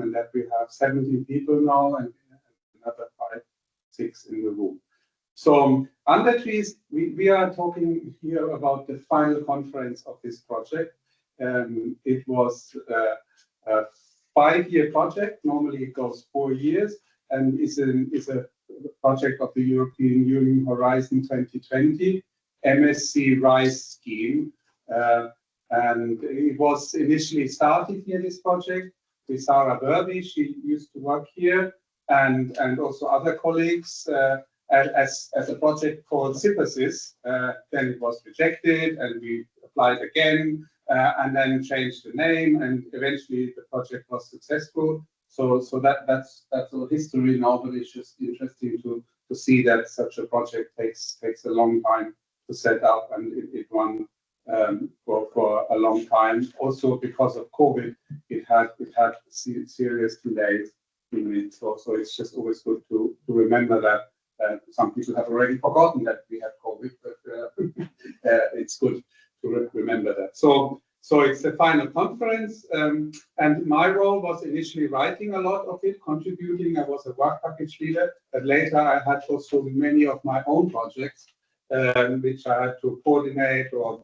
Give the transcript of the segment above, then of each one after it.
improvement that we have 17 people now and another 5, 6 in the room. So UNDERTREES, we are talking here about the final conference of this project. It was a 5-year project. Normally it goes 4 years, and is a project of the European Union Horizon 2020 MSc RISE scheme. And it was initially started here, this project, with Sarah Burby. She used to work here, and also other colleagues as a project called Cypresses. Then it was rejected, and we applied again, and then changed the name, and eventually the project was successful. So that's all history now, but it's just interesting to see that such a project takes a long time to set up, and it ran for a long time. Also because of COVID, it had serious delays in it. So it's just always good to remember that. Some people have already forgotten that we had COVID, but it's good to remember that. So it's the final conference, and my role was initially writing a lot of it, contributing. I was a work package leader, but later I had also many of my own projects, which I had to coordinate or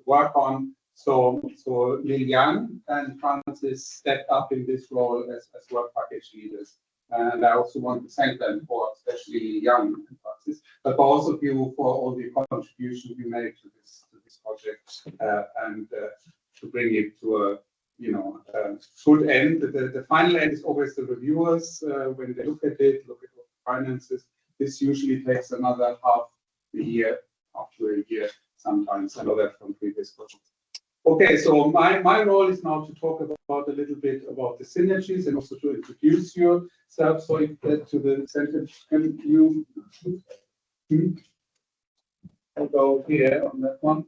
work on. So Liliane and Francis stepped up in this role as work package leaders. And I also want to thank them for, especially Liliane and Francis, but for all of you for all the contributions you made to this project, and to bring it to a good end. The final end is always the reviewers when they look at it, look at the finances. This usually takes another half a year, up to a year sometimes. I know that from previous projects. Okay, so my role is now to talk about a little bit about the synergies and also to introduce yourself. So if to the center, can you I'll go here on that one.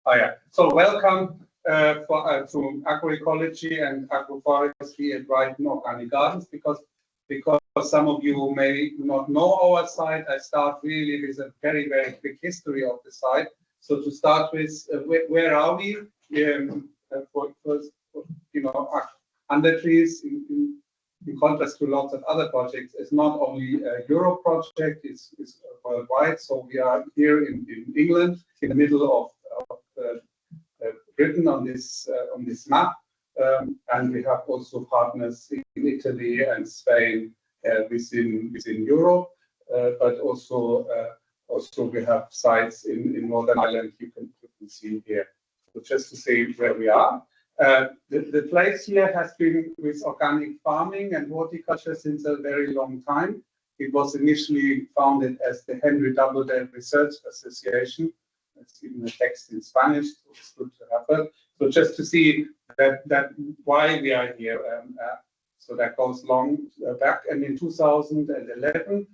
Oh yeah. So welcome to agroecology and agroforestry at Brighton Organic Gardens, because some of you may not know our site. I start really with a very quick history of the site. So to start with, where are we? UNDERTREES, in contrast to lots of other projects, is not only a Europe project, it's worldwide. So we are here in England, in the middle of Britain on this map, and we have also partners in Italy and Spain within Europe, but also we have sites in Northern Ireland. You can see here. So just to say where we are. The place here has been with organic farming and horticulture since a very long time. It was initially founded as the Henry Doubleday Research Association. It's even a text in Spanish, so it's good to have that. So just to see that why we are here. So that goes long back. And in 2011,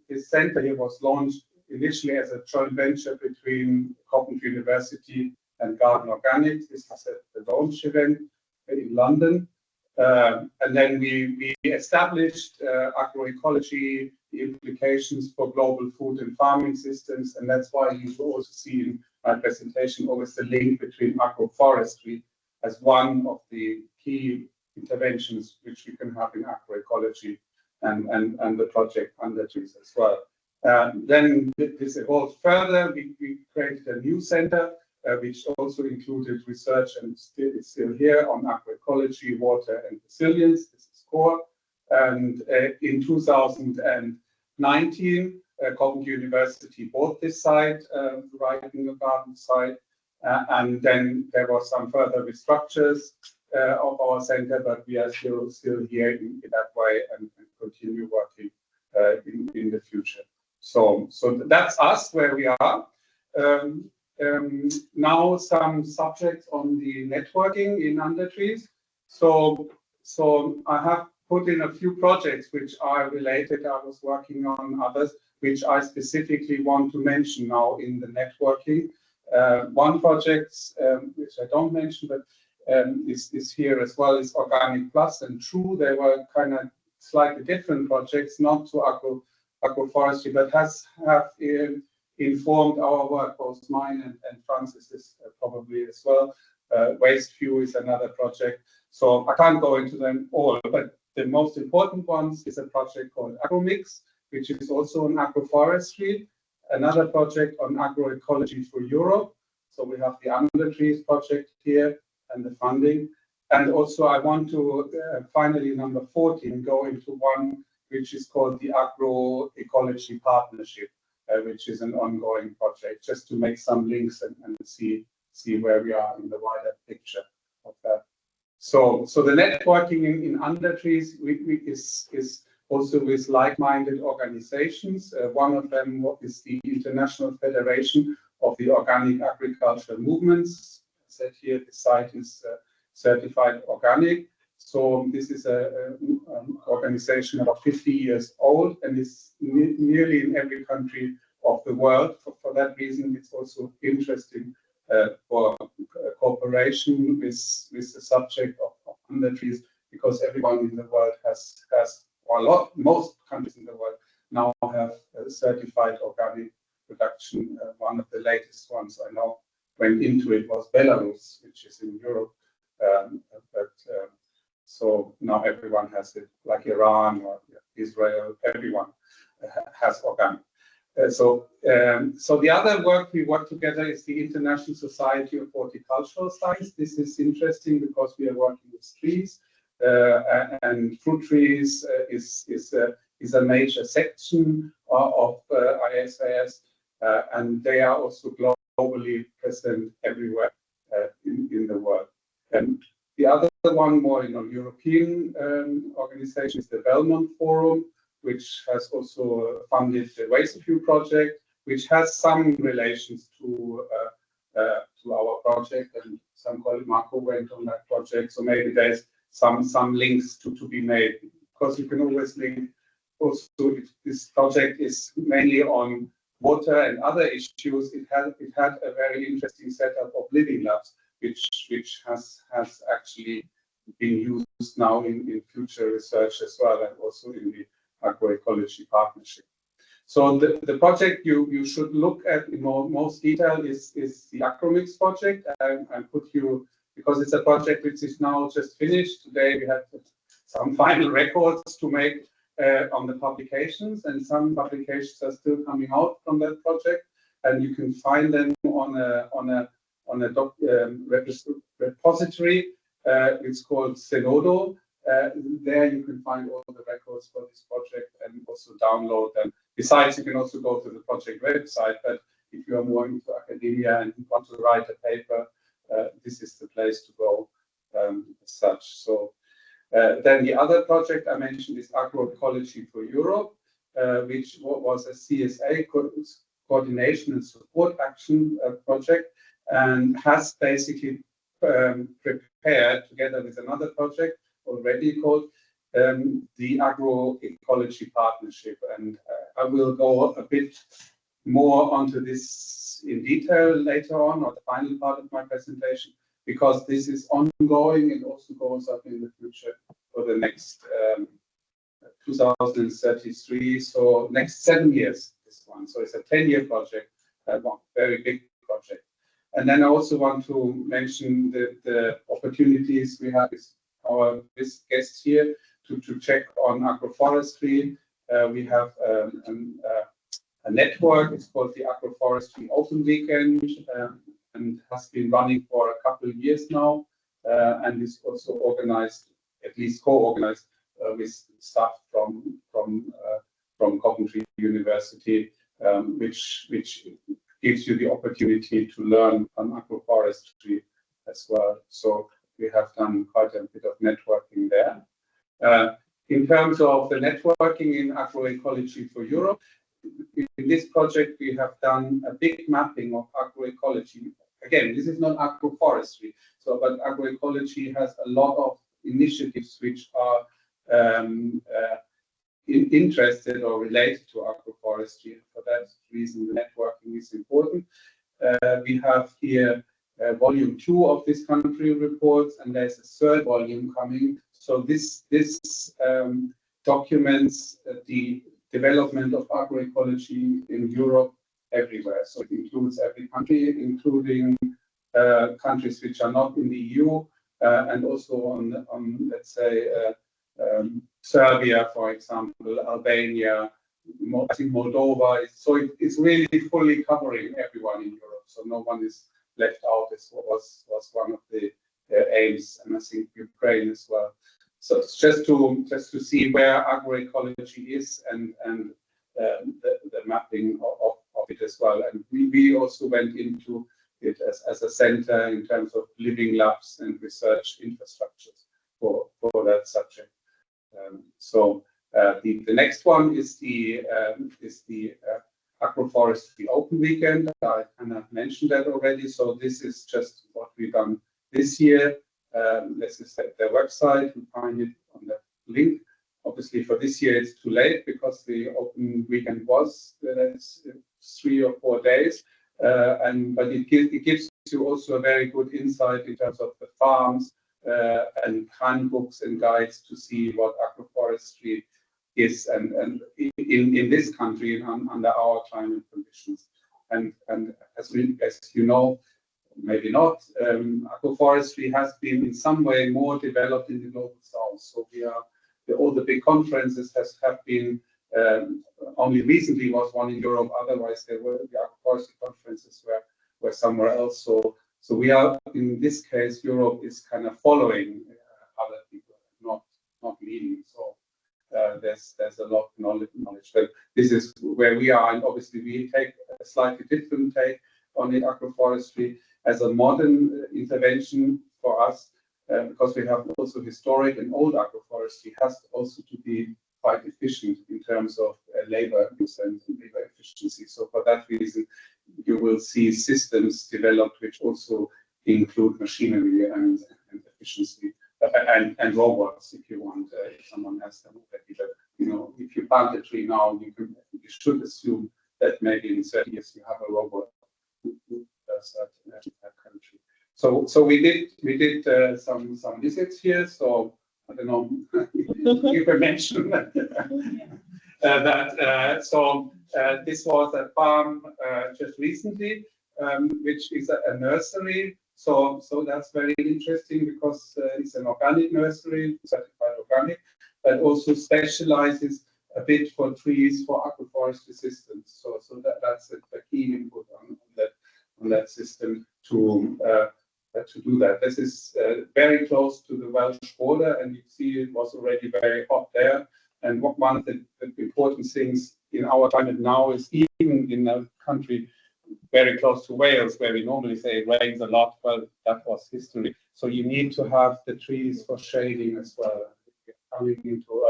this center here was launched initially as a joint venture between Coventry University and Garden Organics. This was at the launch event in London. And then we established agroecology, the implications for global food and farming systems. And that's why you will also see in my presentation always the link between agroforestry as one of the key interventions which we can have in agroecology and the project UNDERTREES as well. Then this evolved further. We created a new center, which also included research, and it's still here, on agroecology, water and resilience. This is core. And in 2019, Coventry University bought this site, right in the garden site. And then there were some further restructures of our center, but we are still here in that way and continue working in the future. So that's us, where we are. Now some subjects on the networking in UNDERTREES. So I have put in a few projects which are related. I was working on others which I specifically want to mention now in the networking. One project which I don't mention, but is here as well, is Organic Plus and True. They were kind of slightly different projects, not to agroforestry, but have informed our work, both mine and Francis's probably as well. Waste is another project. So I can't go into them all, but the most important ones is a project called AgroMix, which is also on agroforestry. Another project on agroecology for Europe. So we have the UNDERTREES project here and the funding. And also I want to finally, number 14, go into one which is called the Agroecology Partnership, which is an ongoing project, just to make some links and see where we are in the wider picture of that. So the networking in UNDERTREES is also with like-minded organizations. One of them is the International Federation of the Organic Agriculture Movements. I said here the site is certified organic. So this is an organization about 50 years old and is nearly in every country of the world. For that reason, it's also interesting for cooperation with the subject of UNDERTREES, because everyone in the world has most countries in the world now have certified organic production. One of the latest ones I know went into it was Belarus, which is in Europe. So now everyone has it, like Iran or Israel, everyone has organic. So the other work we work together is the International Society of Horticultural Science. This is interesting because we are working with trees, and fruit trees is a major section of ISAS, and they are also globally present everywhere in the world. And the other one, more European organization, is the Belmont Forum, which has also funded the Waste project, which has some relations to our project, and some colleague Marco went on that project. So maybe there's some links to be made, because you can always link. Also, if this project is mainly on water and other issues, it had a very interesting setup of living labs, which has actually been used now in future research as well, and also in the agroecology partnership. So the project you should look at in most detail is the AgroMix project. I put you, because it's a project which is now just finished. Today we had some final records to make on the publications, and some publications are still coming out from that project, and you can find them on a repository. It's called Zenodo. There you can find all the records for this project and also download them. Besides, you can also go to the project website, but if you are more into academia and want to write a paper, this is the place to go as such. So then the other project I mentioned is Agroecology for Europe, which was a CSA, Coordination and Support Action project, and has basically prepared, together with another project already called the Agroecology Partnership. And I will go a bit more onto this in detail later on, or the final part of my presentation, because this is ongoing and also goes up in the future for the next 2033, so next 7 years, this one. So it's a 10-year project, one very big project. And then I also want to mention the opportunities we have with our guests here to check on agroforestry. We have a network. It's called the Agroforestry Open Weekend, and has been running for a couple of years now, and is also organized, at least co-organized, with staff from Coventry University, which gives you the opportunity to learn on agroforestry as well. So we have done quite a bit of networking there. In terms of the networking in agroecology for Europe, in this project we have done a big mapping of agroecology. Again, this is not agroforestry, but agroecology has a lot of initiatives which are interested or related to agroforestry. For that reason, the networking is important. We have here volume 2 of this country reports, and there's a third volume coming. So this documents the development of agroecology in Europe everywhere. So it includes every country, including countries which are not in the EU, and also on let's say Serbia, for example, Albania, I think Moldova. So it's really fully covering everyone in Europe. So no one is left out. This was one of the aims, and I think Ukraine as well. So it's just to see where agroecology is and the mapping of it as well. And we also went into it as a center in terms of living labs and research infrastructures for that subject. The next one is the agroforestry open weekend. I kind of mentioned that already. So this is just what we've done this year. This is their website. You find it on the link. Obviously, for this year it's too late because the open weekend was 3 or 4 days, but it gives you also a very good insight in terms of the farms and handbooks and guides to see what agroforestry is and in this country and under our climate conditions. And as you know, maybe not, agroforestry has been in some way more developed in the global south. So all the big conferences have been, only recently was one in Europe, otherwise the agroforestry conferences were somewhere else. So we are, in this case, Europe is kind of following other people, not leading. So there's a lot of knowledge. But this is where we are, and obviously we take a slightly different take on the agroforestry as a modern intervention for us, because we have also historic and old agroforestry has also to be quite efficient in terms of labor use and labor efficiency. So for that reason, you will see systems developed which also include machinery and efficiency and robots, if you want. If someone has them already, but if you plant a tree now, you should assume that maybe in 30 years you have a robot who does that in that country. So we did some visits here. So I don't know if I mentioned that. This was a farm just recently, which is a nursery. So that's very interesting because it's an organic nursery, certified organic, but also specializes a bit for trees for agroforestry systems. So that's a key input on that system to do that. This is very close to the Welsh border, and you see it was already very hot there. And one of the important things in our climate now is, even in a country very close to Wales, where we normally say it rains a lot, well, that was history. So you need to have the trees for shading as well. You're coming into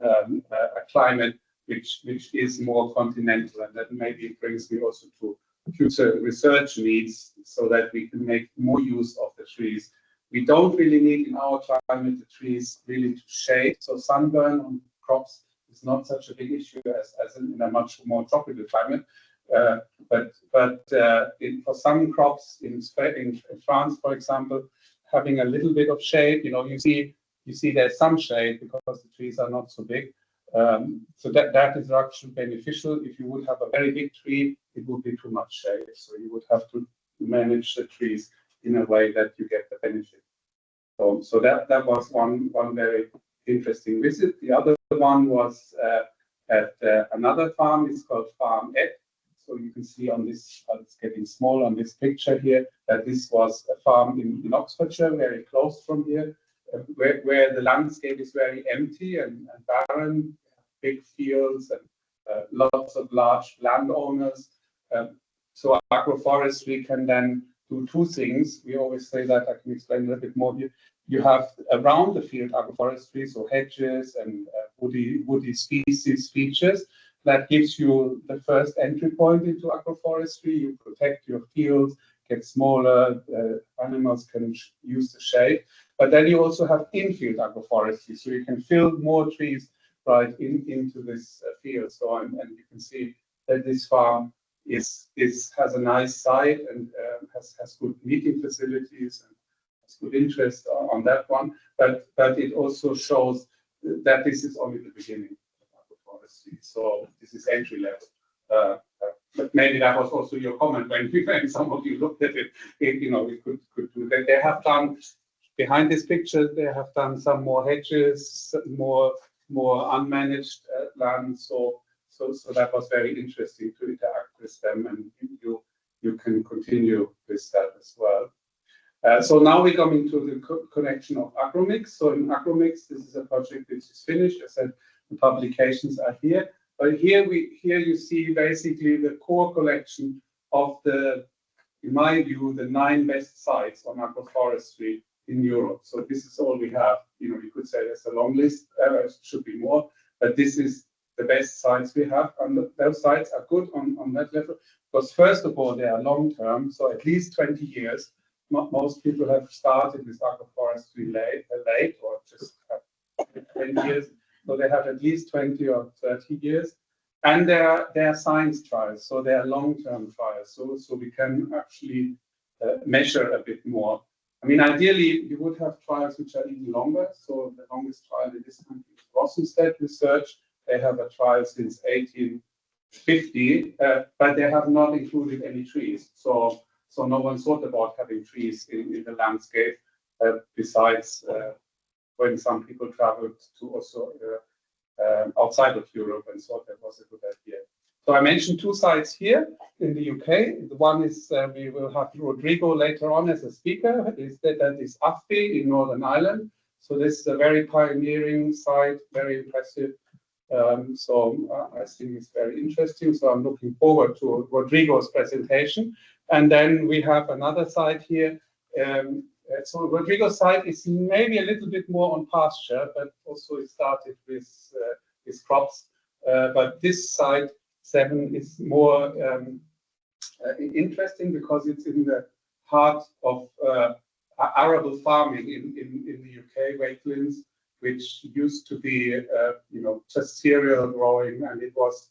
a climate which is more continental, and that maybe brings me also to future research needs so that we can make more use of the trees. We don't really need in our climate the trees really to shade, so sunburn on crops is not such a big issue as in a much more tropical climate. But for some crops in France, for example, having a little bit of shade, you see there's some shade because the trees are not so big. So that is actually beneficial. If you would have a very big tree, it would be too much shade. So you would have to manage the trees in a way that you get the benefit. So that was one very interesting visit. The other one was at another farm. It's called Farm Ed. So you can see on this, it's getting small on this picture here, that this was a farm in Oxfordshire, very close from here, where the landscape is very empty and barren, big fields and lots of large landowners. So agroforestry can then do two things. We always say that, I can explain a little bit more here. You have around the field agroforestry, so hedges and woody species features. That gives you the first entry point into agroforestry. You protect your fields, get smaller, animals can use the shade. But then you also have infield agroforestry, so you can fill more trees right into this field. So and you can see that this farm has a nice site and has good meeting facilities and has good interest on that one. But it also shows that this is only the beginning. So this is entry level but maybe that was also your comment when some of you looked at it. You know, we could do that. They have done behind this picture. They have done some more hedges, more unmanaged land. So that was very interesting to interact with them, and you can continue with that as well. So now we're coming to the connection of agromix. So in agromix, this is a project which is finished. I said the publications are here, but here you see basically the core collection of in my view, the 9 best sites on agroforestry in Europe. So this is all we have. You know, you could say there's a long list. There should be more, but this is the best sites we have, and those sites are good on that level because first of all they are long term, so at least 20 years. Most people have started with agroforestry late or just 10 years, so they have at least 20 or 30 years. And they are science trials, so they are long-term trials. So we can actually measure a bit more. I mean, ideally, you would have trials which are even longer. So the longest trial in this country is Rosenstedt Research. They have a trial since 1850, but they have not included any trees. So no one thought about having trees in the landscape, besides when some people traveled to also outside of Europe and thought that was a good idea. So I mentioned 2 sites here in the UK. The one is we will have Rodrigo later on as a speaker. That is Affby in Northern Ireland. So this is a very pioneering site, very impressive. So I think it's very interesting. So I'm looking forward to Rodrigo's presentation. And then we have another site here. So Rodrigo's site is maybe a little bit more on pasture, but also it started with crops. But this site 7 is more interesting because it's in the heart of arable farming in the UK, Wakelands, which used to be just cereal growing, and it was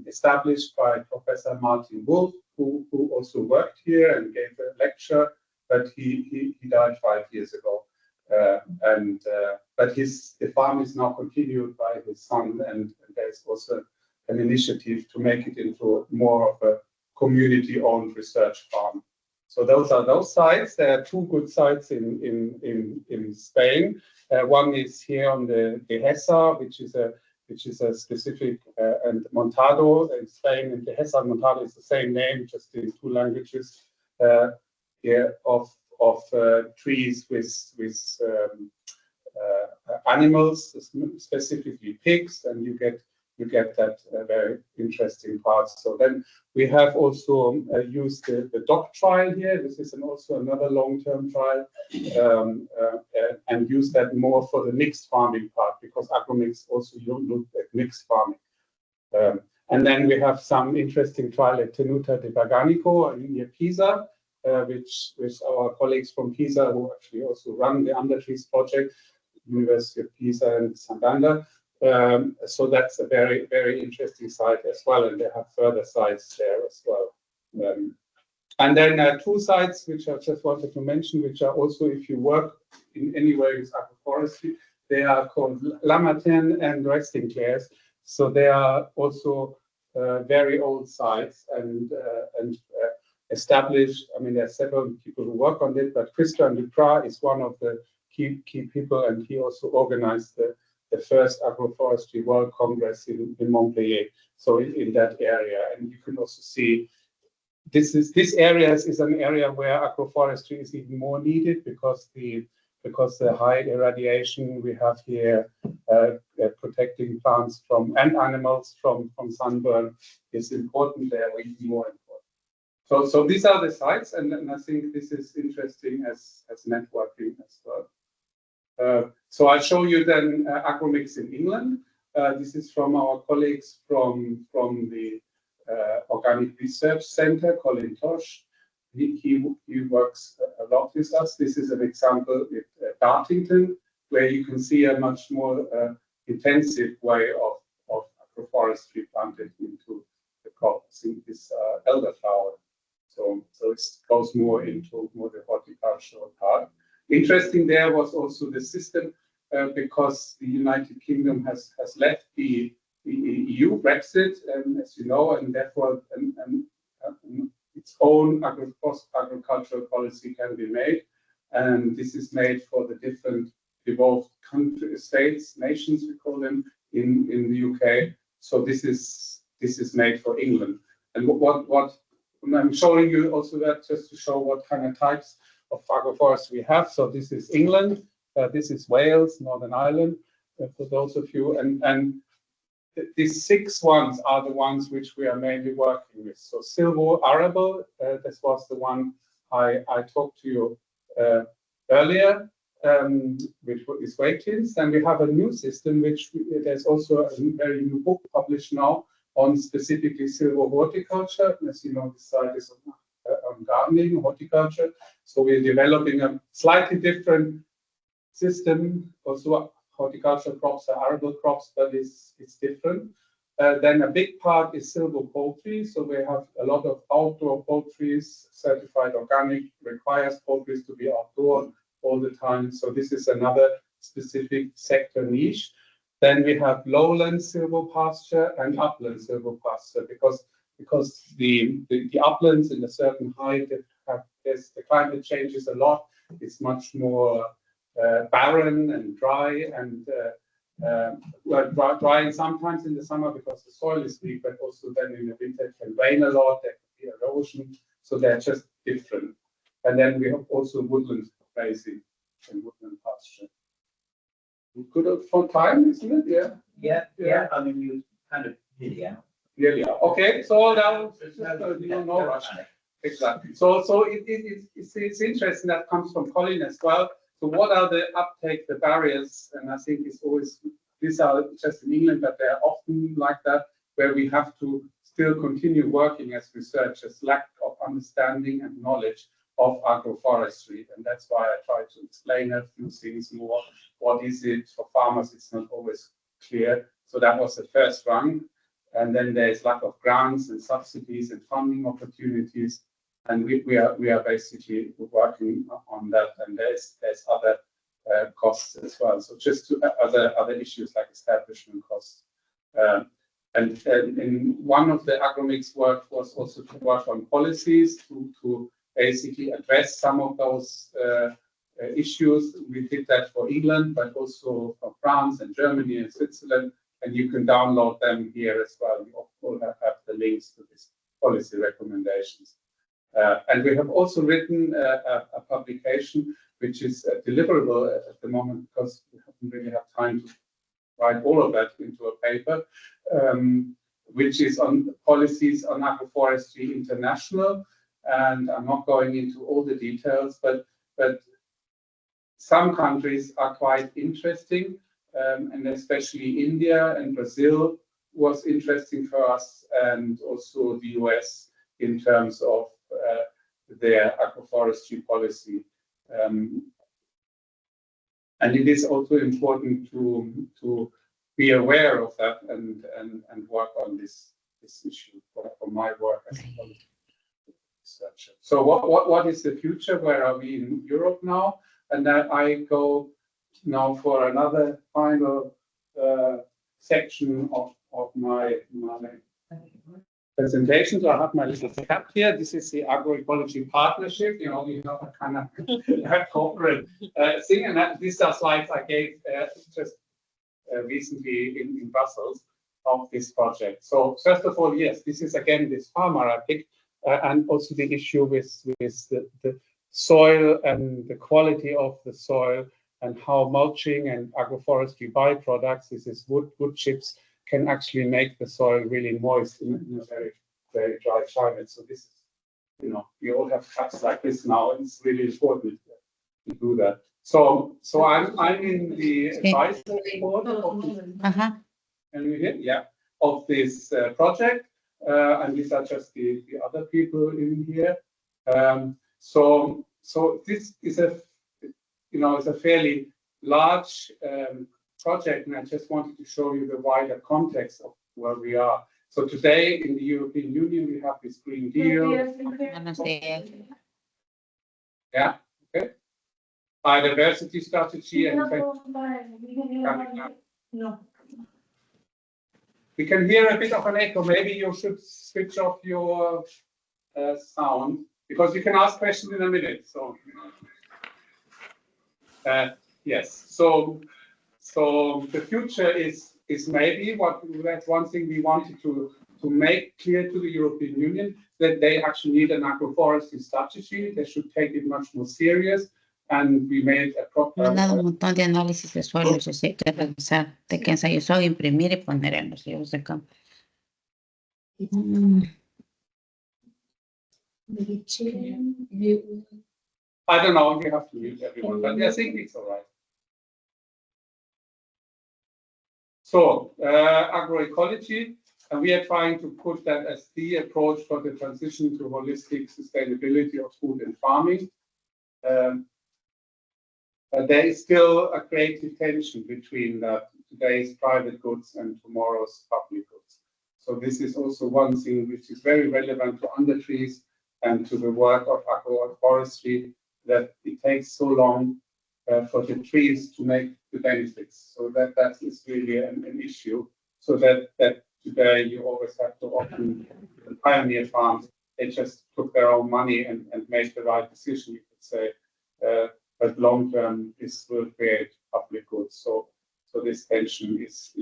established by Professor Martin Wolf, who also worked here and gave a lecture, but he died 5 years ago. But the farm is now continued by his son, and there's also an initiative to make it into more of a community-owned research farm. So those are those sites. There are 2 good sites in Spain. One is here on the Dehesa, which is a specific, and Montado in Spain, and Dehesa and Montado is the same name, just in 2 languages. Of trees with animals, specifically pigs, and you get that very interesting part. So then we have also used the dog trial here. This is also another long-term trial, and use that more for the mixed farming part, because agromix also looked at mixed farming. And then we have some interesting trial at Tenuta de Baganico near Pisa, which our colleagues from Pisa, who actually also run the UNDERTREES project, University of Pisa and Santander. So that's a very, very interesting site as well, and they have further sites there as well. And then 2 sites which I just wanted to mention, which are also, if you work in any way with agroforestry, they are called Lamartine and Resting Clares. So they are also very old sites and established. I mean, there are several people who work on it, but Christian Duprat is one of the key people, and he also organized the first agroforestry World Congress in Montpellier. So in that area, and you can also see this area is an area where agroforestry is even more needed because the high irradiation we have here, protecting plants and animals from sunburn is important there, or even more important. So these are the sites, and I think this is interesting as networking as well. So I'll show you then agromix in England. This is from our colleagues from the Organic Research Centre, Colin Tosh. He works a lot with us. This is an example with Dartington, where you can see a much more intensive way of agroforestry planted into the crops in this elderflower. So it goes more into the horticultural part. Interesting there was also the system, because the United Kingdom has left the EU Brexit, as you know, and therefore its own agricultural policy can be made. And this is made for the different devolved states, nations we call them, in the UK. So this is made for England. And what I'm showing you also that just to show what kind of types of agroforestry we have. So this is England, this is Wales, Northern Ireland, for those of you, and these 6 ones are the ones which we are mainly working with. So Silvo Arable, this was the one I talked to you earlier, which is Wakelins. And we have a new system, which there's also a very new book published now on specifically silvo horticulture. As you know, this side is on gardening, horticulture. So we're developing a slightly different system. Also, horticultural crops are arable crops, but it's different. Then a big part is silvo poultry. So we have a lot of outdoor poultry, certified organic, requires poultry to be outdoor all the time. So this is another specific sector niche. Then we have lowland silvopasture and upland silvopasture because the uplands in a certain height, the climate changes a lot. It's much more barren and dry and dry sometimes in the summer because the soil is weak, but also then in the winter it can rain a lot, there can be erosion, so they're just different. And then we have also woodland grazing and woodland pasture. Good for time, isn't it? Yeah. I mean, you kind of nearly out. Yeah. Okay, so now no rush. Exactly. So it's interesting that comes from Colin as well. So what are the uptake, the barriers? And I think it's always, these are just in England, but they're often like that, where we have to still continue working as researchers, lack of understanding and knowledge of agroforestry. And that's why I try to explain a few things more. What is it for farmers? It's not always clear. So that was the first rung. And then there's lack of grants and subsidies and funding opportunities. And we are basically working on that. And there's other costs as well. So just other issues like establishment costs. And in one of the agromix work was also to work on policies to basically address some of those issues. We did that for England, but also for France and Germany and Switzerland. And you can download them here as well. We all have the links to these policy recommendations. And we have also written a publication, which is deliverable at the moment because we haven't really had time to write all of that into a paper, which is on policies on agroforestry international. And I'm not going into all the details, but some countries are quite interesting, and especially India and Brazil was interesting for us, and also the US in terms of their agroforestry policy. And it is also important to be aware of that and work on this issue for my work as a policy researcher. So what is the future? Where are we in Europe now? And then I go now for another final section of my presentation. So I have my little cap here. This is the agroecology partnership. You know, we have a kind of corporate thing, and these are slides I gave just recently in Brussels of this project. So first of all, yes, this is again this farmer I picked, and also the issue with the soil and the quality of the soil, and how mulching and agroforestry byproducts, this is wood chips, can actually make the soil really moist in a very, very dry climate. So this is, you know, we all have cuts like this now, and it's really important to do that. So I'm in the advisory board of this project, and these are just the other people in here. So this is it's a fairly large project, and I just wanted to show you the wider context of where we are. So today in the European Union, we have this Green Deal. Yeah, okay. Biodiversity strategy and We can hear a bit of an echo. Maybe you should switch off your sound, because you can ask questions in a minute. So, yes. So the future is maybe that's one thing we wanted to make clear to the European Union, that they actually need an agroforestry strategy. They should take it much more serious. And we made a proper. Me han dado un montón de análisis de suelos, así que revisar de qué ensayo usó, imprimir y poner en los libros de campo. I don't know, you have to mute everyone, but I think it's all right. So, agroecology, and we are trying to put that as the approach for the transition to holistic sustainability of food and farming. There is still a creative tension between today's private goods and tomorrow's public goods. So this is also one thing which is very relevant to UNDERTREES and to the work of agroforestry, that it takes so long for the trees to make the benefits. So that is really an issue. So that today you always have to often the pioneer farms, they just took their own money and made the right decision, you could say. But long term, this will create public goods. So this tension is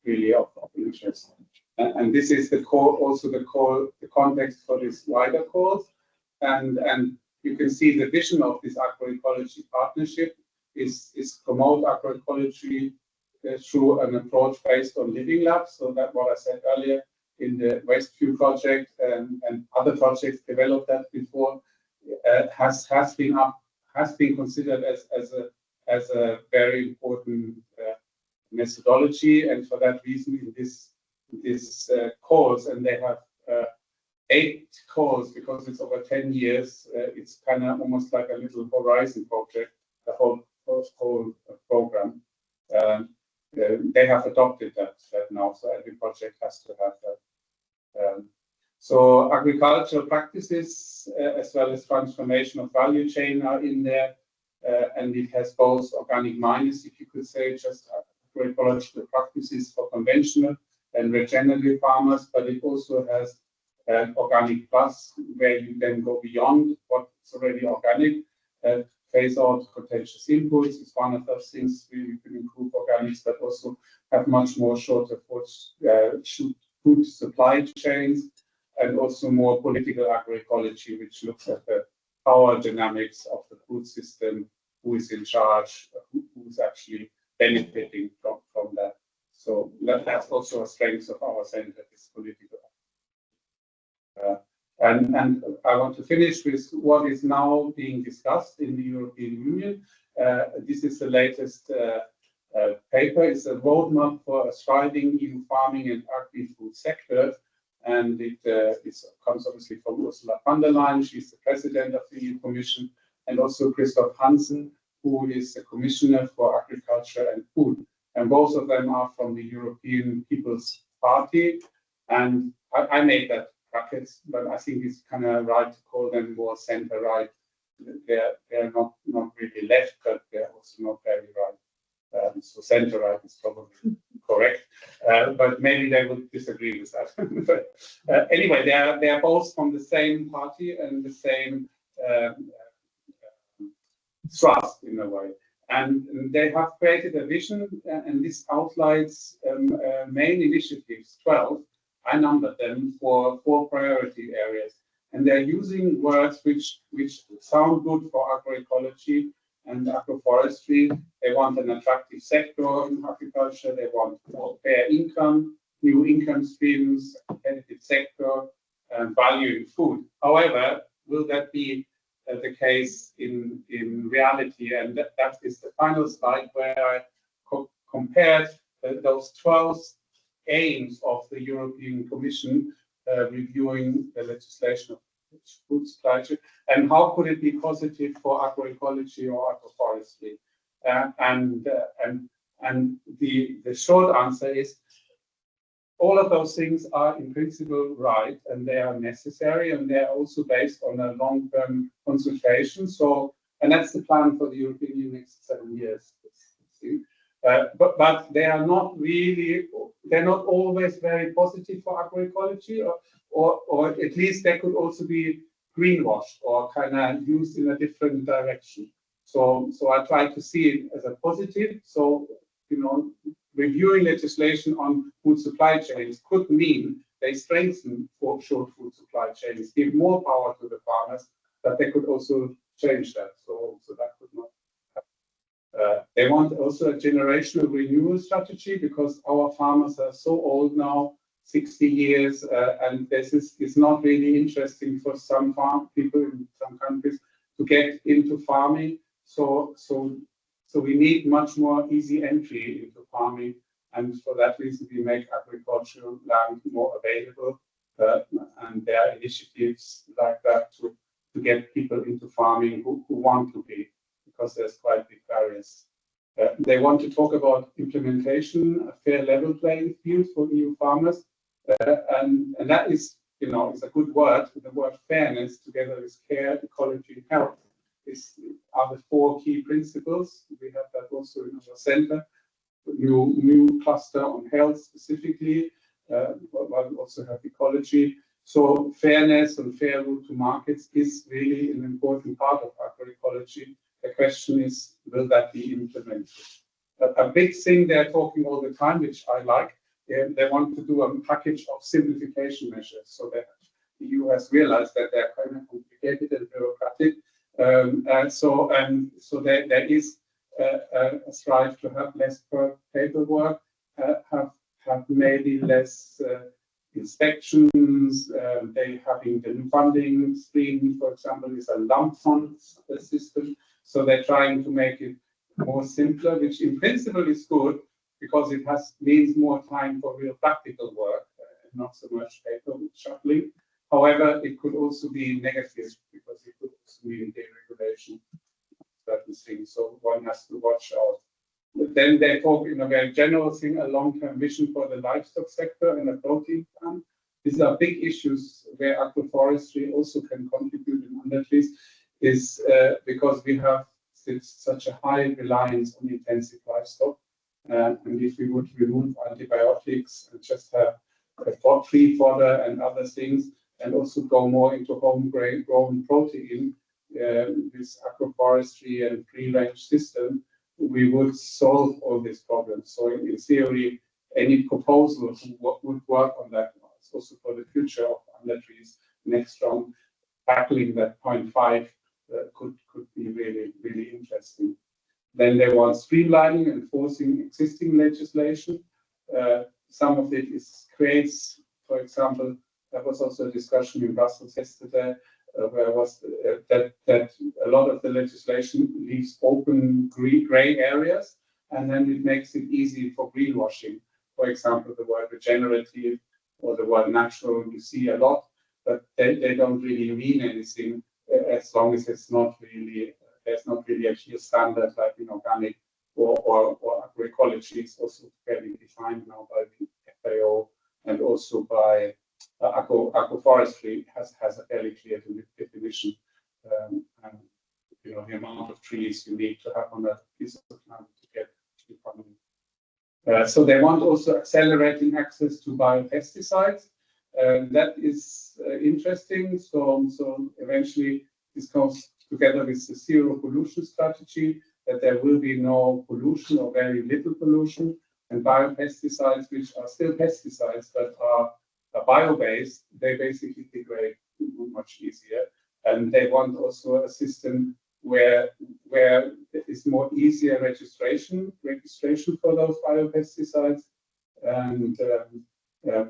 really of interest. And this is the core, also the context for this wider cause. And you can see the vision of this agroecology partnership is promote agroecology through an approach based on living labs. So that what I said earlier in the Westview project and other projects developed that before has been considered as a very important methodology, and for that reason in this course, and they have 8 calls because it's over 10 years. It's kind of almost like a little horizon project, the whole program. They have adopted that now, so every project has to have that. So agricultural practices as well as transformation of value chain are in there, and it has both organic minus, if you could say, just agroecological practices for conventional and regenerative farmers, but it also has organic plus, where you then go beyond what's already organic. Phase out contentious inputs is one of those things where you can improve organics, but also have much more shorter food supply chains, and also more political agroecology, which looks at the power dynamics of the food system, who is in charge, who is actually benefiting from that. So that's also a strength of our center, is political. And I want to finish with what is now being discussed in the European Union. This is the latest paper. It's a roadmap for a thriving EU farming and agri-food sector. And it comes obviously from Ursula von der Leyen. She's the president of the EU Commission, and also Christoph Hansen, who is the commissioner for agriculture and food. And both of them are from the European People's Party. And I made that brackets, but I think it's kind of right to call them more center-right. They're not really left, but they're also not very right. So center-right is probably correct, but maybe they would disagree with that. But anyway, they are both from the same party and the same thrust in a way. And they have created a vision, and this outlines main initiatives, 12. I numbered them for 4 priority areas, and they're using words which sound good for agroecology and agroforestry. They want an attractive sector in agriculture. They want more fair income, new income streams, competitive sector, and value in food. However, will that be the case in reality? And that is the final slide, where I compared those 12 aims of the European Commission reviewing the legislation of food supply chain, and how could it be positive for agroecology or agroforestry? And the short answer is all of those things are in principle right, and they are necessary, and they are also based on a long-term consultation. So, and that's the plan for the European Union next 7 years. But they are not really, they're not always very positive for agroecology, or at least they could also be greenwashed or kind of used in a different direction. So I try to see it as a positive. So, reviewing legislation on food supply chains could mean they strengthen short food supply chains, give more power to the farmers, but they could also change that. So that could not happen. They want also a generational renewal strategy, because our farmers are so old now, 60 years, and this is not really interesting for some people in some countries to get into farming. So we need much more easy entry into farming, and for that reason we make agricultural land more available, and there are initiatives like that to get people into farming who want to be, because there's quite big barriers. They want to talk about implementation, a fair level playing field for EU farmers, and that is, is a good word. The word fairness, together with care, ecology, and health, are the 4 key principles. We have that also in our center. New cluster on health specifically, but we also have ecology. So fairness and fair route to markets is really an important part of agroecology. The question is, will that be implemented? A big thing they're talking all the time, which I like, they want to do a package of simplification measures, so that the EU has realized that they're kind of complicated and bureaucratic. So there is a strive to have less paperwork, have maybe less inspections. They having the new funding stream, for example, is a lump sum system. So they're trying to make it more simpler, which in principle is good, because it means more time for real practical work, and not so much paper shuffling. However, it could also be negative, because it could also mean deregulation of certain things. So one has to watch out. But then they talk in a very general thing, a long-term vision for the livestock sector and a protein plan. These are big issues where agroforestry also can contribute in UNDERTREES, is because we have such a high reliance on intensive livestock. And if we would remove antibiotics and just have tree fodder and other things, and also go more into home-grown protein with agroforestry and free-range system, we would solve all these problems. So in theory, any proposal would work on that. It's also for the future of UNDERTREES, next round, tackling that 0.5 could be really, really interesting. Then they want streamlining and enforcing existing legislation. Some of it creates, for example, there was also a discussion in Brussels yesterday, where was that a lot of the legislation leaves open grey areas, and then it makes it easy for greenwashing. For example, the word regenerative or the word natural, you see a lot, but they don't really mean anything as long as it's not really there's not really a clear standard like in organic or agroecology. It's also fairly defined now by the FAO, and also by agroforestry has a fairly clear definition. And the amount of trees you need to have on a piece of land to get tree farming. So they want also accelerating access to biopesticides. That is interesting. So eventually this comes together with the zero pollution strategy, that there will be no pollution or very little pollution, and biopesticides, which are still pesticides but are bio-based, they basically degrade much easier. And they want also a system where it is more easier registration for those biopesticides, and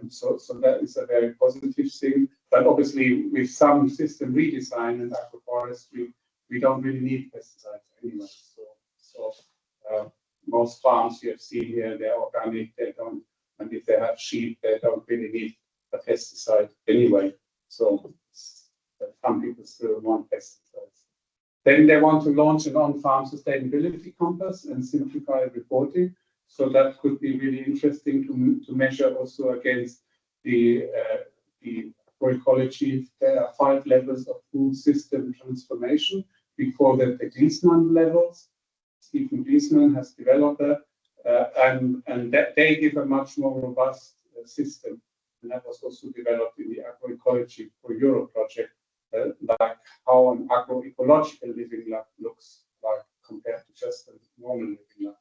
so that is a very positive thing. But obviously, with some system redesign and agroforestry, we don't really need pesticides anyway. So most farms you have seen here, they're organic. They don't, and if they have sheep, they don't really need a pesticide anyway. So some people still want pesticides. Then they want to launch an on-farm sustainability compass and simplify reporting. So that could be really interesting to measure also against the agroecology. There are 5 levels of food system transformation. We call them the Griezmann levels. Stephen Griezmann has developed that. and that they give a much more robust system. And that was also developed in the Agroecology for Europe project, like how an agroecological living lab looks like compared to just a normal living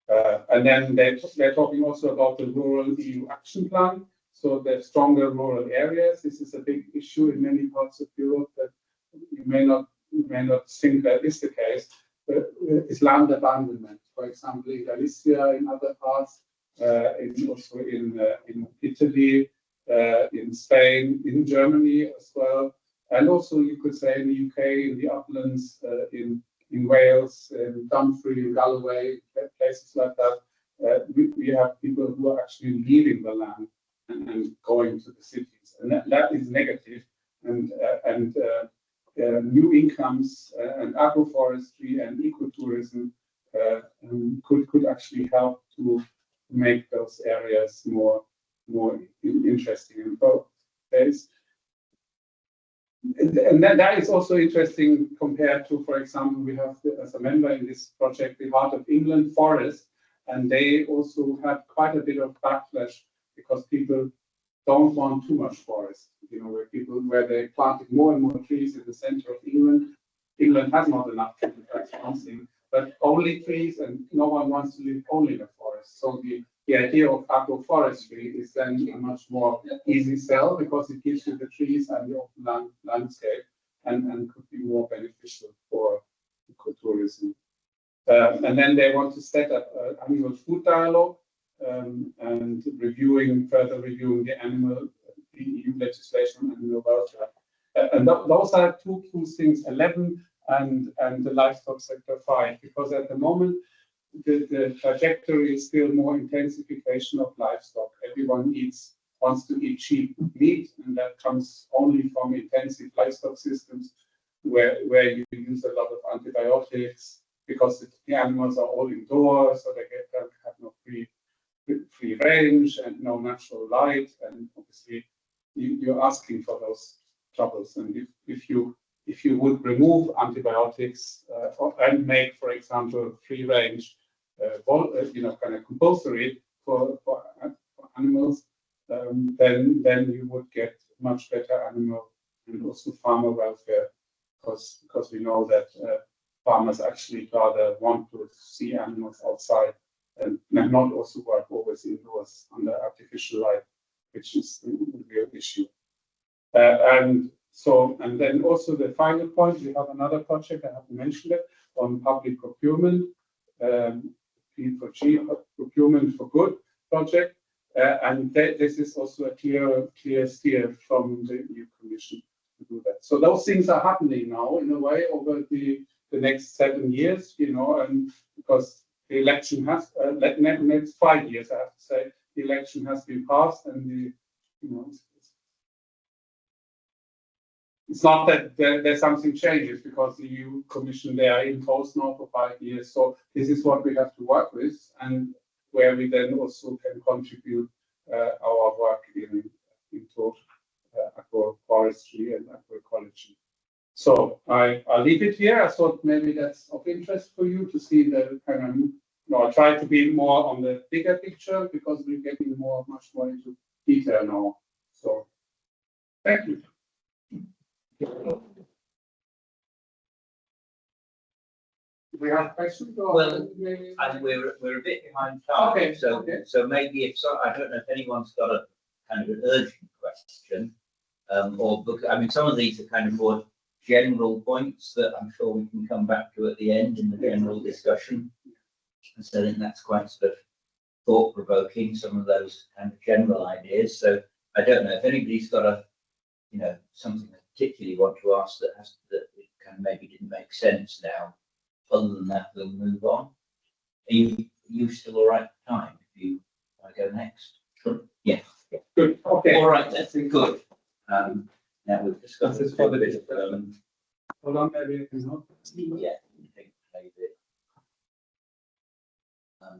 lab. And then they're talking also about the rural EU action plan. So the stronger rural areas. This is a big issue in many parts of Europe that you may not think that is the case. Is land abandonment, for example, in Galicia, in other parts, also in Italy, in Spain, in Germany as well, and also you could say in the UK, in the uplands, in Wales, in Dumfries, Galloway, places like that. We have people who are actually leaving the land and going to the cities, and that is negative. And new incomes and agroforestry and ecotourism could actually help to make those areas more interesting. And both and that is also interesting compared to, for example, we have as a member in this project the Heart of England Forest, and they also had quite a bit of backlash because people don't want too much forest. Where they planted more and more trees in the center of England. England has not enough trees, that's one thing, but only trees, and no one wants to live only in a forest. So the idea of agroforestry is then a much more easy sell because it gives you the trees and the open landscape and could be more beneficial for ecotourism. And then they want to set up an annual food dialogue and further reviewing the EU legislation on animal welfare. And those are two things, 11 and the livestock sector 5, because at the moment the trajectory is still more intensification of livestock. Everyone wants to eat cheap meat, and that comes only from intensive livestock systems where you use a lot of antibiotics because the animals are all indoors, so they have no free range and no natural light, and obviously you're asking for those troubles. And if you would remove antibiotics and make, for example, free range, kind of compulsory for animals, then you would get much better animal and also farmer welfare, because we know that farmers actually rather want to see animals outside and not also work always indoors under artificial light, which is the real issue. And then also the final point, we have another project, I haven't mentioned it, on public procurement, P4G, procurement for good project. And this is also a clear steer from the EU Commission to do that. So those things are happening now in a way over the next 7 years, and because the election has, next 5 years, I have to say, the election has been passed, and it's not that there's something changes because the EU Commission, they are in post now for 5 years. So this is what we have to work with, and where we then also can contribute our work into agroforestry and agroecology. So I'll leave it here. I thought maybe that's of interest for you to see the kind of, I try to be more on the bigger picture because we're getting much more into detail now. So thank you. Do we have questions? Well, and we're a bit behind time. Okay. So maybe I don't know if anyone's got a kind of an urgent question, some of these are kind of more general points that I'm sure we can come back to at the end in the general discussion. And so I think that's quite sort of thought-provoking, some of those kind of general ideas. So I don't know if anybody's got something they particularly want to ask that it kind of maybe didn't make sense now. Other than that, we'll move on. Are you still all right for time if you want to go next? Sure. Yeah. Good. Okay. All right, that's good. Now we've discussed this quite a bit. Hold on, maybe I can help. Yeah, I think maybe. Now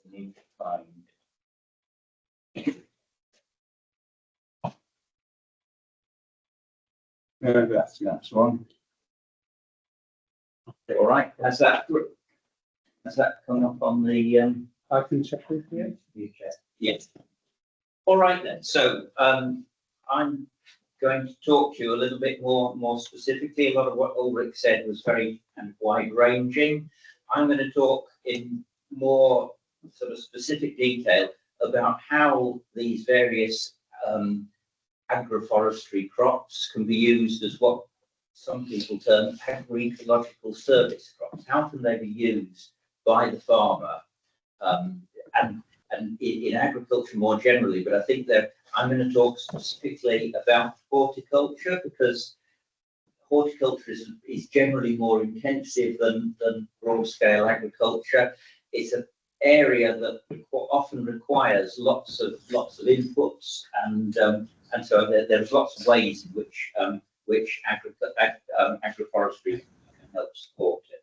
we need to find. That's one. All right, has that come up on the I can check it here. Yes. All right then. So I'm going to talk to you a little bit more specifically. A lot of what Ulrich said was very kind of wide ranging. I'm going to talk in more sort of specific detail about how these various agroforestry crops can be used as what some people term agroecological service crops. How can they be used by the farmer and in agriculture more generally? But I think that I'm going to talk specifically about horticulture, because horticulture is generally more intensive than broad scale agriculture. It's an area that often requires lots of inputs, and so there's lots of ways in which agroforestry can help support it.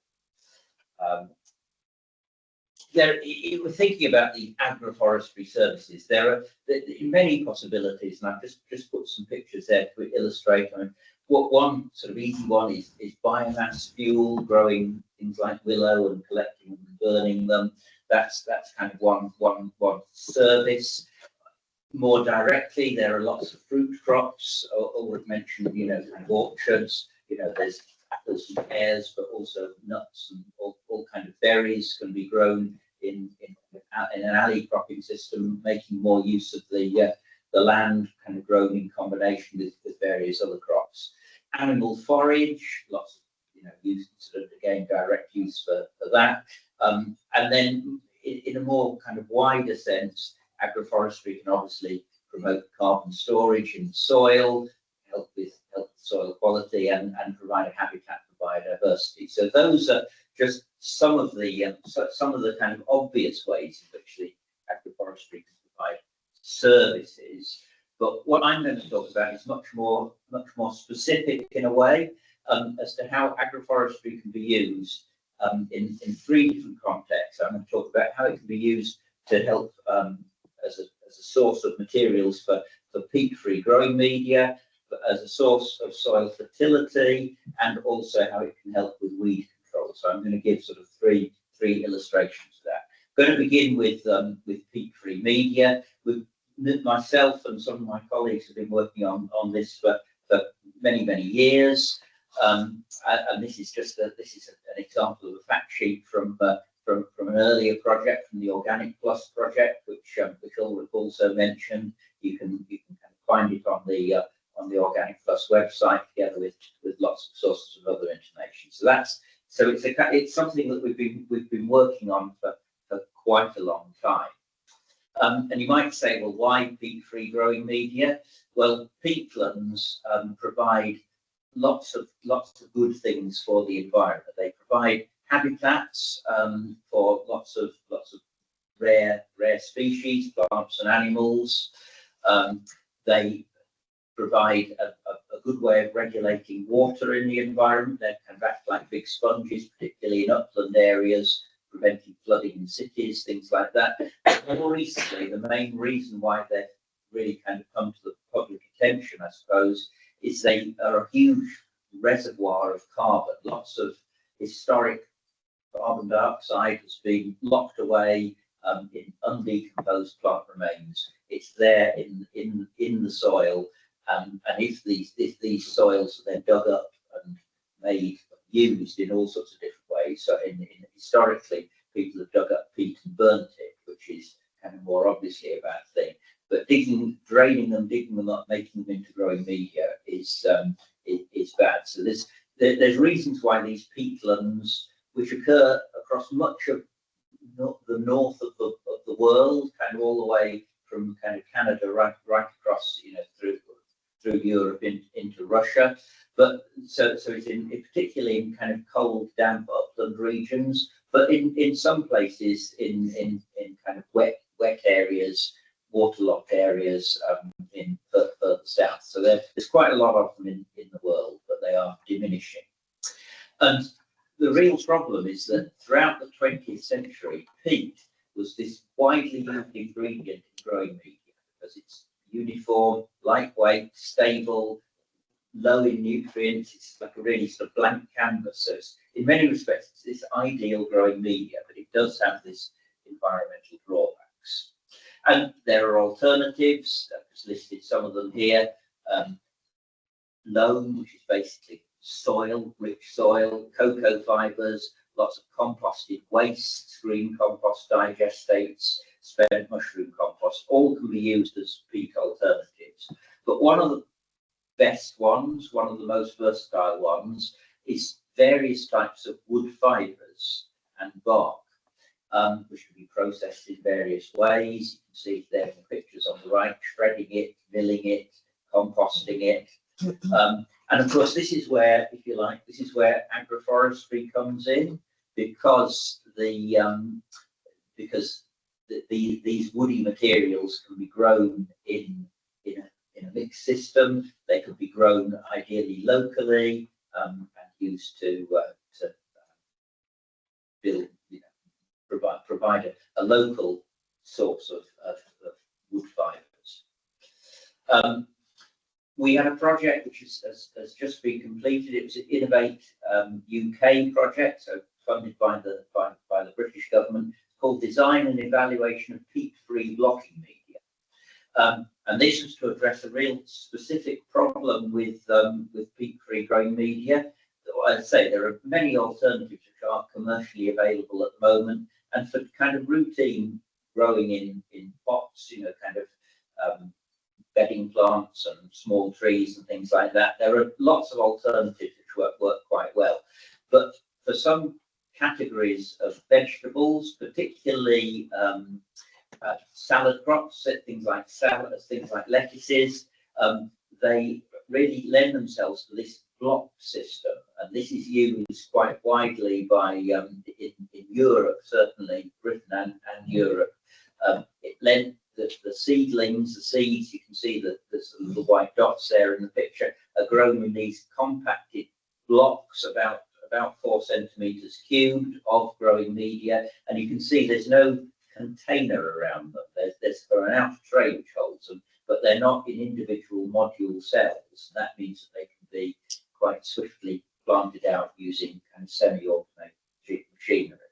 We're thinking about the agroforestry services. There are many possibilities, and I've just put some pictures there to illustrate. I mean, what one sort of easy one is biomass fuel, growing things like willow and collecting them and burning them. That's kind of one service. More directly, there are lots of fruit crops. Ulrich mentioned, kind of orchards. There's apples and pears, but also nuts and all kind of berries can be grown in an alley cropping system, making more use of the land kind of grown in combination with various other crops. Animal forage, lots of use, sort of again direct use for that. And then in a more kind of wider sense, agroforestry can obviously promote carbon storage in the soil, help with soil quality, and provide a habitat for biodiversity. So those are just some of the kind of obvious ways in which the agroforestry can provide services. But what I'm going to talk about is much more specific in a way as to how agroforestry can be used in three different contexts. I'm going to talk about how it can be used to help as a source of materials for peat-free growing media, as a source of soil fertility, and also how it can help with weed control. So I'm going to give sort of three illustrations of that. I'm going to begin with peat-free media. Myself and some of my colleagues have been working on this for many years. And this is an example of a fact sheet from an earlier project, from the Organic Plus project, which Ulrich also mentioned. You can kind of find it on the Organic Plus website, together with lots of sources of other information. So it's something that we've been working on for quite a long time. And you might say, well, why peat-free growing media? Well, peatlands provide lots of good things for the environment. They provide habitats for lots of rare species, plants and animals. They provide a good way of regulating water in the environment. They can act like big sponges, particularly in upland areas, preventing flooding in cities, things like that. But more recently, the main reason why they've really kind of come to the public attention, I suppose, is they are a huge reservoir of carbon. Lots of historic carbon dioxide has been locked away in undecomposed plant remains. It's there in the soil, and if these soils are then dug up and used in all sorts of different ways. So historically, people have dug up peat and burnt it, which is kind of more obviously a bad thing. But draining them, digging them up, making them into growing media is bad. So there's reasons why these peatlands, which occur across much of the north of the world, kind of all the way from kind of Canada right across, through Europe into Russia. But so it's particularly in kind of cold, damp upland regions, but in some places in kind of wet areas, waterlogged areas in further south. So there's quite a lot of them in the world, but they are diminishing. And the real problem is that throughout the 20th century, peat was this widely used ingredient in growing media because it's uniform, lightweight, stable, low in nutrients. It's like a really sort of blank canvas. So it's, in many respects, it's this ideal growing media, but it does have this environmental drawbacks. And there are alternatives. I've just listed some of them here. Loam, which is basically soil, rich soil, cocoa fibres, lots of composted wastes, green compost digestates, spent mushroom compost, all can be used as peat alternatives. But one of the best ones, one of the most versatile ones, is various types of wood fibres and bark, which can be processed in various ways. You can see there in the pictures on the right, shredding it, milling it, composting it. And of course, this is where, if you like, this is where agroforestry comes in, because these woody materials can be grown in a mixed system. They could be grown ideally locally and used to build, provide a local source of wood fibres. We had a project which has just been completed. It was an Innovate UK project, so funded by the British government, called Design and Evaluation of Peat-Free Blocking Media. And this was to address a real specific problem with peat-free growing media. I'd say there are many alternatives which are commercially available at the moment, and for kind of routine growing in pots, you know, kind of bedding plants and small trees and things like that. There are lots of alternatives which work quite well. But for some categories of vegetables, particularly salad crops, things like salads, things like lettuces, they really lend themselves to this block system. And this is used quite widely by in Europe, certainly Britain and Europe. It lent the seedlings, the seeds, you can see the little white dots there in the picture, are grown in these compacted blocks about 4 centimetres cubed of growing media, and you can see there's no container around them. There's an outer tray which holds them, but they're not in individual module cells. That means that they can be quite swiftly planted out using kind of semi-automated machinery.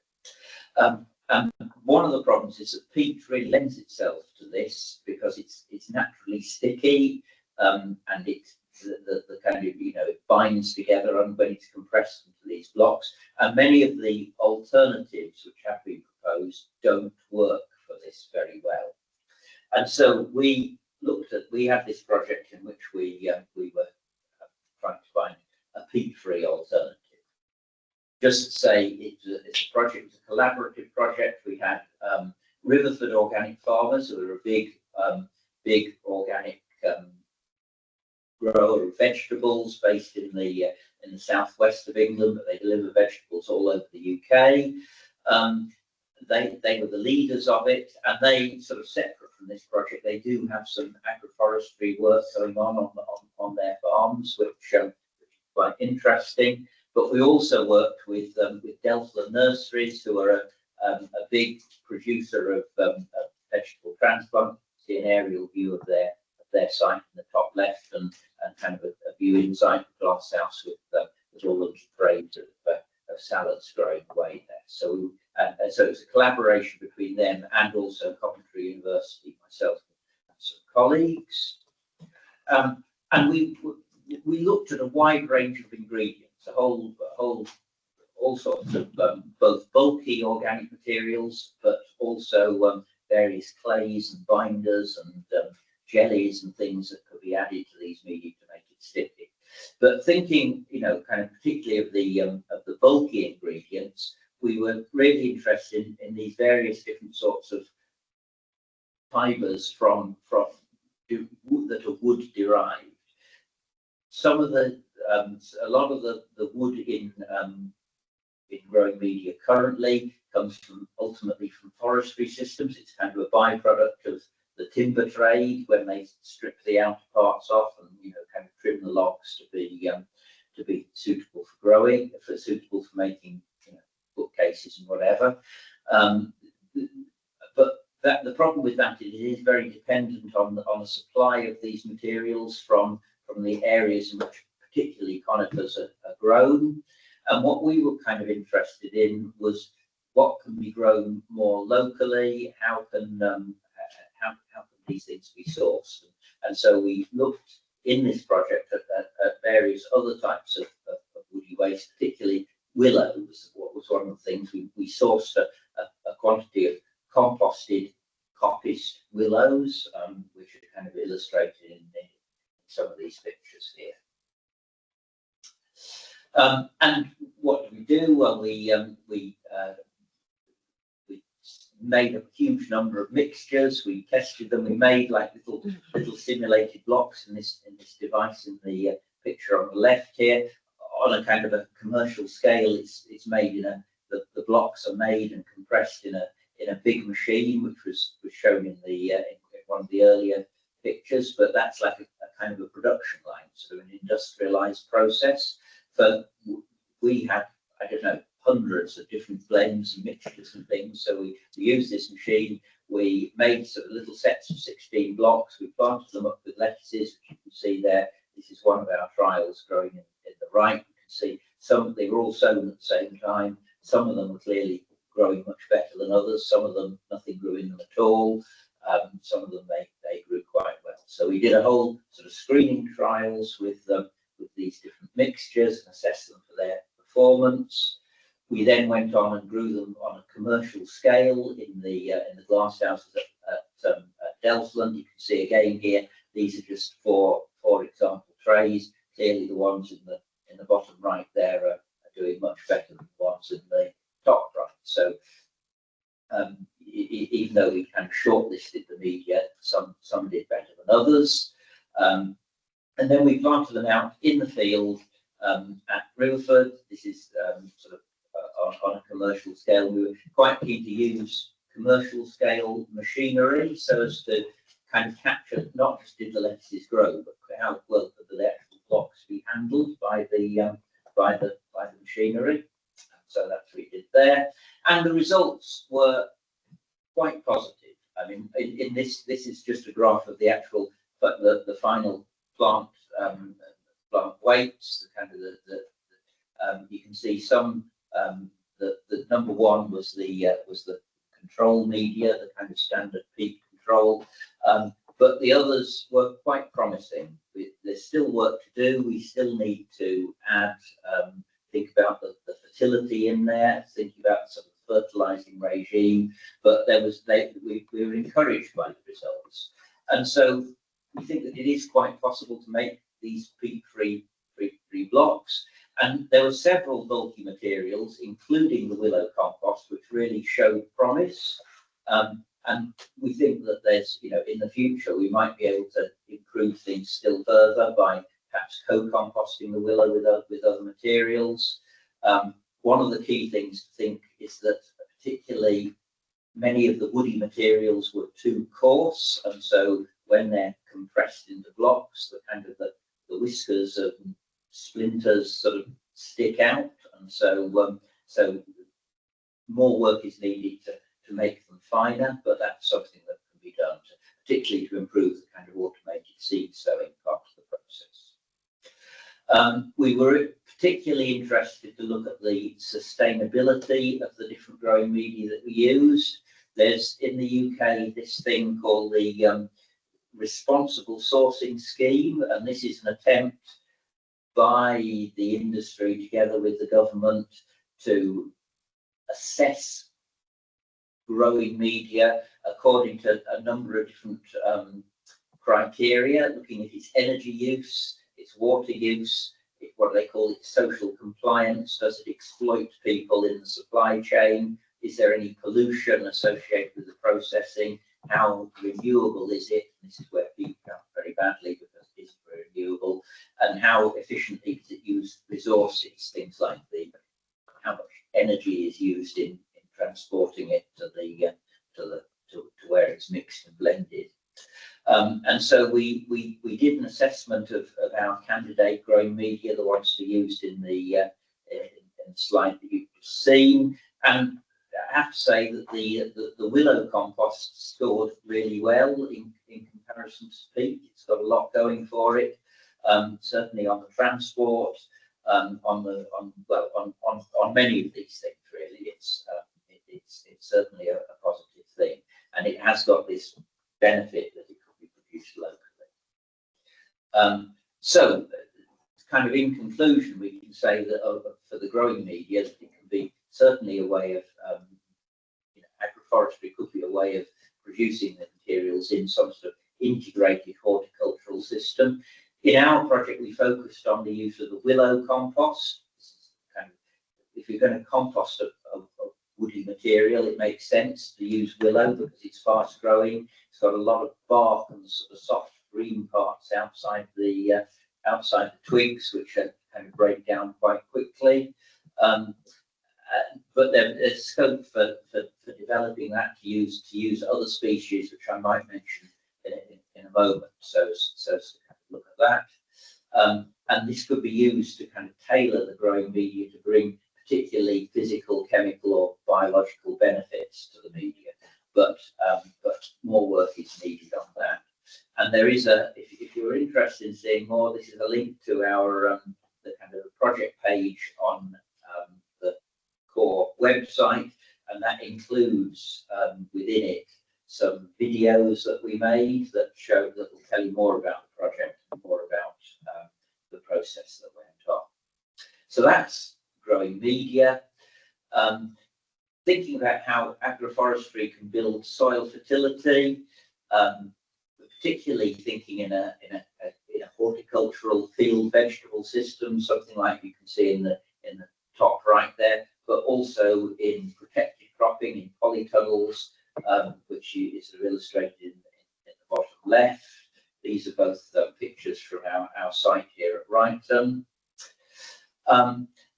And one of the problems is that peat really lends itself to this because it's naturally sticky, and it's the kind of, you know, it binds together and when it's compressed into these blocks. And many of the alternatives which have been proposed don't work for this very well. And so we had this project in which we were trying to find a peat-free alternative. Just to say, it's a project, it's a collaborative project. We had Riverford Organic Farmers, who are a big organic grower of vegetables based in the southwest of England, but they deliver vegetables all over the UK. They were the leaders of it, and they sort of separate from this project. They do have some agroforestry work going on their farms, which is quite interesting. But we also worked with Delfland Nurseries, who are a big producer of vegetable transplant. See an aerial view of their site in the top left, and kind of a view inside the glass house with all the trays of salads growing away there. So so it's a collaboration between them and also Coventry University, myself and some colleagues. And we looked at a wide range of ingredients, all sorts of both bulky organic materials, but also various clays and binders and jellies and things that could be added to these media to make it sticky. But thinking, you know, kind of particularly of the bulky ingredients, we were really interested in these various different sorts of fibres that are wood derived. Some of a lot of the wood in growing media currently comes ultimately from forestry systems. It's kind of a byproduct of the timber trade when they strip the outer parts off and, you know, kind of trim the logs to be suitable for growing, suitable for making, you know, bookcases and whatever. But the problem with that is it is very dependent on the supply of these materials from the areas in which conifers are grown. And what we were kind of interested in was what can be grown more locally, how can these things be sourced. And so we looked in this project at various other types of woody waste, particularly willows. What was one of the things we sourced a quantity of composted coppiced willows, which are kind of illustrated in some of these pictures here. And what do we do? Well, we made a huge number of mixtures. We tested them. We made like little simulated blocks in this device in the picture on the left here. On a kind of a commercial scale, it's made in the blocks are made and compressed in a big machine, which was shown in one of the earlier pictures. But that's like a kind of a production line, so an industrialized process. So we had, I don't know, hundreds of different blends and mixtures and things. So we used this machine. We made sort of little sets of 16 blocks. We planted them up with lettuces, which you can see there. This is one of our trials growing in the right. You can see some, they were all sown at the same time. Some of them were clearly growing much better than others. Some of them, nothing grew in them at all. Some of them, they grew quite well. So we did a whole sort of screening trials with these different mixtures and assessed them for their performance. We then went on and grew them on a commercial scale in the glass houses at Delsland. You can see again here, these are just four example trays. Clearly the ones in the bottom right there are doing much better than the ones in the top right. So even though we kind of shortlisted the media, some did better than others. And then we planted them out in the field at Riverford. This is sort of on a commercial scale. We were quite keen to use commercial scale machinery so as to kind of capture not just did the lettuces grow, but how well could the actual blocks be handled by the machinery. So that's what we did there, and the results were quite positive. I mean, in this is just a graph of the actual, but the final plant weights. The kind of you can see some. The number one was the control media, the kind of standard peak control, but the others were quite promising. There's still work to do. We still need to add, think about the fertility in there, think about some of the fertilizing regime, but we were encouraged by the results. And so we think that it is quite possible to make these peat-free blocks. And there were several bulky materials, including the willow compost, which really showed promise. And we think that there's, in the future, we might be able to improve things still further by perhaps co-composting the willow with other materials. One of the key things to think is that particularly many of the woody materials were too coarse, and so when they're compressed into blocks, the kind of the whiskers of splinters sort of stick out, and so more work is needed to make them finer, but that's something that can be done, particularly to improve the kind of automated seed sowing part of the process. We were particularly interested to look at the sustainability of the different growing media that we used. There's in the UK this thing called the responsible sourcing scheme, and this is an attempt by the industry together with the government to assess growing media according to a number of different criteria, looking at its energy use, its water use, what they call its social compliance. Does it exploit people in the supply chain? Is there any pollution associated with the processing? How renewable is it? This is where people count very badly because it isn't very renewable. And how efficiently does it use resources? Things like how much energy is used in transporting it to where it's mixed and blended. And so we did an assessment of our candidate growing media, the ones to be used in the slide that you've just seen. And I have to say that the willow compost scored really well in comparison to peat. It's got a lot going for it, certainly on the transport. on many of these things. Really, it's certainly a positive thing, and it has got this benefit that it could be produced locally. So, kind of in conclusion, we can say that for the growing media, it can be certainly a way of agroforestry could be a way of producing the materials in some sort of integrated horticultural system. In our project, we focused on the use of the willow compost. If you're going to compost a woody material, it makes sense to use willow because it's fast growing. It's got a lot of bark and sort of soft green parts outside the twigs, which kind of break down quite quickly. But there's scope for developing that to use other species, which I might mention in a moment. So look at that. And this could be used to kind of tailor the growing media to bring particularly physical, chemical, or biological benefits to the media. But more work is needed on that. And there is if you're interested in seeing more, this is a link to our the kind of project page on the core website, and that includes within it some videos that we made that will tell you more about the project and more about the process that went on. So that's growing media. Thinking about how agroforestry can build soil fertility, particularly thinking in a horticultural field vegetable system, something like you can see in the top right there, but also in protected cropping in polytunnels, which is illustrated in the bottom left. These are both pictures from our site here at Brighton.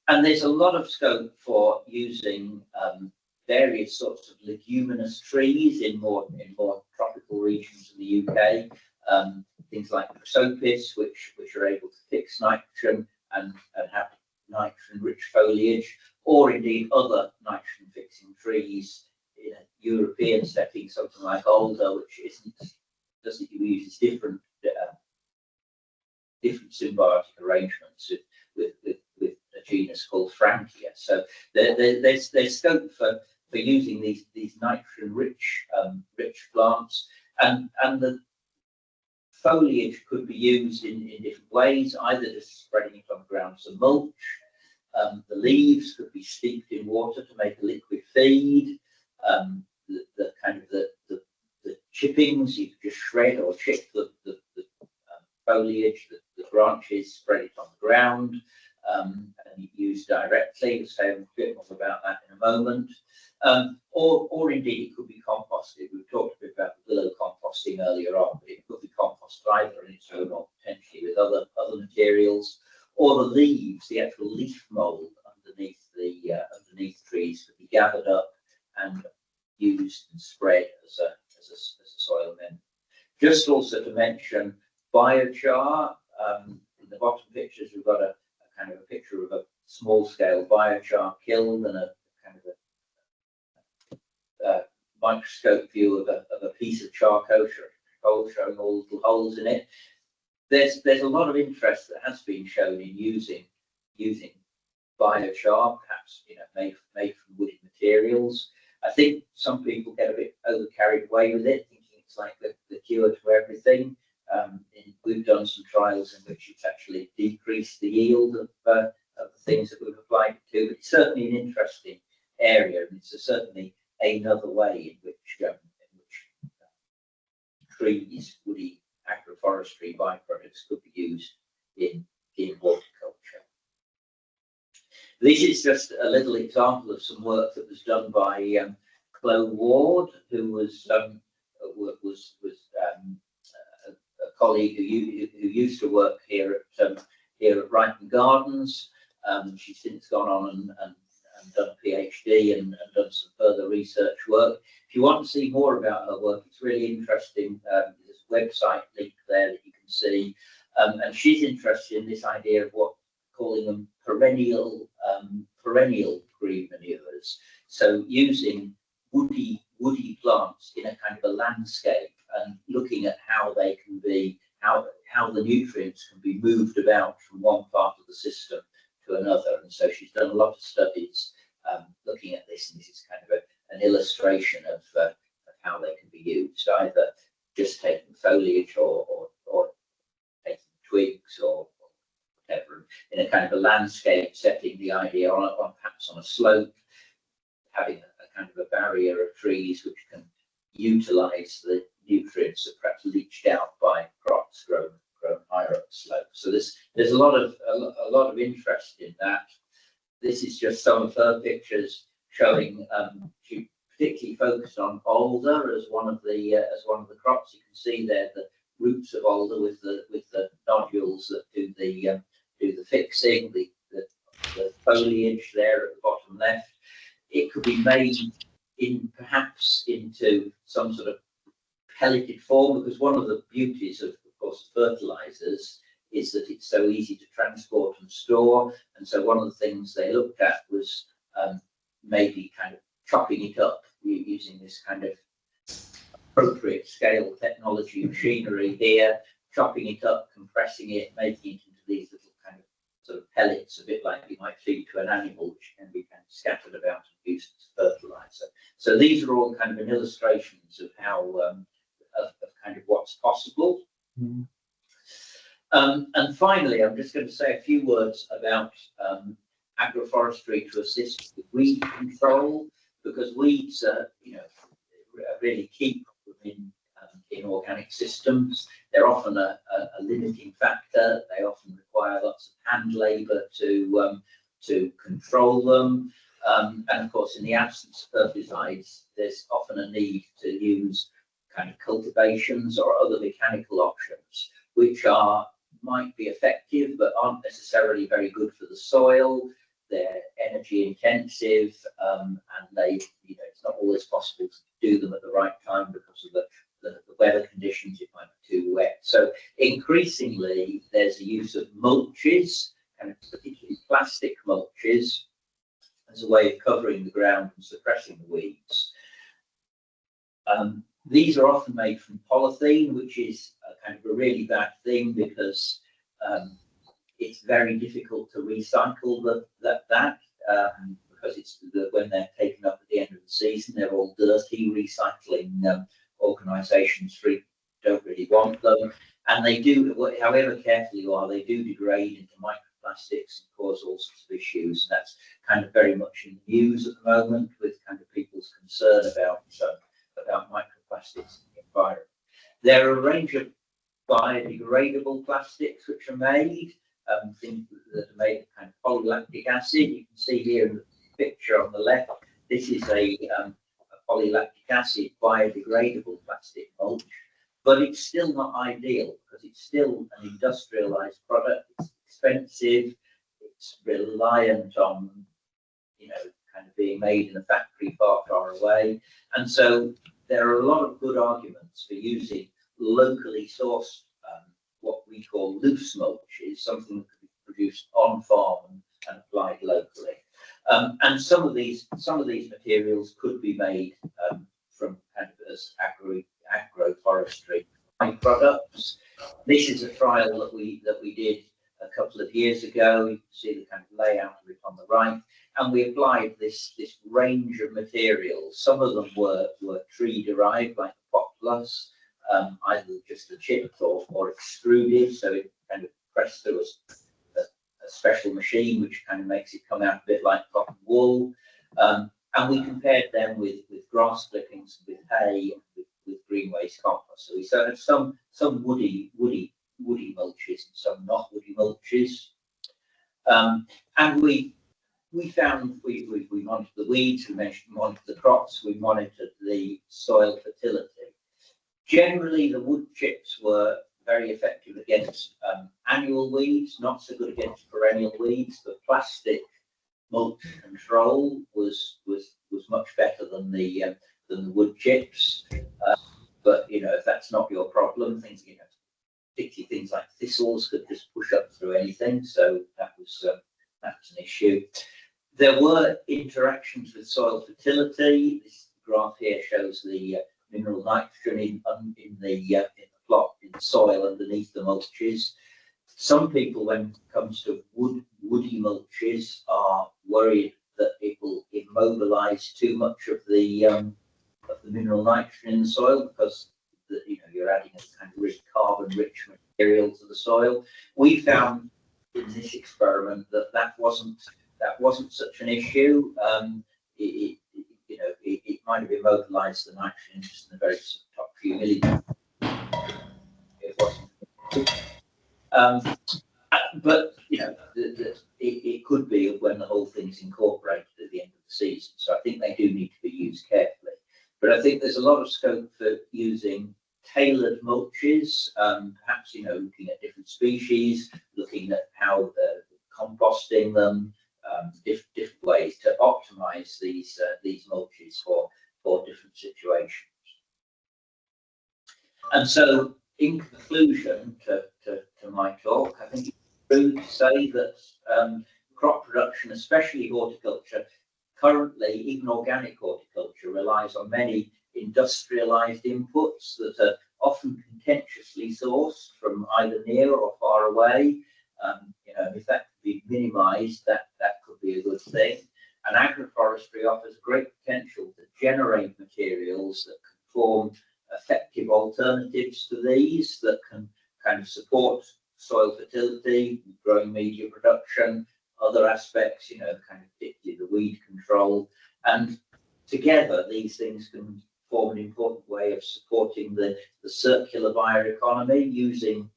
And there's a lot of scope for using various sorts of leguminous trees in more tropical regions in the UK. Things like prosopis, which are able to fix nitrogen and have nitrogen-rich foliage, or indeed other nitrogen-fixing trees in a European setting, something like alder, which uses different symbiotic arrangements with a genus called Frankia. So there's scope for using these nitrogen-rich plants, and the foliage could be used in different ways, either just spreading it on the ground as a mulch. The leaves could be steeped in water to make a liquid feed. The chippings, you could just shred or chip the foliage, the branches, spread it on the ground, and use directly. We'll say a bit more about that in a moment. Or indeed it could be composted. We've talked a bit about the willow composting earlier on, but it could be composted either on its own or potentially with other materials. Or the leaves, the actual leaf mold underneath trees, could be gathered up and used and spread as a soil amendment. Just also to mention biochar. In the bottom pictures, we've got a kind of a picture of a small-scale biochar kiln and a kind of a microscope view of a piece of charcoal showing all the little holes in it. There's a lot of interest that has been shown in using biochar, perhaps made from woody materials. I think some people get a bit over carried away with it, thinking it's like the cure to everything. We've done some trials in which it's actually decreased the yield of the things that we've applied it to. But it's certainly an interesting area, and it's certainly another way in which trees, woody agroforestry byproducts could be used in horticulture. This is just a little example of some work that was done by Chloe Ward, who was a colleague who used to work here at Brighton Gardens. She's since gone on and done a PhD and done some further research work. If you want to see more about her work, it's really interesting. There's a website link there that you can see. And she's interested in this idea of calling them perennial green manures. So using woody plants in a kind of a landscape and looking at how they can be, how the nutrients can be moved about from one part of the system to another. And so she's done a lot of studies looking at this, and this is kind of an illustration of how they can be used, either just taking foliage or taking twigs or whatever, in a kind of a landscape setting. The idea on perhaps on a slope, having a kind of a barrier of trees which can utilize the nutrients that perhaps leached out by crops grown higher up the slope. So there's a lot of interest in that. This is just some of her pictures showing she particularly focused on alder as one of the crops. You can see there the roots of alder with the nodules that do the fixing, the foliage there at the bottom left. It could be made perhaps into some sort of pelleted form, because one of the beauties of course fertilizers is that it's so easy to transport and store. And so one of the things they looked at was maybe kind of chopping it up using this kind of appropriate scale technology machinery here, chopping it up, compressing it, making it into these little kind of sort of pellets, a bit like you might feed to an animal, which can be kind of scattered about and used as fertilizer. So these are all kind of an illustrations of how of kind of what's possible. Mm. And finally, I'm just going to say a few words about agroforestry to assist with weed control, because weeds are, really key in organic systems. They're often a limiting factor. They often require lots of hand labour to control them. And of course, in the absence of herbicides, there's often a need to use kind of cultivations or other mechanical options, which might be effective but aren't necessarily very good for the soil. They're energy intensive, and they, it's not always possible to do them at the right time because of the weather conditions. It might be too wet. So increasingly, there's a use of mulches, kind of particularly plastic mulches, as a way of covering the ground and suppressing the weeds. These are often made from polythene, which is kind of a really bad thing because it's very difficult to recycle that because it's when they're taken up at the end of the season, they're all dirty. Recycling organisations don't really want them, and they do, however careful you are, they do degrade into microplastics and cause all sorts of issues. And that's kind of very much in the news at the moment, with kind of people's concern about microplastics in the environment. There are a range of biodegradable plastics which are made, things that are made of kind of polylactic acid. You can see here in the picture on the left, this is a polylactic acid biodegradable plastic mulch, but it's still not ideal because it's still an industrialized product. It's expensive, it's reliant on, kind of being made in a factory far away. And so there are a lot of good arguments for using locally sourced, what we call loose mulches, something that can be produced on farm and applied locally. And some of these materials could be made from kind of as agroforestry products. This is a trial that we did a couple of years ago. You can see the kind of layout of it on the right, and we applied this range of materials. Some of them were tree derived, like poplars, either just the chipped or extruded, so it kind of pressed through a special machine which kind of makes it come out a bit like cotton wool. And we compared them with grass clippings, with hay, and with green waste compost. So we had some woody mulches and some not woody mulches. And we found we monitored the weeds, we monitored the crops, we monitored the soil fertility. Generally, the wood chips were very effective against annual weeds, not so good against perennial weeds. The plastic mulch control was much better than the wood chips. But if that's not your problem, things particularly things like thistles could just push up through anything. So that was an issue. There were interactions with soil fertility. This graph here shows the mineral nitrogen in the plot, in the soil underneath the mulches. Some people, when it comes to wood woody mulches are worried that it will immobilize too much of the mineral nitrogen in the soil, because you're adding a kind of rich carbon-rich material to the soil. We found in this experiment that wasn't such an issue. It might have immobilized the nitrogen just in the very top few millimeters. It wasn't. But it could be when the whole thing's incorporated at the end of the season. So I think they do need to be used carefully. But I think there's a lot of scope for using tailored mulches, perhaps looking at different species, looking at how composting them, different ways to optimize these mulches for different situations. And so, in conclusion to my talk, I think it's true to say that crop production, especially horticulture, currently even organic horticulture, relies on many industrialized inputs that are often contentiously sourced from either near or far away. If that could be minimized, that could be a good thing. And agroforestry offers great potential to generate materials that can form effective alternatives to these, that can kind of support soil fertility, growing media production, other aspects, kind of particularly the weed control. And together, these things can form an important way of supporting the circular bioeconomy, using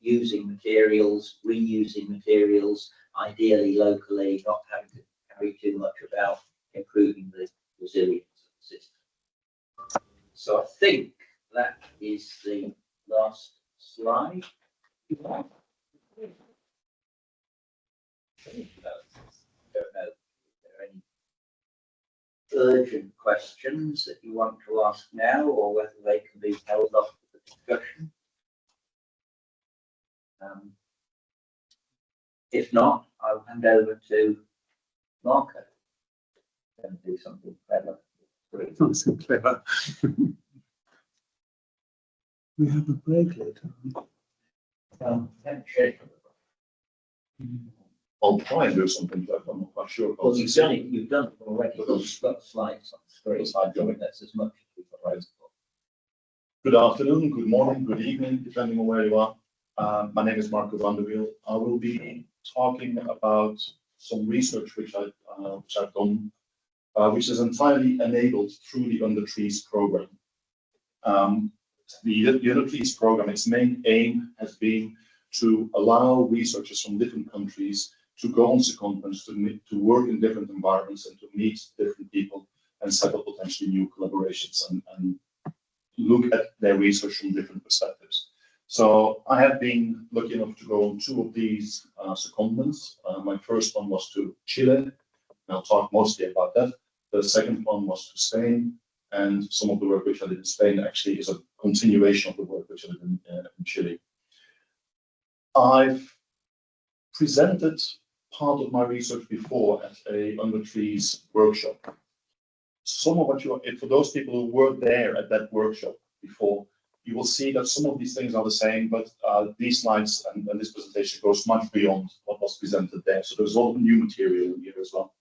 materials, reusing materials, ideally locally, not having to carry too much about improving the resilience of the system. So I think that is the last slide. I don't know if there are any urgent questions that you want to ask now, or whether they can be held off for the discussion. If not, I'll hand over to Marco and do something clever. Something clever. We have a break later. I'll try and do something, but I'm not quite sure. Well, you've done it already. You've got slides on the screen. That's as much as we've got. Good afternoon, good morning, good evening, depending on where you are. My name is Marco van der Wiel. I will be talking about some research which I've done, which is entirely enabled through the UNDERTREES program. The UNDERTREES program, its main aim has been to allow researchers from different countries to go on secondments, to work in different environments and to meet different people and set up potentially new collaborations and look at their research from different perspectives. So I have been lucky enough to go on 2 of these secondments. My first one was to Chile, and I'll talk mostly about that. The second one was to Spain, and some of the work which I did in Spain actually is a continuation of the work which I did in Chile. I've presented part of my research before at a UNDERTREES workshop. Some of what for those people who were there at that workshop before, you will see that some of these things are the same, but these slides and this presentation goes much beyond what was presented there. So there's a lot of new material in here as well.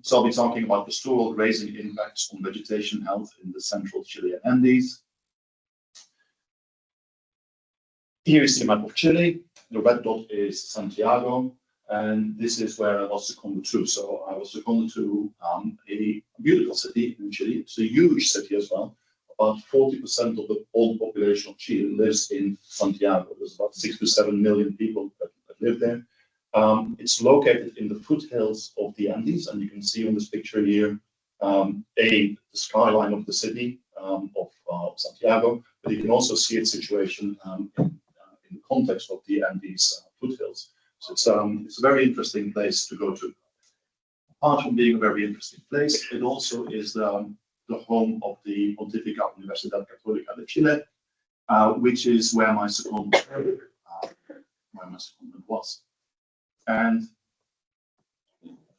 So I'll be talking about pastoral grazing impacts on vegetation health in the central Chilean Andes. Here is the map of Chile. The red dot is Santiago, and this is where I was seconded to. So I was seconded to a beautiful city in Chile. It's a huge city as well. About 40% of the whole population of Chile lives in Santiago. There's about 6 to 7 million people that live there. It's located in the foothills of the Andes, and you can see on this picture here the skyline of the city of Santiago, but you can also see its situation in the context of the Andes foothills. So it's a very interesting place to go to. Apart from being a very interesting place, it also is the home of the Pontifical Universidad Católica de Chile, which is where my secondment was. And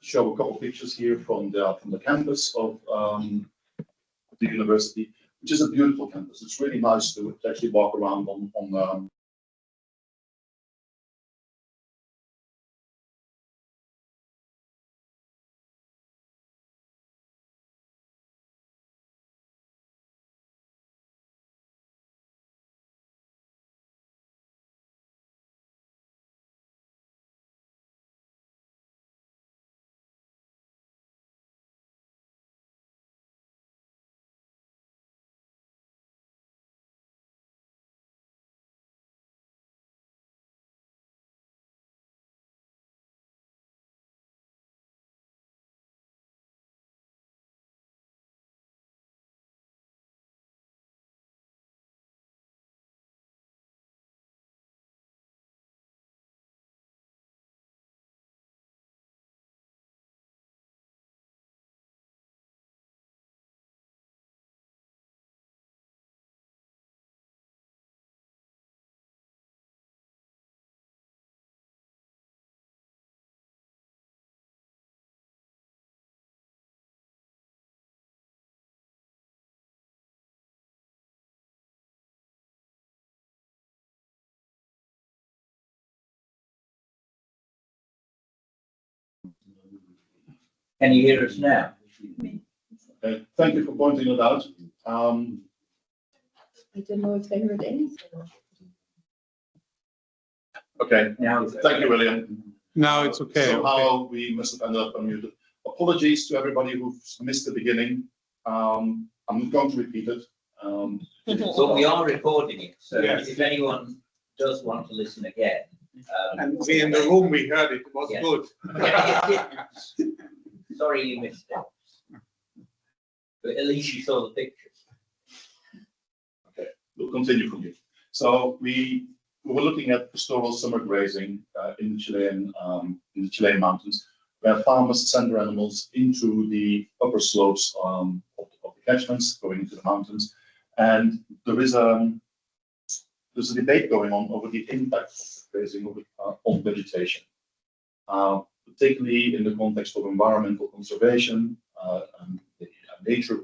show a couple of pictures here from the campus of the university, which is a beautiful campus. It's really nice to actually walk around on Can you hear us now? Okay, thank you for pointing it out. I don't know if they heard anything. Okay, Now, thank you, William. Now it's okay. Somehow we must have ended up unmuted. Apologies to everybody who's missed the beginning. I'm not going to repeat it. But we are recording it, so Yes. if anyone does want to listen again. And we in the room, we heard it, it was Yes. good. Sorry you missed it. But at least you saw the pictures. We'll continue from here. So we were looking at pastoral summer grazing in the Chilean mountains, where farmers send their animals into the upper slopes of the catchments, going into the mountains, and there's a debate going on over the impact of grazing on vegetation, particularly in the context of environmental conservation and nature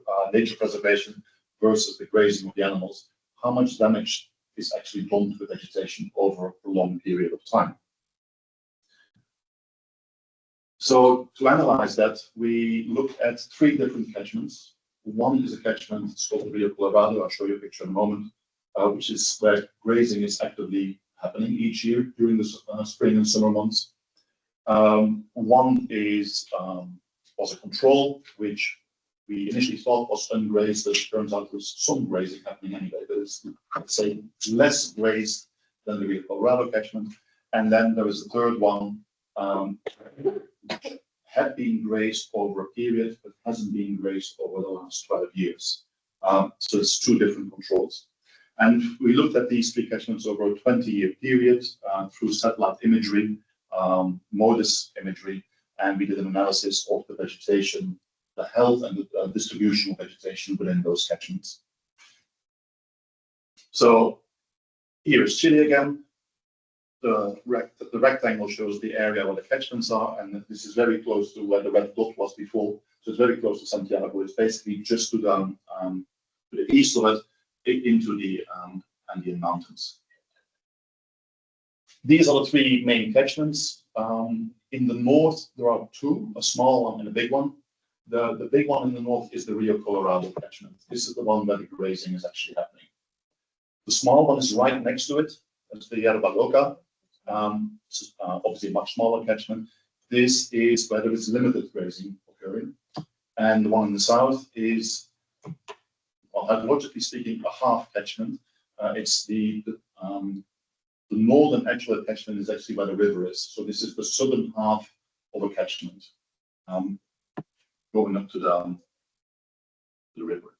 preservation versus the grazing of the animals. How much damage is actually done to vegetation over a prolonged period of time? So to analyze that, we look at 3 different catchments. One is a catchment, it's called the Rio Colorado. I'll show you a picture in a moment, which is where grazing is actively happening each year during the spring and summer months. One was a control, which we initially thought was ungrazed, but it turns out there's some grazing happening anyway, but it's, let's say, less grazed than the Rio Colorado catchment. And then there is a third one, which had been grazed over a period, but hasn't been grazed over the last 12 years. So it's 2 different controls. And we looked at these 3 catchments over a 20-year period through satellite imagery, MODIS imagery, and we did an analysis of the vegetation, the health and the distribution of vegetation within those catchments. So here is Chile again. The rectangle shows the area where the catchments are, and this is very close to where the red dot was before. So it's very close to Santiago. It's basically just to the east of it, into the Andean Mountains. These are the 3 main catchments. In the north, there are 2, a small one and a big one. The big one in the north is the Rio Colorado catchment. This is the one where the grazing is actually happening. The small one is right next to it. That's the Yerba Loca. This is obviously a much smaller catchment. This is where there is limited grazing occurring. And the one in the south is, well, hydrologically speaking, a half catchment. It's the northern edge of the catchment is actually where the river is. So this is the southern half of a catchment. Going up to the river.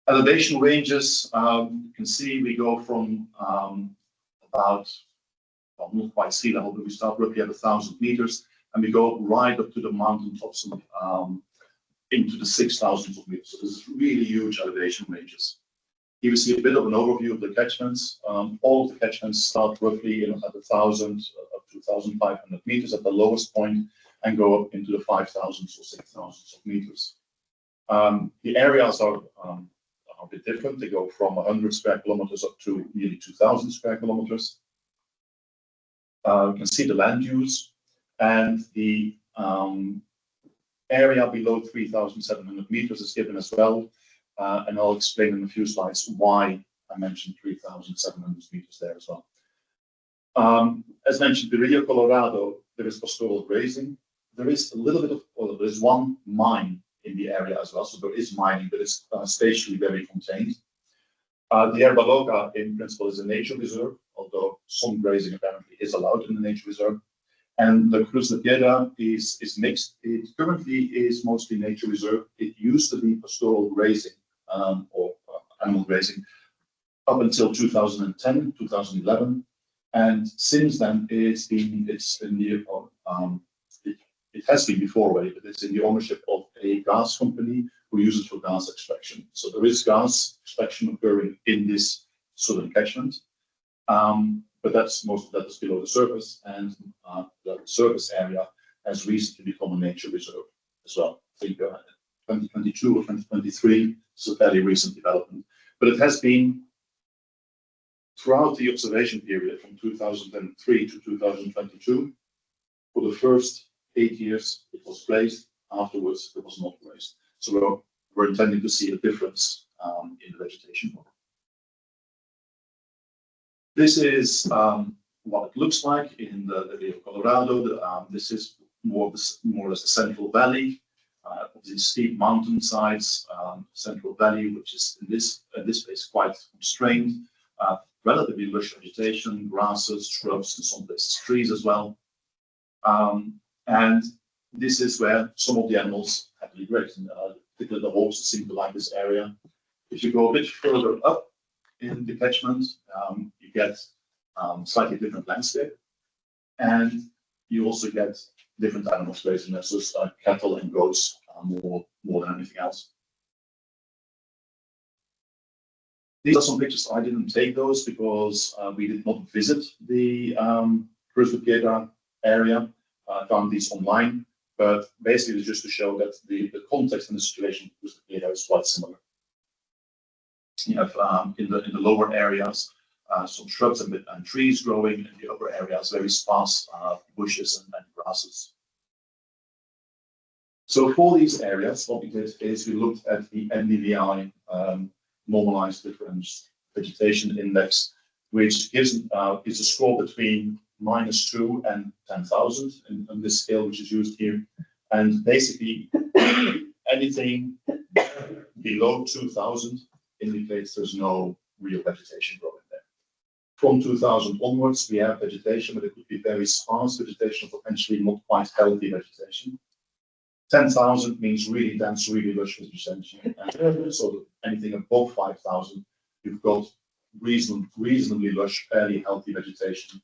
Elevation ranges, you can see we go from about, well, not quite sea level, but we start roughly at 1,000 meters, and we go right up to the mountain tops into the 6,000s of meters. So this is really huge elevation ranges. Here we see a bit of an overview of the catchments. All of the catchments start roughly at 1,000 up to 1,500 meters at the lowest point, and go up into the 5,000s or 6,000s of meters. The areas are a bit different. They go from 100 square kilometers up to nearly 2,000 square kilometers. You can see the land use, and the area below 3,700 meters is given as well. And I'll explain in a few slides why I mentioned 3,700 meters there as well. As mentioned, the Rio Colorado, there is pastoral grazing. There is a little bit of, well, there is one mine in the area as well, so there is mining, but it's spatially very contained. The Yerba Loca, in principle, is a nature reserve, although some grazing apparently is allowed in the nature reserve. And the Cruz de Piedra is mixed. It currently is mostly nature reserve. It used to be pastoral grazing or animal grazing up until 2010, 2011. And since then, it has been before already, but it's in the ownership of a gas company who uses it for gas extraction. So there is gas extraction occurring in this southern catchment, but most of that is below the surface, and the surface area has recently become a nature reserve as well. I think 2022 or 2023 is a fairly recent development, but it has been throughout the observation period from 2003 to 2022 for the first 8 years it was grazed. Afterwards, it was not grazed. So we're intending to see a difference in the vegetation. This is what it looks like in the Rio Colorado. This is more or less the Central Valley of these steep mountain sides. Central Valley, which is in this place quite constrained, relatively lush vegetation, grasses, shrubs, in some places trees as well. And this is where some of the animals happily graze, particularly the horses seem to like this area. If you go a bit further up in the catchment, you get slightly different landscape, and you also get different animals grazing there, so cattle and goats more than anything else. These are some pictures. I didn't take those because we did not visit the Cruz de Piedra area. I found these online, but basically it's just to show that the context and the situation of Cruz de Piedra is quite similar. You have in the lower areas some shrubs and trees growing, in the upper areas very sparse bushes and grasses. So for these areas, what we did is we looked at the NDVI normalized difference vegetation index, which gives is a score between -2 and 10,000 in this scale, which is used here. And basically anything below 2,000 indicates there's no real vegetation growing there. From 2000 onwards, we have vegetation, but it could be very sparse vegetation, potentially not quite healthy vegetation. 10,000 means really dense, really lush vegetation. And so anything above 5,000, you've got reasonably lush, fairly healthy vegetation,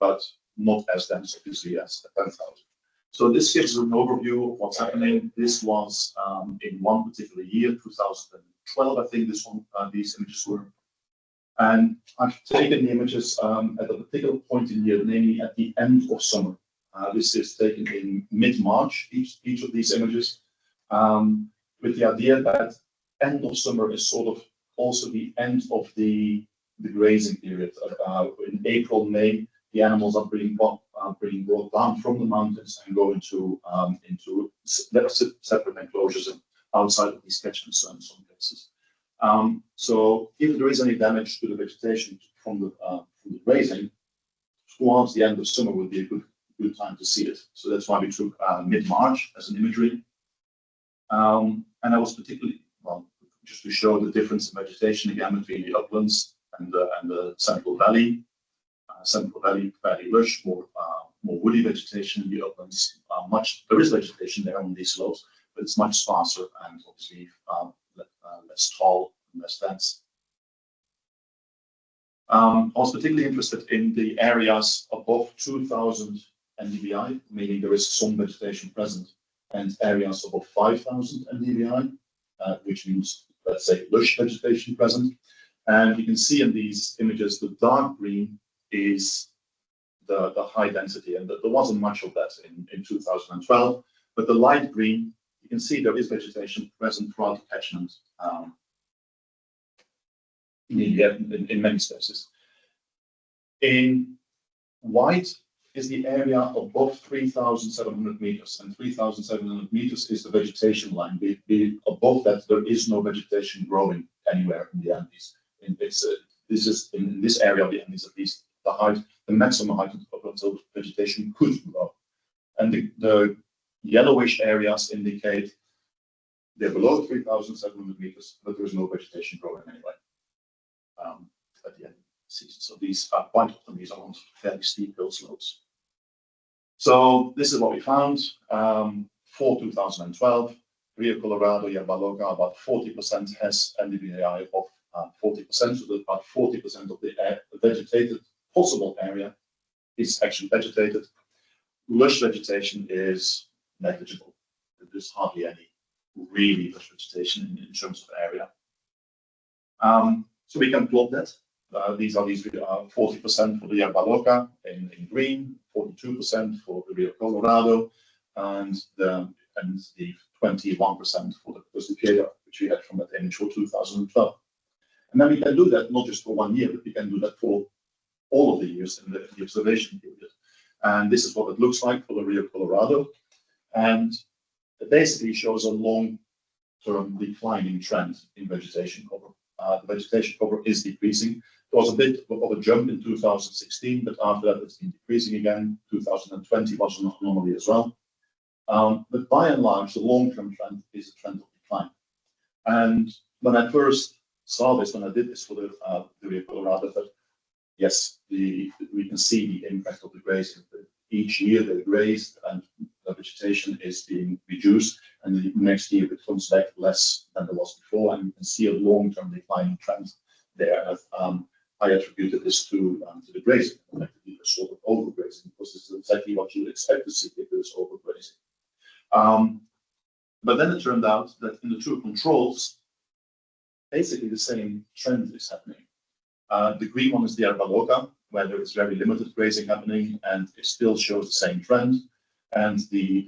but not as dense, obviously, as 10,000. So this gives an overview of what's happening. This was in one particular year, 2012, I think these images were. And I've taken the images at a particular point in the year, namely at the end of summer. This is taken in mid-March, each of these images, with the idea that end of summer is sort of also the end of the grazing period. In April, May, the animals are being brought down from the mountains and go into separate enclosures and outside of these catchments in some cases. So if there is any damage to the vegetation from the grazing, towards the end of summer would be a good time to see it. So that's why we took mid-March as an imagery. And I was particularly, well, just to show the difference in vegetation again between the uplands and the Central Valley. Central Valley fairly lush, more woody vegetation. In the uplands, there is vegetation there on these slopes, but it's much sparser and obviously less tall and less dense. I was particularly interested in the areas above 2,000 NDVI, meaning there is some vegetation present, and areas above 5,000 NDVI, which means, let's say, lush vegetation present. And you can see in these images, the dark green is the high density, and there wasn't much of that in 2012. But the light green, you can see there is vegetation present throughout the catchment in many spaces. In white is the area above 3,700 meters, and 3,700 meters is the vegetation line. Above that, there is no vegetation growing anywhere in the Andes. This is in this area of the Andes, at least the height, the maximum height until vegetation could grow. And the yellowish areas indicate they're below 3,700 meters, but there's no vegetation growing anyway at the end of the season. So these are quite often these are on fairly steep hill slopes. So this is what we found for 2012. Rio Colorado, Yerba Loca, about 40% has NDVI of 40%, so that about 40% of the vegetated possible area is actually vegetated. Lush vegetation is negligible. There's hardly any really lush vegetation in terms of area. So we can plot that. These are 40% for the Yerba Loca in green, 42% for the Rio Colorado, and the 21% for the Cruz de Piedra, which we had from that image for 2012. And then we can do that not just for 1 year, but we can do that for all of the years in the observation period. And this is what it looks like for the Rio Colorado. And it basically shows a long-term declining trend in vegetation cover. The vegetation cover is decreasing. There was a bit of a jump in 2016, but after that it's been decreasing again. 2020 was an anomaly as well. But by and large, the long-term trend is a trend of decline. And when I first saw this, when I did this for the Rio Colorado, that yes, we can see the impact of the grazing. Each year they graze and the vegetation is being reduced, and the next year it comes back less than there was before, and you can see a long-term declining trend there. I attributed this to the grazing, effectively a sort of overgrazing, because this is exactly what you would expect to see if there's overgrazing. But then it turned out that in the two controls, basically the same trend is happening. The green one is the Erba Loca, where there is very limited grazing happening, and it still shows the same trend. And the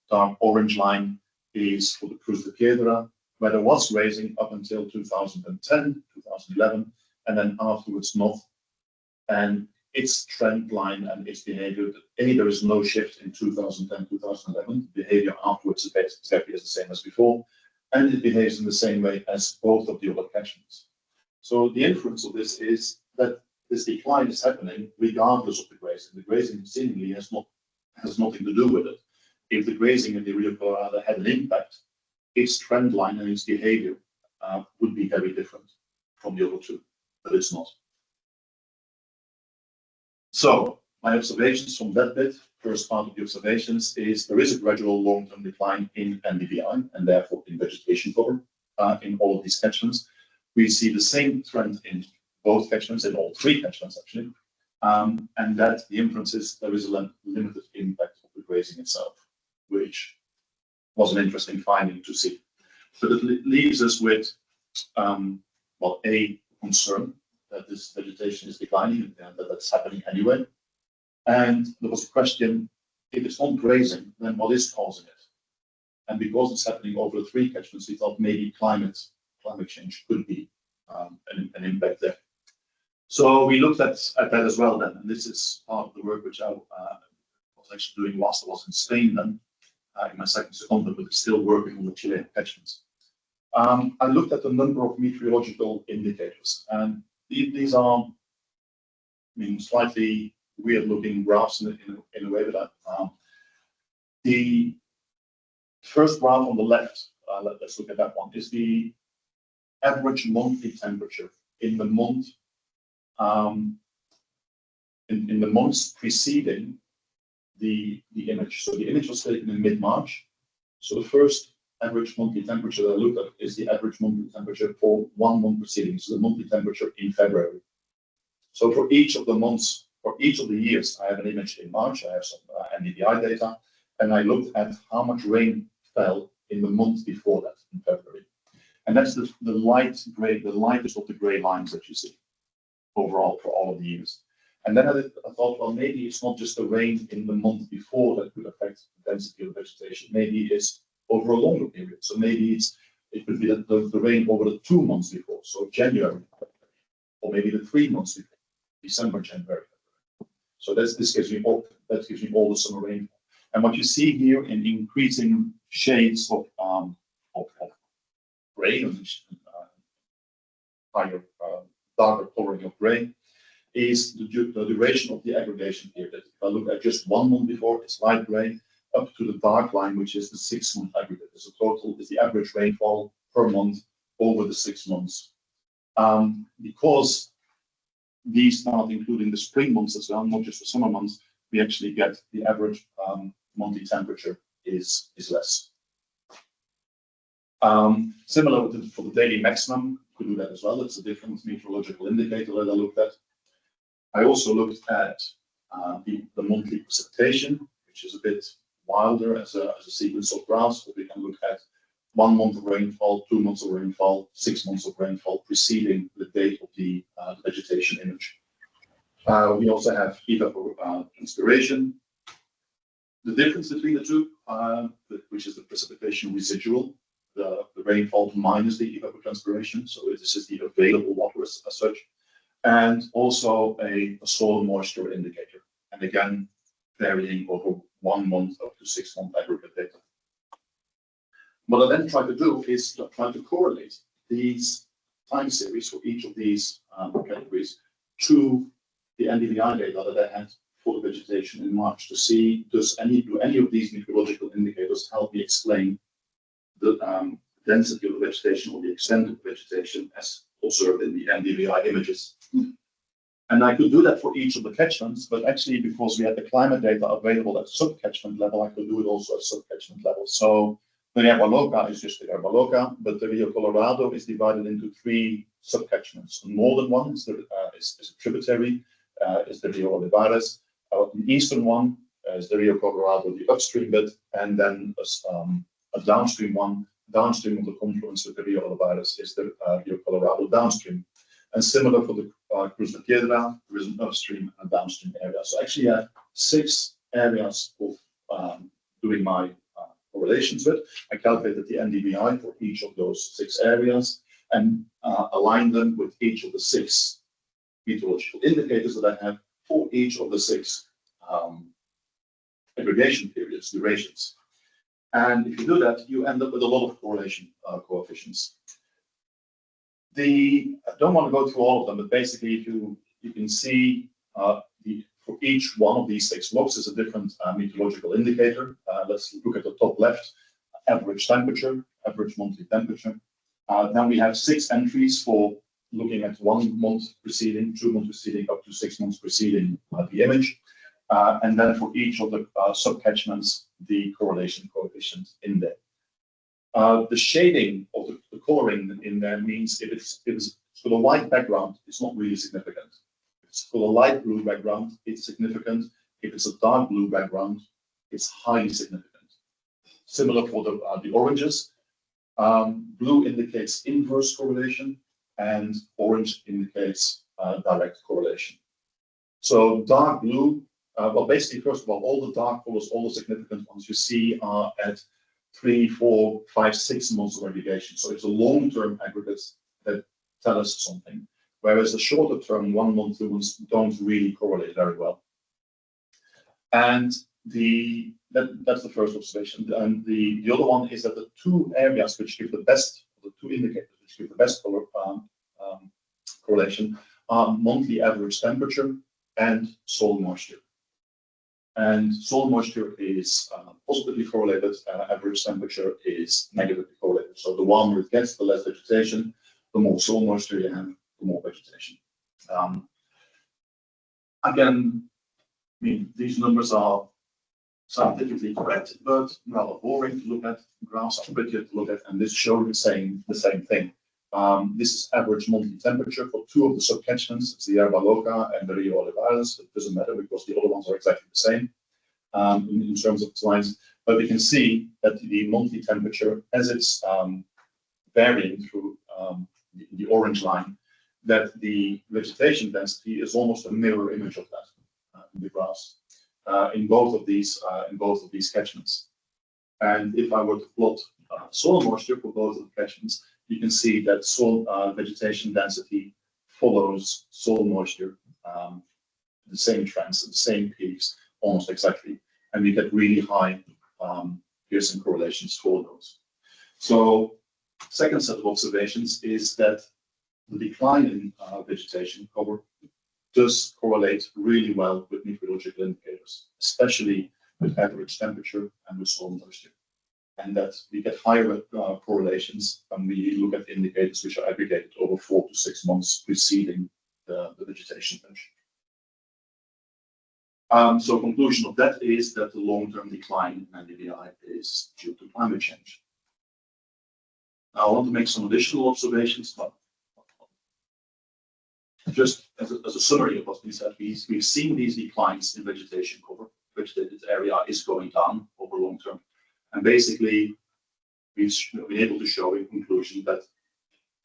dark orange line is for the Cruz de Piedra, where there was grazing up until 2010, 2011, and then afterwards not. And its trend line and its behavior, there is no shift in 2010, 2011. The behavior afterwards is exactly as the same as before, and it behaves in the same way as both of the other catchments. So the inference of this is that this decline is happening regardless of the grazing. The grazing seemingly has nothing to do with it. If the grazing in the Rio Colorado had an impact, its trend line and its behavior would be very different from the other two, but it's not. So my observations from that bit, first part of the observations, is there is a gradual long-term decline in NDVI and therefore in vegetation cover in all of these catchments. We see the same trend in both catchments, in all three catchments actually, and that the inference is there is a limited impact of the grazing itself, which was an interesting finding to see. But it leaves us with, well, a concern that this vegetation is declining and that that's happening anyway. And there was a question, if it's not grazing, then what is causing it? And because it's happening over the three catchments, we thought maybe climate change could be an impact there. So we looked at that as well then, and this is part of the work which I was actually doing whilst I was in Spain then, in my second secondment, but still working on the Chilean catchments. I looked at a number of meteorological indicators, and these are, I mean, slightly weird-looking graphs in a way, but the first graph on the left, let's look at that one, is the average monthly temperature in the month, in the months preceding the image. So the image was taken in mid-March. So the first average monthly temperature that I looked at is the average monthly temperature for 1 month preceding, so the monthly temperature in February. So for each of the months, for each of the years, I have an image in March, I have some NDVI data, and I looked at how much rain fell in the month before that, in February. And that's the light gray, the lightest of the gray lines that you see overall for all of the years. And then I thought, well, maybe it's not just the rain in the month before that could affect the density of vegetation. Maybe it's over a longer period. So maybe it could be that the rain over the 2 months before, so January, or maybe the 3 months before, December, January. So this gives me all the summer rainfall. And what you see here in increasing shades of gray, higher, darker coloring of gray, is the duration of the aggregation period. If I look at just 1 month before, it's light gray, up to the dark line, which is the 6 month aggregate. So total is the average rainfall per month over the 6 months. Because these start including the spring months as well, not just the summer months, we actually get the average monthly temperature is less. Similar for the daily maximum, you could do that as well. It's a different meteorological indicator that I looked at. I also looked at the monthly precipitation, which is a bit wilder as a sequence of graphs, but we can look at 1 month of rainfall, 2 months of rainfall, 6 months of rainfall preceding the date of the vegetation image. We also have evapotranspiration. The difference between the two, which is the precipitation residual, the rainfall minus the evapotranspiration. So this is the available water as such, and also a soil moisture indicator. And again, varying over 1 month up to 6 month aggregate data. What I then try to do is to try to correlate these time series for each of these categories to the NDVI data that I had for the vegetation in March to see do any of these meteorological indicators help me explain the density of the vegetation or the extent of the vegetation as observed in the NDVI images. And I could do that for each of the catchments, but actually because we had the climate data available at sub-catchment level, I could do it also at sub-catchment level. So the Ria Loca is just the Ria Loca, but the Rio Colorado is divided into 3 sub-catchments. The northern one is a tributary, is the Rio Olivares. The eastern one is the Rio Colorado, the upstream bit, and then a downstream one, downstream of the confluence with the Rio Olivares is the Rio Colorado downstream. And similar for the Cruz de Piedra, there is an upstream and downstream area. So actually I have 6 areas of doing my correlations with. I calculated the NDVI for each of those 6 areas and aligned them with each of the 6 meteorological indicators that I have for each of the 6 aggregation periods, durations. And if you do that, you end up with a lot of correlation coefficients. I don't want to go through all of them, but basically, if you can see for each one of these 6 blocks is a different meteorological indicator. Let's look at the top left: average temperature, average monthly temperature. Then we have 6 entries for looking at 1 month preceding, 2 months preceding, up to 6 months preceding the image. And then for each of the sub-catchments, the correlation coefficient in there. The shading of the coloring in there means if it's got a white background, it's not really significant. If it's got a light blue background, it's significant. If it's a dark blue background, it's highly significant. Similar for the oranges. Blue indicates inverse correlation, and orange indicates direct correlation. So dark blue, well, basically, first of all the dark colors, all the significant ones you see are at 3, 4, 5, 6 months of aggregation. So it's a long-term aggregates that tell us something, whereas the shorter term, 1 month, 2 months, don't really correlate very well. And that's the first observation. And the other one is that the 2 areas which give the best, the 2 indicators which give the best correlation are monthly average temperature and soil moisture. And soil moisture is positively correlated, average temperature is negatively correlated. So the warmer it gets, the less vegetation, the more soil moisture you have, the more vegetation. Again, I mean, these numbers are scientifically correct, but rather boring to look at. Graphs are prettier to look at, and this shows the same thing. This is average monthly temperature for 2 of the subcatchments. It's the Yerba Loca and the Rio Olivares. It doesn't matter because the other ones are exactly the same in terms of lines. But we can see that the monthly temperature, as it's varying through the orange line, that the vegetation density is almost a mirror image of that in the graphs in both of these catchments. And if I were to plot soil moisture for both of the catchments, you can see that soil vegetation density follows soil moisture, the same trends, the same peaks, almost exactly, and we get really high Pearson correlations for those. So, second set of observations is that the decline in vegetation cover does correlate really well with meteorological indicators, especially with average temperature and with soil moisture. And that we get higher correlations when we look at indicators which are aggregated over 4 to 6 months preceding the vegetation pinch. So conclusion of that is that the long-term decline in NDVI is due to climate change. Now I want to make some additional observations, but just as a summary of what we said, we've seen these declines in vegetation cover. Vegetated area is going down over long term. And basically, we've been able to show in conclusion that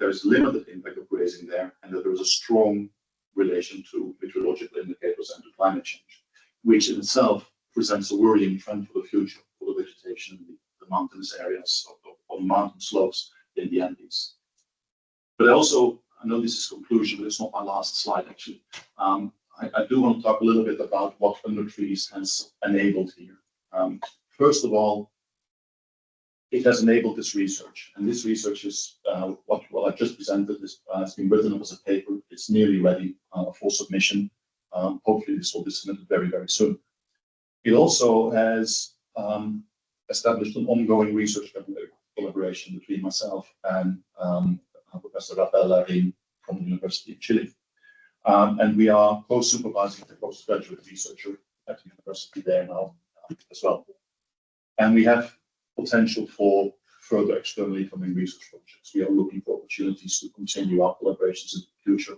there's limited impact of grazing there and that there is a strong relation to meteorological indicators and to climate change, which in itself presents a worrying trend for the future for the vegetation in the mountainous areas of mountain slopes in the Andes. But I know this is conclusion, but it's not my last slide actually. I do want to talk a little bit about what UNDERTREES has enabled here. First of all, it has enabled this research, and this research is what I just presented. Has been written up as a paper. It's nearly ready for submission. Hopefully, this will be submitted very, very soon. It also has established an ongoing research collaboration between myself and Professor Rafael Larin from the University of Chile. And we are co-supervising the postgraduate researcher at the university there now as well. And we have potential for further externally funding research projects. We are looking for opportunities to continue our collaborations in the future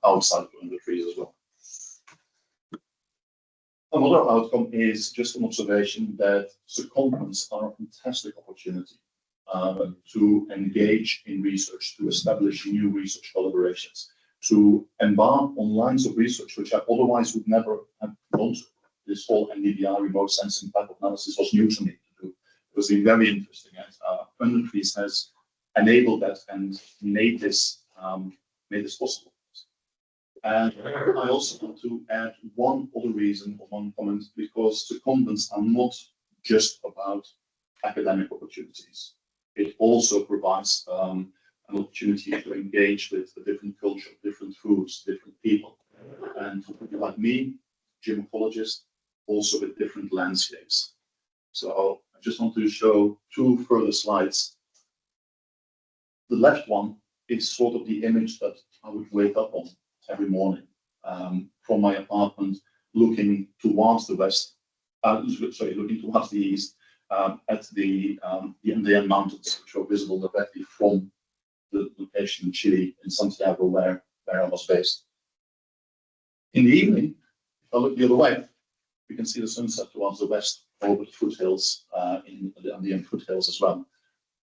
outside of UNDERTREES as well. Another outcome is just an observation that secondments are a fantastic opportunity to engage in research, to establish new research collaborations, to embark on lines of research which I otherwise would never have gone to. This whole NDVI remote sensing type of analysis was new to me to do. It was very interesting, and UNDERTREES has enabled that and made this possible. And I also want to add one other reason or one comment, because secondments are not just about academic opportunities. It also provides an opportunity to engage with a different culture, different foods, different people. And for people like me, gym ecologist, also with different landscapes. So I just want to show two further slides. The left one is sort of the image that I would wake up on every morning from my apartment, looking towards the west, looking towards the east, at the Andean mountains, which are visible directly from the location in Chile, in Santiago, where I was based. In the evening, if I look the other way, you can see the sunset towards the west over the foothills, in the Andean foothills as well.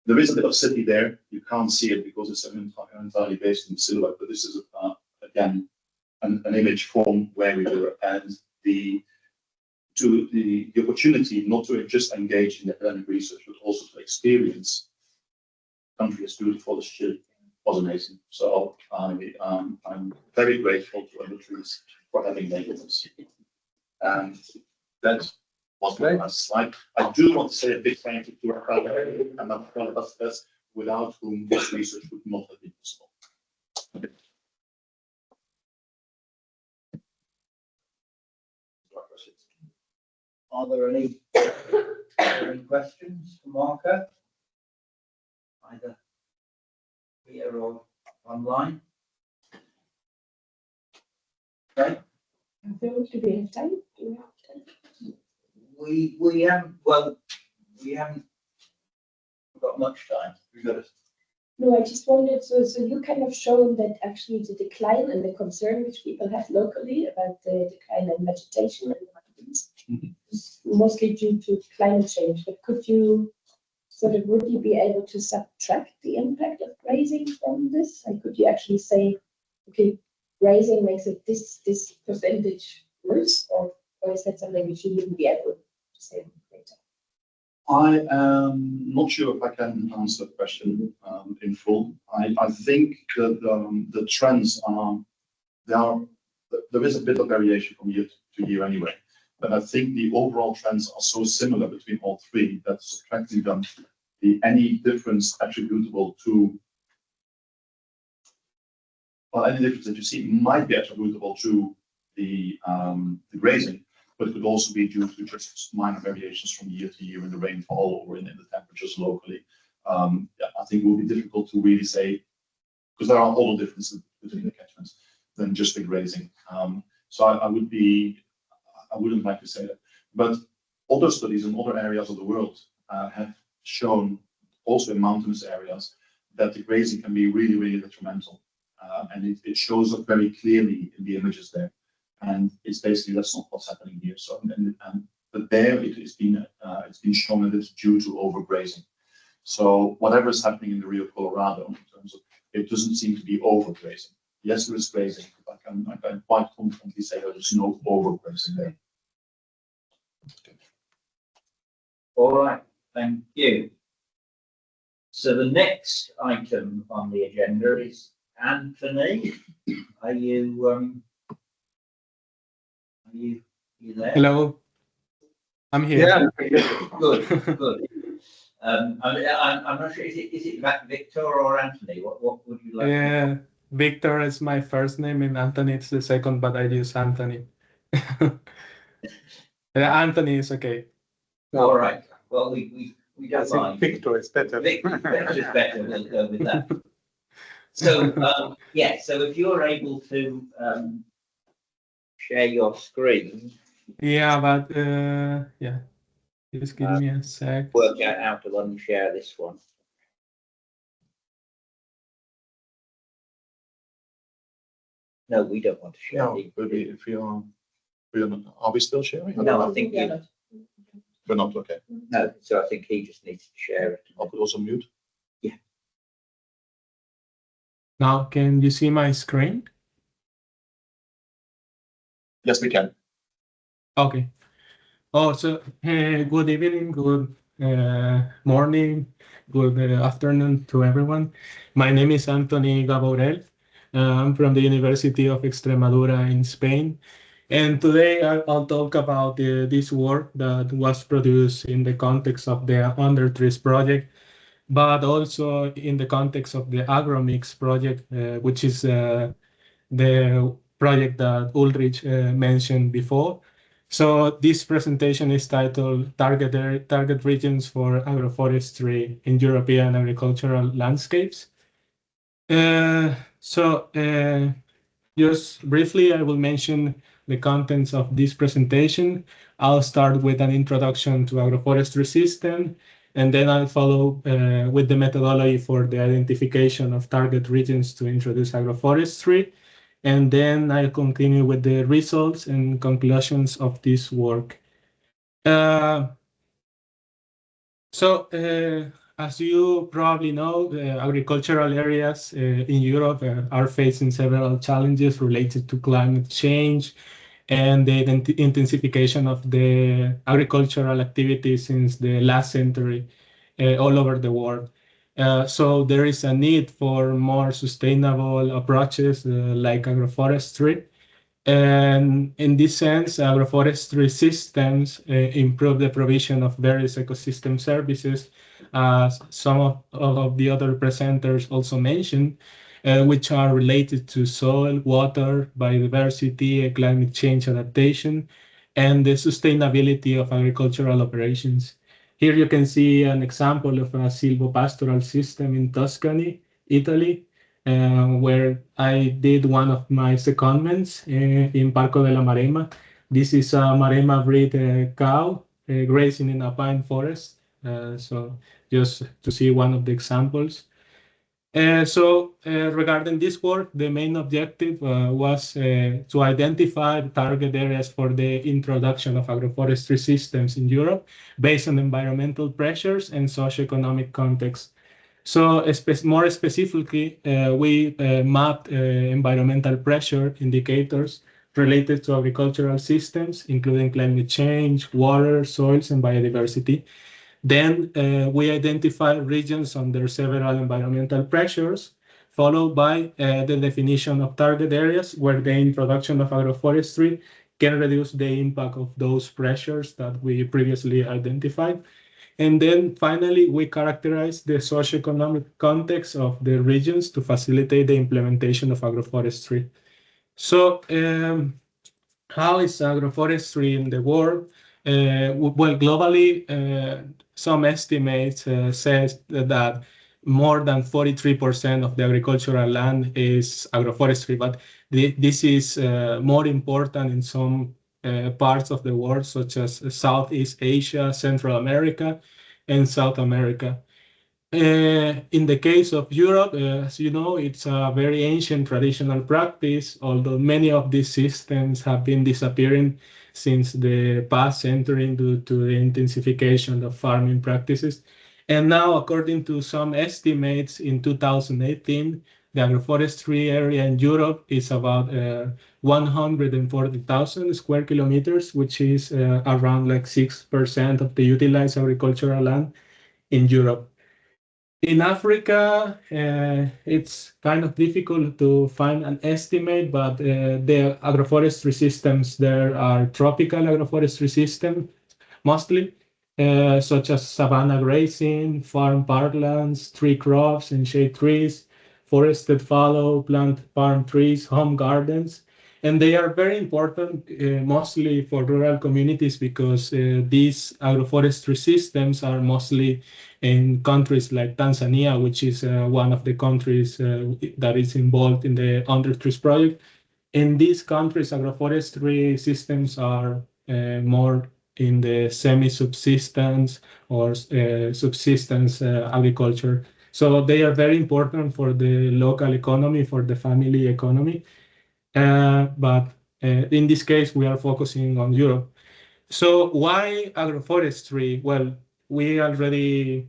There is a bit of city there. You can't see it because it's entirely based in silhouette, but this is again an image from where we were, and the opportunity not to just engage in academic research, but also to experience a country as beautiful as Chile was amazing. So I'm very grateful to UNDERTREES for having made this. And that was my last slide. I do want to say a big thank you to Rafael and Rafael Vasquez, without whom this research would not have been possible. Are there any questions for Marco? Either here or online? Okay. Do we have time? Do we have time? We haven't got much time. We've got to. No, I just wondered, so you kind of shown that actually the decline and the concern which people have locally about the decline in vegetation and mountains is mostly due to climate change. But would you be able to subtract the impact of grazing from this? Like, could you actually say, okay, grazing makes it this percentage worse, or is that something which you wouldn't be able to say later? I am not sure if I can answer the question in full. I think that the trends there is a bit of variation from year to year anyway, but I think the overall trends are so similar between all three that subtracting them, any difference attributable to, well, any difference that you see might be attributable to the grazing, but it could also be due to just minor variations from year to year in the rainfall or in the temperatures locally. I think it will be difficult to really say, because there are other differences between the catchments than just the grazing. So I wouldn't like to say that. But other studies in other areas of the world have shown, also in mountainous areas, that the grazing can be really, really detrimental. And it shows up very clearly in the images there. And it's basically, that's not what's happening here. So, but there it's been shown that it's due to overgrazing. So whatever is happening in the Rio Colorado, in terms of, it doesn't seem to be overgrazing. Yes, there is grazing, but I can quite confidently say that there's no overgrazing there. All right, thank you. So the next item on the agenda is Anthony. Are you Are you there? Hello, I'm here. Good, good. I'm not sure, is it Victor or Anthony? What would you like? Yeah, Victor is my first name and Anthony is the second, but I use Anthony. Yeah, Anthony is okay. All right. Well, we I don't think mind. Victor is better. Victor is better. We'll go with that. So, yeah, so if you're able to share your screen, Yeah, but yeah, just give me a sec. work out how to unshare this one. No, we don't want to share. No, maybe if you're, are we still sharing? No, I think you, We're not, okay. no, so I think he just needs to share it. I could also mute. Now, can you see my screen? Yes, we can. Okay. Oh, so good evening, good morning, good afternoon to everyone. My name is Anthony Gaborel. I'm from the University of Extremadura in Spain. And today I'll talk about this work that was produced in the context of the UNDERTREES project, but also in the context of the AgroMix project, which is the project that Ulrich mentioned before. So this presentation is titled Target Regions for Agroforestry in European Agricultural Landscapes. Just briefly, I will mention the contents of this presentation. I'll start with an introduction to agroforestry system, and then I'll follow with the methodology for the identification of target regions to introduce agroforestry. And then I'll continue with the results and conclusions of this work. As you probably know, agricultural areas in Europe are facing several challenges related to climate change and the intensification of the agricultural activity since the last century all over the world. So there is a need for more sustainable approaches like agroforestry. And in this sense, agroforestry systems improve the provision of various ecosystem services, as some of the other presenters also mentioned, which are related to soil, water, biodiversity, climate change adaptation, and the sustainability of agricultural operations. Here you can see an example of a silvopastoral system in Tuscany, Italy, where I did one of my secondments in Parco della Maremma. This is a Maremma breed cow grazing in a pine forest. So just to see one of the examples. Regarding this work, the main objective was to identify the target areas for the introduction of agroforestry systems in Europe based on environmental pressures and socioeconomic context. So more specifically, we mapped environmental pressure indicators related to agricultural systems, including climate change, water, soils, and biodiversity. Then we identify regions under several environmental pressures, followed by the definition of target areas where the introduction of agroforestry can reduce the impact of those pressures that we previously identified. And then finally, we characterize the socioeconomic context of the regions to facilitate the implementation of agroforestry. So how is agroforestry in the world? Well, globally, some estimates says that more than 43% of the agricultural land is agroforestry, but this is more important in some parts of the world, such as Southeast Asia, Central America, and South America. In the case of Europe, as you know, it's a very ancient traditional practice, although many of these systems have been disappearing since the past century due to the intensification of farming practices. And now, according to some estimates, in 2018, the agroforestry area in Europe is about 140,000 square kilometers, which is around like 6% of the utilized agricultural land in Europe. In Africa, it's kind of difficult to find an estimate, but the agroforestry systems there are tropical agroforestry systems mostly, such as savanna grazing, farm parklands, tree crops and shade trees, forested fallow, plant farm trees, home gardens. And they are very important mostly for rural communities because these agroforestry systems are mostly in countries like Tanzania, which is one of the countries that is involved in the UNDERTREES project. In these countries, agroforestry systems are more in the semi-subsistence or subsistence agriculture. So they are very important for the local economy, for the family economy. But in this case, we are focusing on Europe. So why agroforestry? Well, we already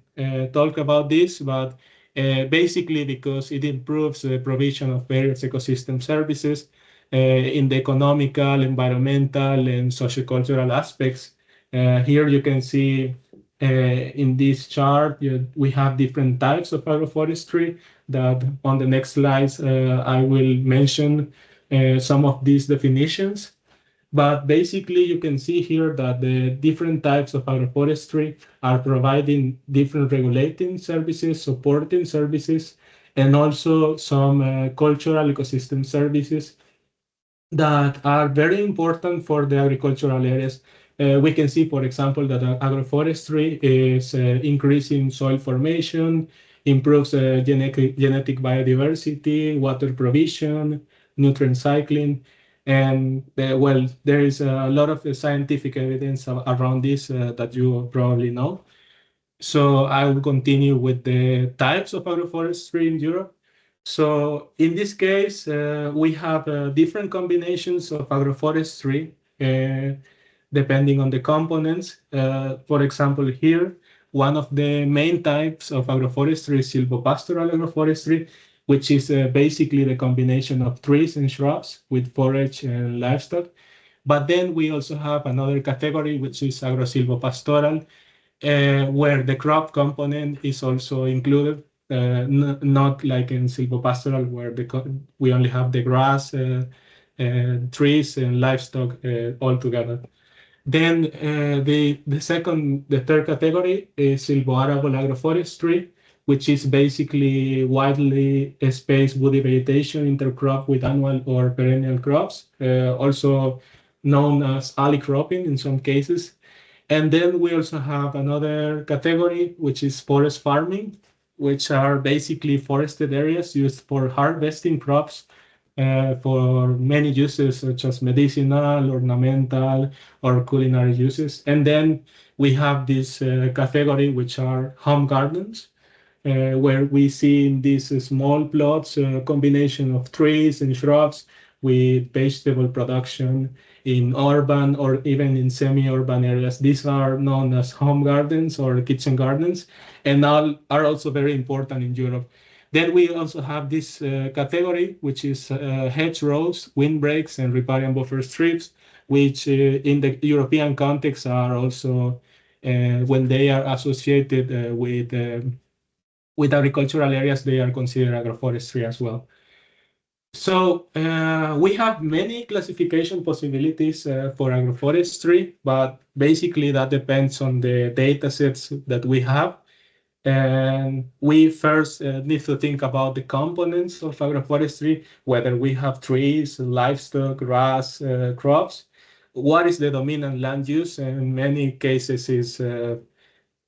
talked about this, but basically because it improves the provision of various ecosystem services in the economical, environmental, and sociocultural aspects. Here you can see in this chart, we have different types of agroforestry that on the next slides, I will mention some of these definitions. But basically, you can see here that the different types of agroforestry are providing different regulating services, supporting services, and also some cultural ecosystem services that are very important for the agricultural areas. We can see, for example, that agroforestry is increasing soil formation, improves genetic biodiversity, water provision, nutrient cycling. And well, there is a lot of scientific evidence around this that you probably know. So I will continue with the types of agroforestry in Europe. So in this case, we have different combinations of agroforestry depending on the components. For example, here, one of the main types of agroforestry is silvopastoral agroforestry, which is basically the combination of trees and shrubs with forage and livestock. But then we also have another category, which is agrosilvopastoral, where the crop component is also included, not like in silvopastoral, where we only have the grass, trees, and livestock all together. Then the third category is silvoarable agroforestry, which is basically widely spaced woody vegetation intercrop with annual or perennial crops, also known as alley cropping in some cases. And then we also have another category, which is forest farming, which are basically forested areas used for harvesting crops for many uses, such as medicinal, ornamental, or culinary uses. And then we have this category, which are home gardens, where we see in these small plots a combination of trees and shrubs with vegetable production in urban or even in semi-urban areas. These are known as home gardens or kitchen gardens, and are also very important in Europe. Then we also have this category, which is hedgerows, windbreaks, and riparian buffer strips, which in the European context are also, when they are associated with agricultural areas, they are considered agroforestry as well. So we have many classification possibilities for agroforestry, but basically that depends on the data sets that we have. And we first need to think about the components of agroforestry, whether we have trees, livestock, grass, crops. What is the dominant land use? In many cases is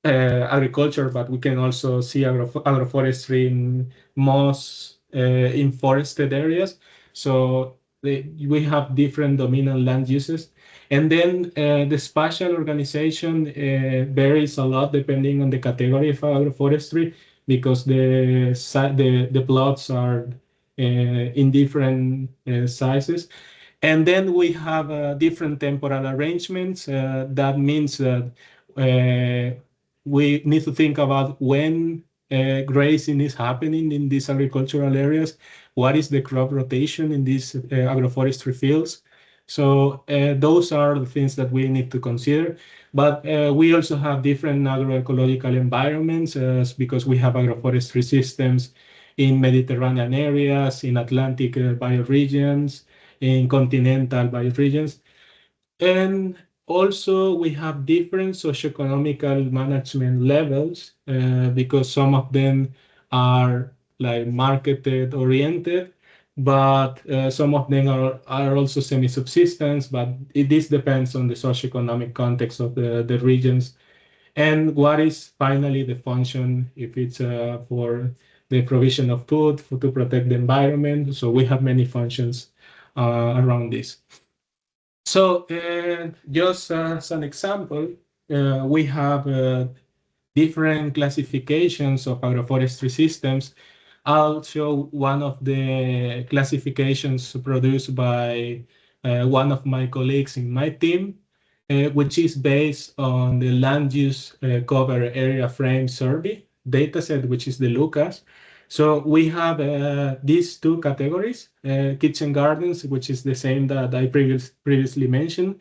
agriculture, but we can also see agroforestry in most in forested areas. So we have different dominant land uses. And then the spatial organization varies a lot depending on the category of agroforestry, because the plots are in different sizes. And then we have different temporal arrangements. That means that we need to think about when grazing is happening in these agricultural areas, what is the crop rotation in these agroforestry fields. So those are the things that we need to consider. But we also have different agroecological environments because we have agroforestry systems in Mediterranean areas, in Atlantic bioregions, in continental bioregions. And also we have different socioeconomical management levels because some of them are like marketed oriented, but some of them are also semi-subsistence, but this depends on the socioeconomic context of the regions. And what is finally the function, if it's for the provision of food, to protect the environment. So we have many functions around this. So just as an example, we have different classifications of agroforestry systems. I'll show one of the classifications produced by one of my colleagues in my team, which is based on the land use cover area frame survey dataset, which is the Lucas. So we have these two categories, kitchen gardens, which is the same that I previously mentioned.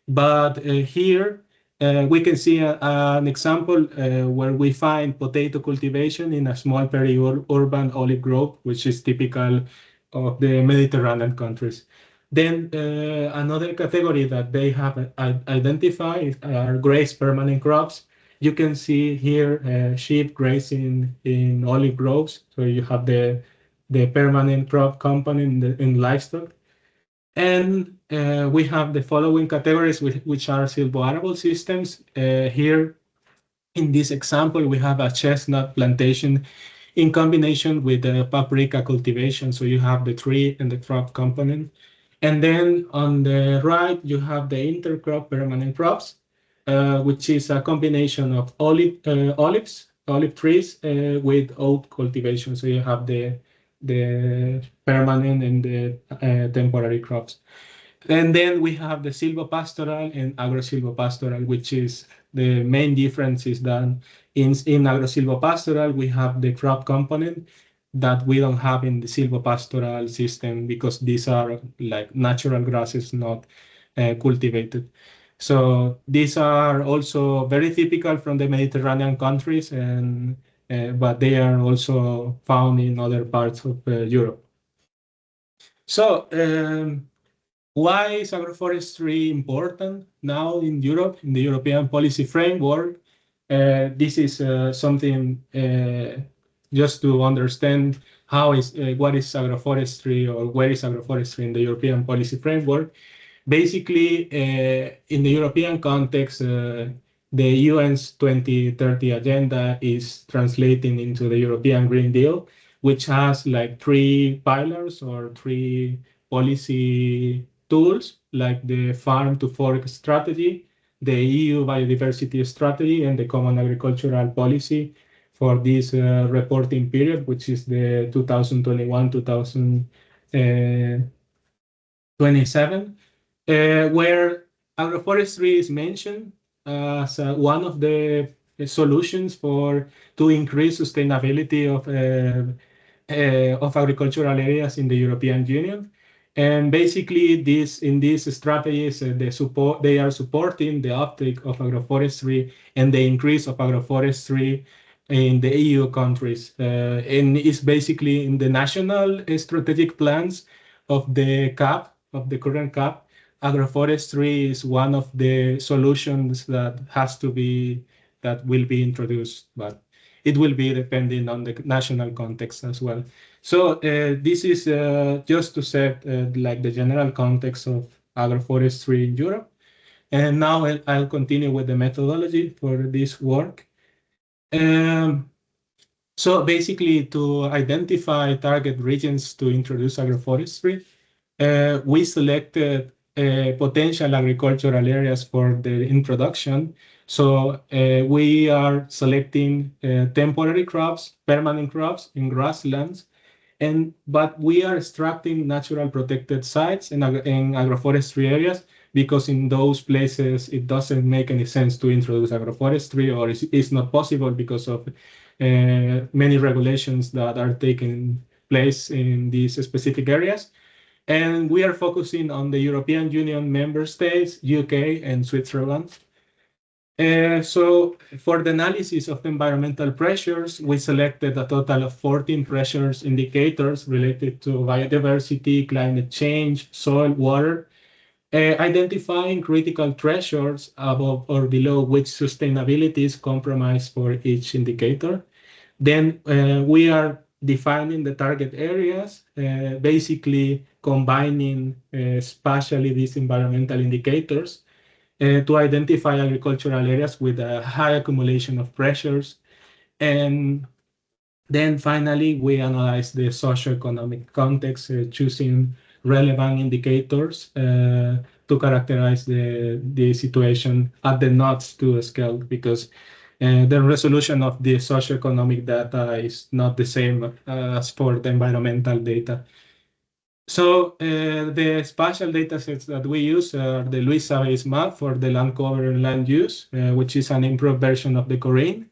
But here we can see an example where we find potato cultivation in a small peri-urban olive grove, which is typical of the Mediterranean countries. Then another category that they have identified are graze permanent crops. You can see here sheep grazing in olive groves. So you have the permanent crop component in livestock. And we have the following categories, which are silvoarable systems. Here in this example, we have a chestnut plantation in combination with the paprika cultivation. So you have the tree and the crop component. And then on the right, you have the intercrop permanent crops, which is a combination of olive trees with oak cultivation. So you have the permanent and the temporary crops. And then we have the silvopastoral and agrosilvopastoral, which is the main difference is that in agrosilvopastoral, we have the crop component that we don't have in the silvopastoral system because these are like natural grasses, not cultivated. So these are also very typical from the Mediterranean countries, and but they are also found in other parts of Europe. So why is agroforestry important now in Europe, in the European policy framework? This is something just to understand what is agroforestry or where is agroforestry in the European policy framework. Basically, in the European context, the UN's 2030 agenda is translating into the European Green Deal, which has like three pillars or three policy tools, like the farm to fork strategy, the EU biodiversity strategy, and the common agricultural policy for this reporting period, which is the 2021-2027, where agroforestry is mentioned as one of the solutions to increase sustainability of agricultural areas in the European Union. And basically, in these strategies, they are supporting the uptake of agroforestry and the increase of agroforestry in the EU countries. And it's basically in the national strategic plans of the CAP, of the current CAP. Agroforestry is one of the solutions that will be introduced, but it will be depending on the national context as well. So this is just to set like the general context of agroforestry in Europe. And now I'll continue with the methodology for this work. So basically, to identify target regions to introduce agroforestry, we selected potential agricultural areas for the introduction. So we are selecting temporary crops, permanent crops in grasslands, but we are extracting natural protected sites in agroforestry areas because in those places it doesn't make any sense to introduce agroforestry, or it's not possible because of many regulations that are taking place in these specific areas. And we are focusing on the European Union member states, UK, and Switzerland. So for the analysis of environmental pressures, we selected a total of 14 pressures indicators related to biodiversity, climate change, soil, water, identifying critical thresholds above or below which sustainability is compromised for each indicator. Then we are defining the target areas, basically combining spatially these environmental indicators to identify agricultural areas with a high accumulation of pressures. And then finally, we analyze the socioeconomic context, choosing relevant indicators to characterize the situation at the NOTS 2 scale, because the resolution of the socioeconomic data is not the same as for the environmental data. So the spatial data sets that we use are the Luisa-based map for the land cover and land use, which is an improved version of the Corinne.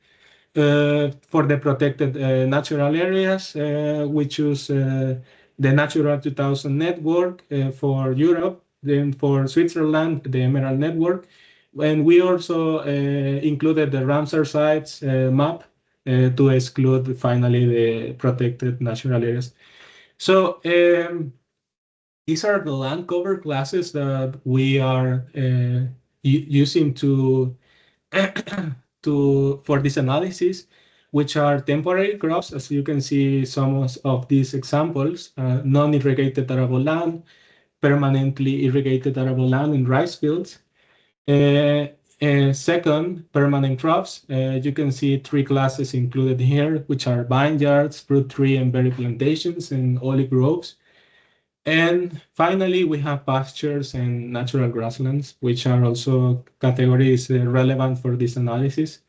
For the protected natural areas, we choose the Natural 2000 network for Europe, then for Switzerland, the Emerald network. And we also included the Ramsar sites map to exclude finally the protected natural areas. So these are the land cover classes that we are using for this analysis, which are temporary crops, as you can see some of these examples, non-irrigated arable land, permanently irrigated arable land in rice fields. Second, permanent crops. You can see 3 classes included here, which are vineyards, fruit tree and berry plantations, and olive groves. And finally, we have pastures and natural grasslands, which are also categories relevant for this analysis.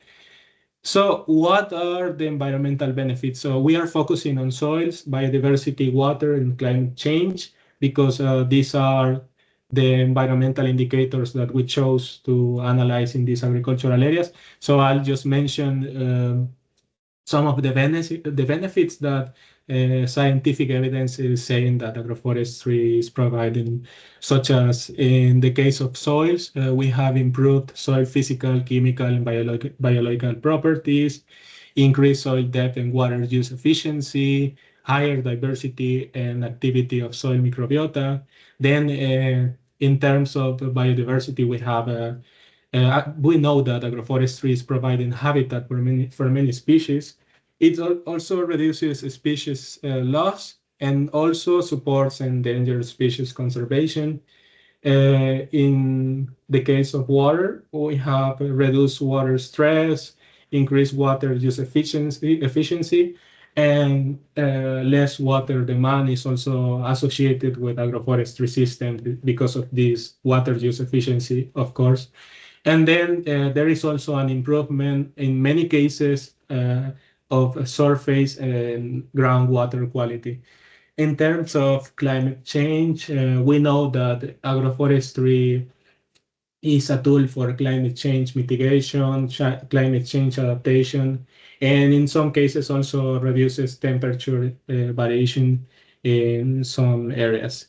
So what are the environmental benefits? So we are focusing on soils, biodiversity, water, and climate change, because these are the environmental indicators that we chose to analyze in these agricultural areas. So I'll just mention some of the benefits that scientific evidence is saying that agroforestry is providing, such as in the case of soils, we have improved soil physical, chemical, and biological properties, increased soil depth and water use efficiency, higher diversity and activity of soil microbiota. Then in terms of biodiversity, we have we know that agroforestry is providing habitat for many species. It also reduces species loss and also supports endangered species conservation. In the case of water, we have reduced water stress, increased water use efficiency, and less water demand is also associated with agroforestry systems because of this water use efficiency, of course. And then there is also an improvement in many cases of surface and groundwater quality. In terms of climate change, we know that agroforestry is a tool for climate change mitigation, climate change adaptation, and in some cases also reduces temperature variation in some areas.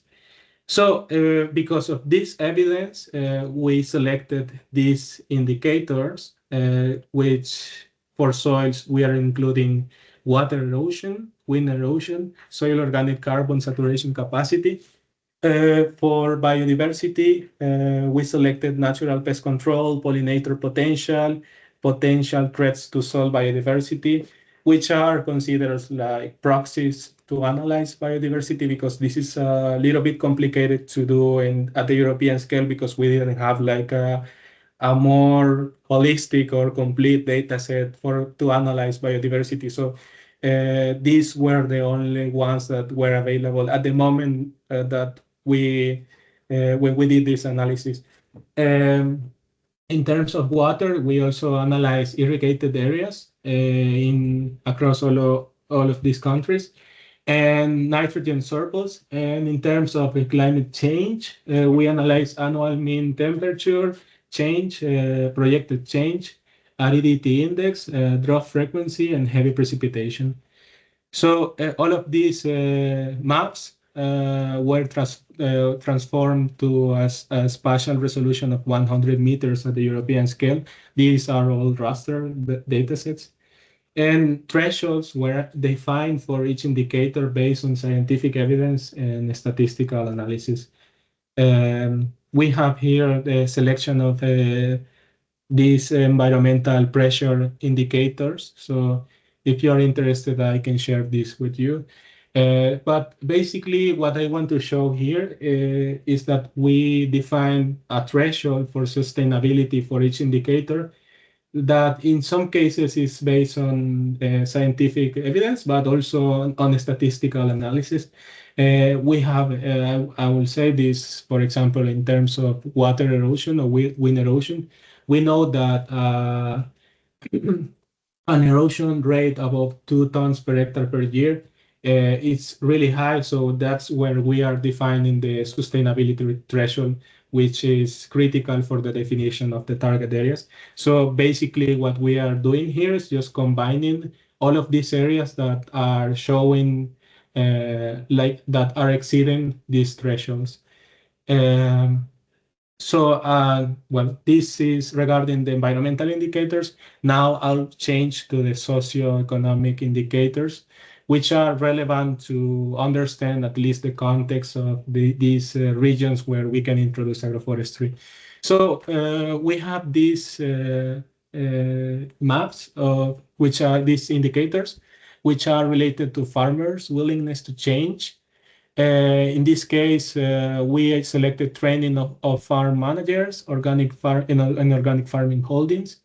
So because of this evidence, we selected these indicators, which for soils, we are including water erosion, wind erosion, soil organic carbon saturation capacity. For biodiversity, we selected natural pest control, pollinator potential, potential threats to soil biodiversity, which are considered like proxies to analyze biodiversity, because this is a little bit complicated to do at the European scale, because we didn't have like a more holistic or complete data set to analyze biodiversity. So these were the only ones that were available at the moment that when we did this analysis. In terms of water, we also analyze irrigated areas across all of these countries, and nitrogen surplus. And in terms of climate change, we analyze annual mean temperature change, projected change, aridity index, drought frequency, and heavy precipitation. So all of these maps were transformed to a spatial resolution of 100 meters at the European scale. These are all raster datasets. And thresholds were defined for each indicator based on scientific evidence and statistical analysis. We have here the selection of these environmental pressure indicators. So if you're interested, I can share this with you. But basically, what I want to show here is that we define a threshold for sustainability for each indicator that in some cases is based on scientific evidence, but also on statistical analysis. We have, I will say this, for example, in terms of water erosion or wind erosion, we know that an erosion rate above 2 tons per hectare per year is really high. So that's where we are defining the sustainability threshold, which is critical for the definition of the target areas. So basically what we are doing here is just combining all of these areas that are showing like that are exceeding these thresholds. Well, this is regarding the environmental indicators. Now I'll change to the socioeconomic indicators, which are relevant to understand at least the context of these regions where we can introduce agroforestry. So we have these maps of which are these indicators, which are related to farmers' willingness to change. In this case, we selected training of farm managers, organic farming holdings.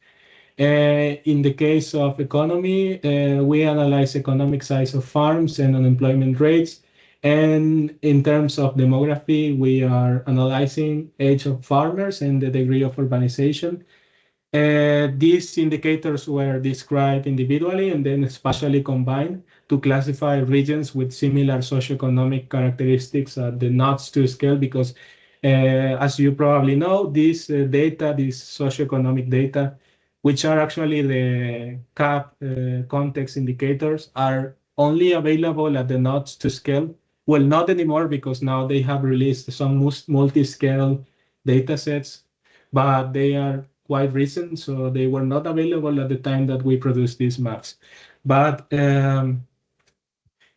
In the case of economy, we analyze economic size of farms and unemployment rates. And in terms of demography, we are analyzing age of farmers and the degree of urbanization. These indicators were described individually and then spatially combined to classify regions with similar socioeconomic characteristics at the NUTS2 scale, because as you probably know, this data, these socioeconomic data, which are actually the CAP context indicators, are only available at the NUTS2 scale. Well, not anymore, because now they have released some multi-scale data sets, but they are quite recent, so they were not available at the time that we produced these maps. But the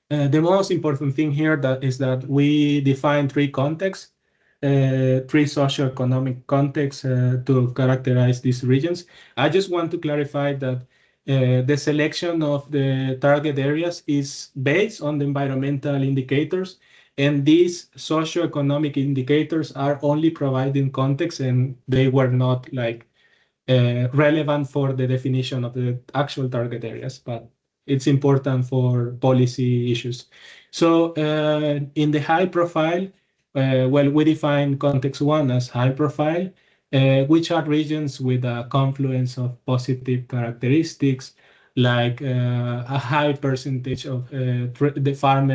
most important thing here is that we define three contexts, three socioeconomic contexts to characterize these regions. I just want to clarify that the selection of the target areas is based on the environmental indicators, and these socioeconomic indicators are only providing context, and they were not like relevant for the definition of the actual target areas, but it's important for policy issues. So in the high profile, well, we define context one as high profile, which are regions with a confluence of positive characteristics, like a high percentage of the farm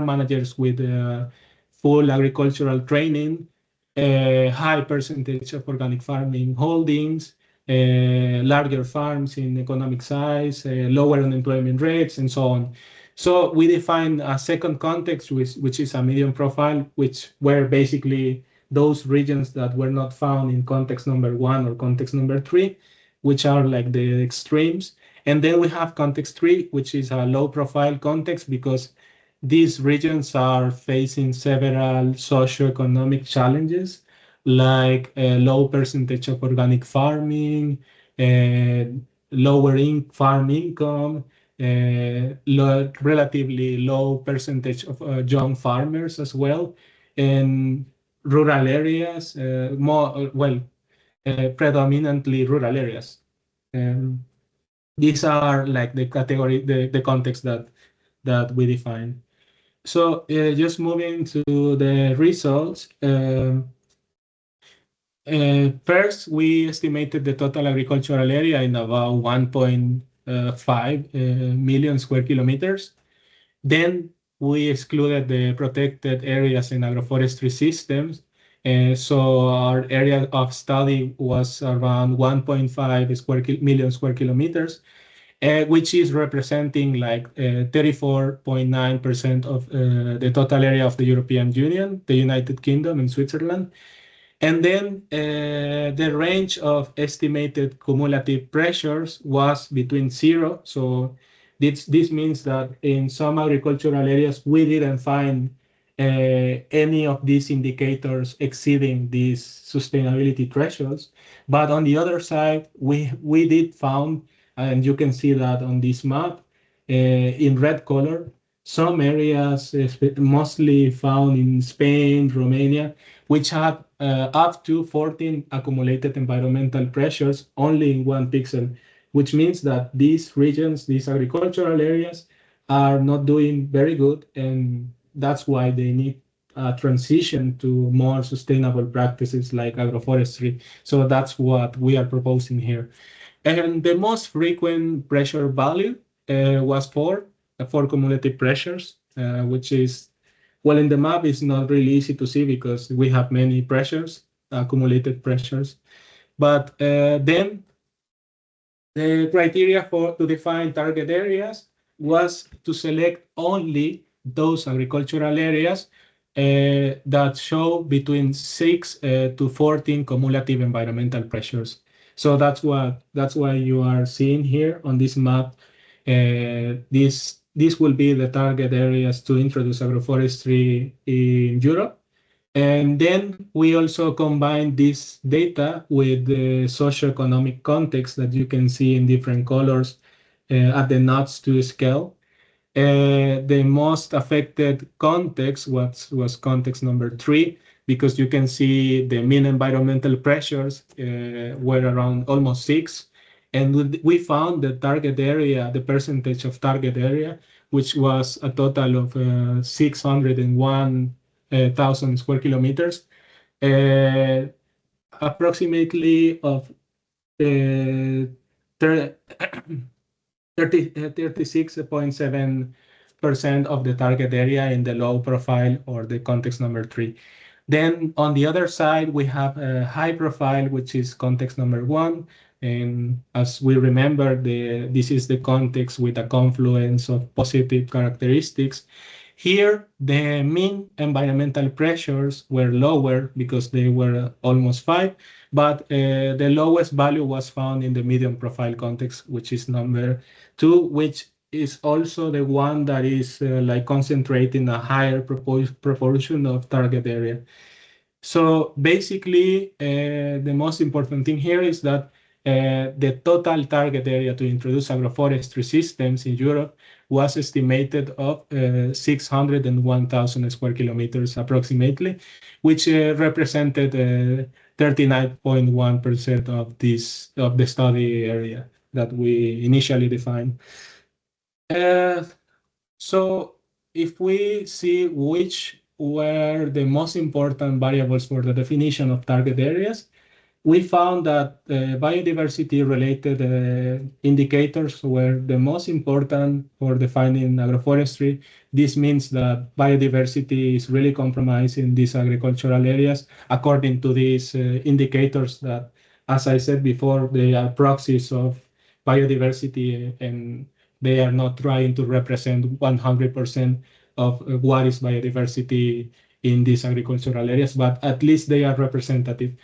managers with full agricultural training, high percentage of organic farming holdings, larger farms in economic size, lower unemployment rates, and so on. So we define a second context, which is a medium profile, which were basically those regions that were not found in context number 1 or context number 3, which are like the extremes. And then we have context 3, which is a low profile context, because these regions are facing several socioeconomic challenges, like a low percentage of organic farming, lower farm income, relatively low percentage of young farmers as well, and rural areas, predominantly rural areas. These are like the category, the context that we define. So just moving to the results. First, we estimated the total agricultural area in about 1.5 million square kilometers. Then we excluded the protected areas in agroforestry systems. So our area of study was around 1.5 million square kilometers. which is representing like 34.9% of the total area of the European Union, the United Kingdom, and Switzerland. And then the range of estimated cumulative pressures was between 0. So this means that in some agricultural areas, we didn't find any of these indicators exceeding these sustainability thresholds. But on the other side, we did found, and you can see that on this map in red color, some areas, mostly found in Spain, Romania, which had up to 14 accumulated environmental pressures only in 1 pixel, which means that these regions, these agricultural areas, are not doing very good, and that's why they need a transition to more sustainable practices like agroforestry. So that's what we are proposing here. And the most frequent pressure value was 4 cumulative pressures, which is, well, in the map, it's not really easy to see because we have many pressures, accumulated pressures. But then the criteria to define target areas was to select only those agricultural areas that show between 6 to 14 cumulative environmental pressures. So that's why you are seeing here on this map. This will be the target areas to introduce agroforestry in Europe. And then we also combine this data with the socioeconomic context that you can see in different colors at the knots to scale. The most affected context was context number 3, because you can see the mean environmental pressures were around almost 6. And we found the target area, the percentage of target area, which was a total of 601,000 square kilometers, approximately of 36.7% of the target area in the low profile or the context number 3. Then on the other side, we have a high profile, which is context number 1. And as we remember, this is the context with a confluence of positive characteristics. Here, the mean environmental pressures were lower because they were almost 5, but the lowest value was found in the medium profile context, which is number 2, which is also the one that is like concentrating a higher proportion of target area. So basically, the most important thing here is that the total target area to introduce agroforestry systems in Europe was estimated of 601,000 square kilometers approximately, which represented 39.1% of the study area that we initially defined. So if we see which were the most important variables for the definition of target areas, we found that biodiversity-related indicators were the most important for defining agroforestry. This means that biodiversity is really compromised in these agricultural areas according to these indicators that, as I said before, they are proxies of biodiversity, and they are not trying to represent 100% of what is biodiversity in these agricultural areas, but at least they are representative.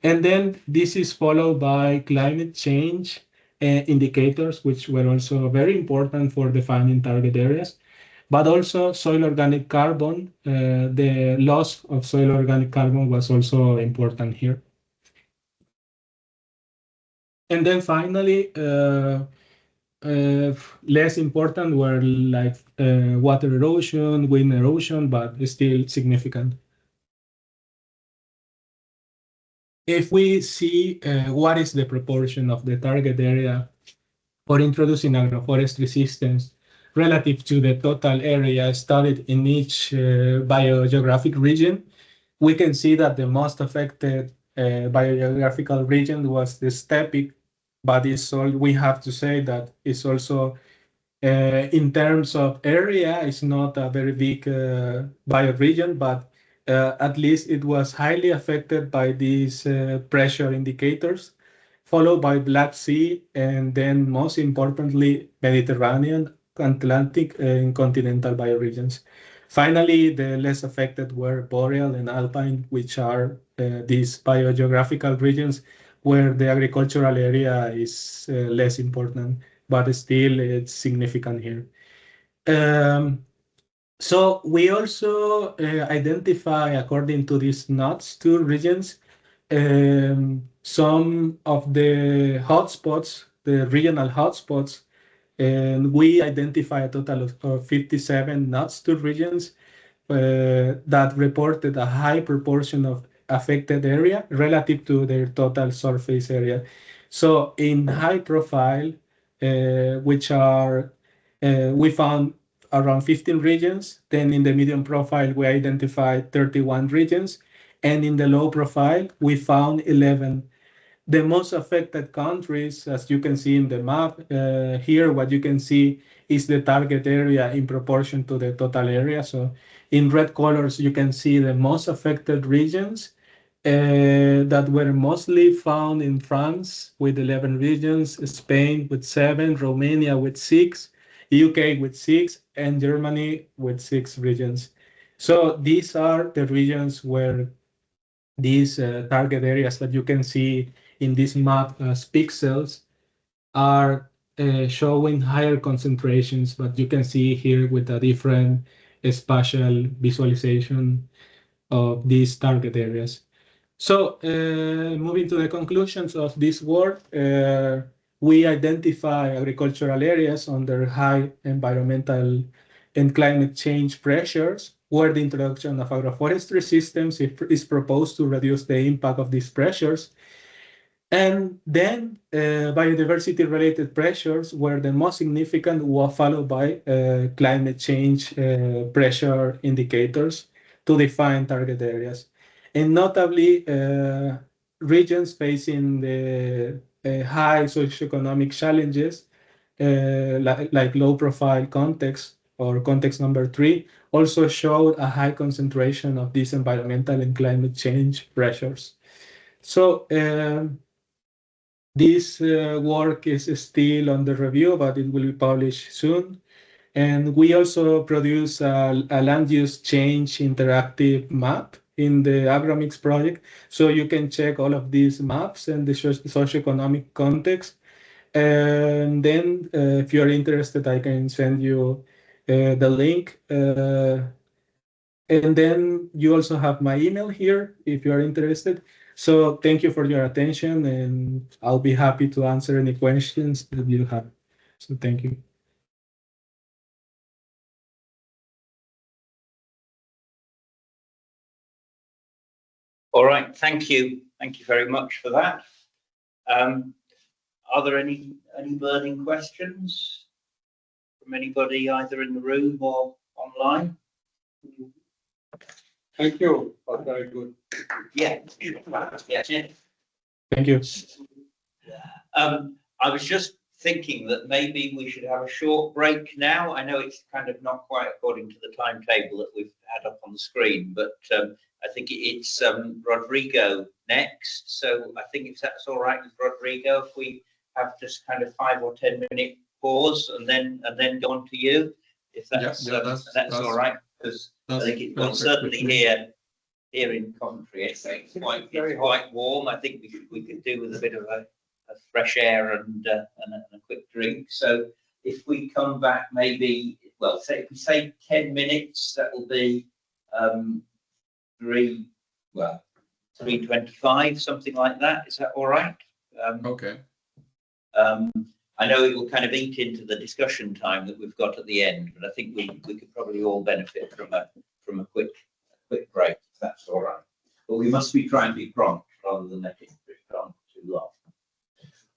And then this is followed by climate change indicators, which were also very important for defining target areas, but also soil organic carbon. The loss of soil organic carbon was also important here. And then finally, less important were like water erosion, wind erosion, but still significant. If we see what is the proportion of the target area for introducing agroforestry systems relative to the total area studied in each biogeographic region, we can see that the most affected biogeographical region was the steppe, but we have to say that it's also in terms of area, it's not a very big bioregion, but at least it was highly affected by these pressure indicators, followed by Black Sea, and then most importantly, Mediterranean, Atlantic, and continental bioregions. Finally, the less affected were boreal and alpine, which are these biogeographical regions where the agricultural area is less important, but still it's significant here. So we also identify, according to these NOTS, two regions, some of the hotspots, the regional hotspots, and we identify a total of 57 NOTS 2 regions that reported a high proportion of affected area relative to their total surface area. So in high profile, which are, we found around 15 regions. Then in the medium profile, we identified 31 regions. And in the low profile, we found 11. The most affected countries, as you can see in the map here, what you can see is the target area in proportion to the total area. So in red colors, you can see the most affected regions that were mostly found in France with 11 regions, Spain with 7, Romania with 6, UK with 6, and Germany with 6 regions. So these are the regions where these target areas that you can see in this map as pixels are showing higher concentrations, but you can see here with a different spatial visualization of these target areas. So moving to the conclusions of this work, we identify agricultural areas under high environmental and climate change pressures where the introduction of agroforestry systems is proposed to reduce the impact of these pressures. And then biodiversity-related pressures were the most significant, were followed by climate change pressure indicators to define target areas. And notably, regions facing the high socioeconomic challenges, like low-profile context or context number 3, also showed a high concentration of these environmental and climate change pressures. So this work is still under review, but it will be published soon. And we also produce a land use change interactive map in the AgroMix project. So you can check all of these maps and the socioeconomic context. And then if you're interested, I can send you the link. And then you also have my email here if you're interested. So thank you for your attention, and I'll be happy to answer any questions that you have. So thank you. All right, thank you. Thank you very much for that. Are there any burning questions from anybody either in the room or online? Thank you. Very good. Yeah. Thank you. I was just thinking that maybe we should have a short break now. I know it's kind of not quite according to the timetable that we've had up on the screen, but I think it's Rodrigo next. So I think if that's all right with Rodrigo, if we have just kind of 5 or 10 minute pause and then go on to you, if that's all right, because I think it's certainly here in Coventry. It's quite warm. I think we could do with a bit of a fresh air and a quick drink. So if we come back, maybe, well, if we say 10 minutes, that will be 3:25, something like that. Is that all right? Okay. I know it will kind of eat into the discussion time that we've got at the end, but I think we could probably all benefit from a quick break, if that's all right. But we must try and be prompt rather than let it drift on too long.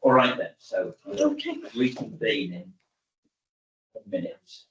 All right then, so we'll reconvene in minutes.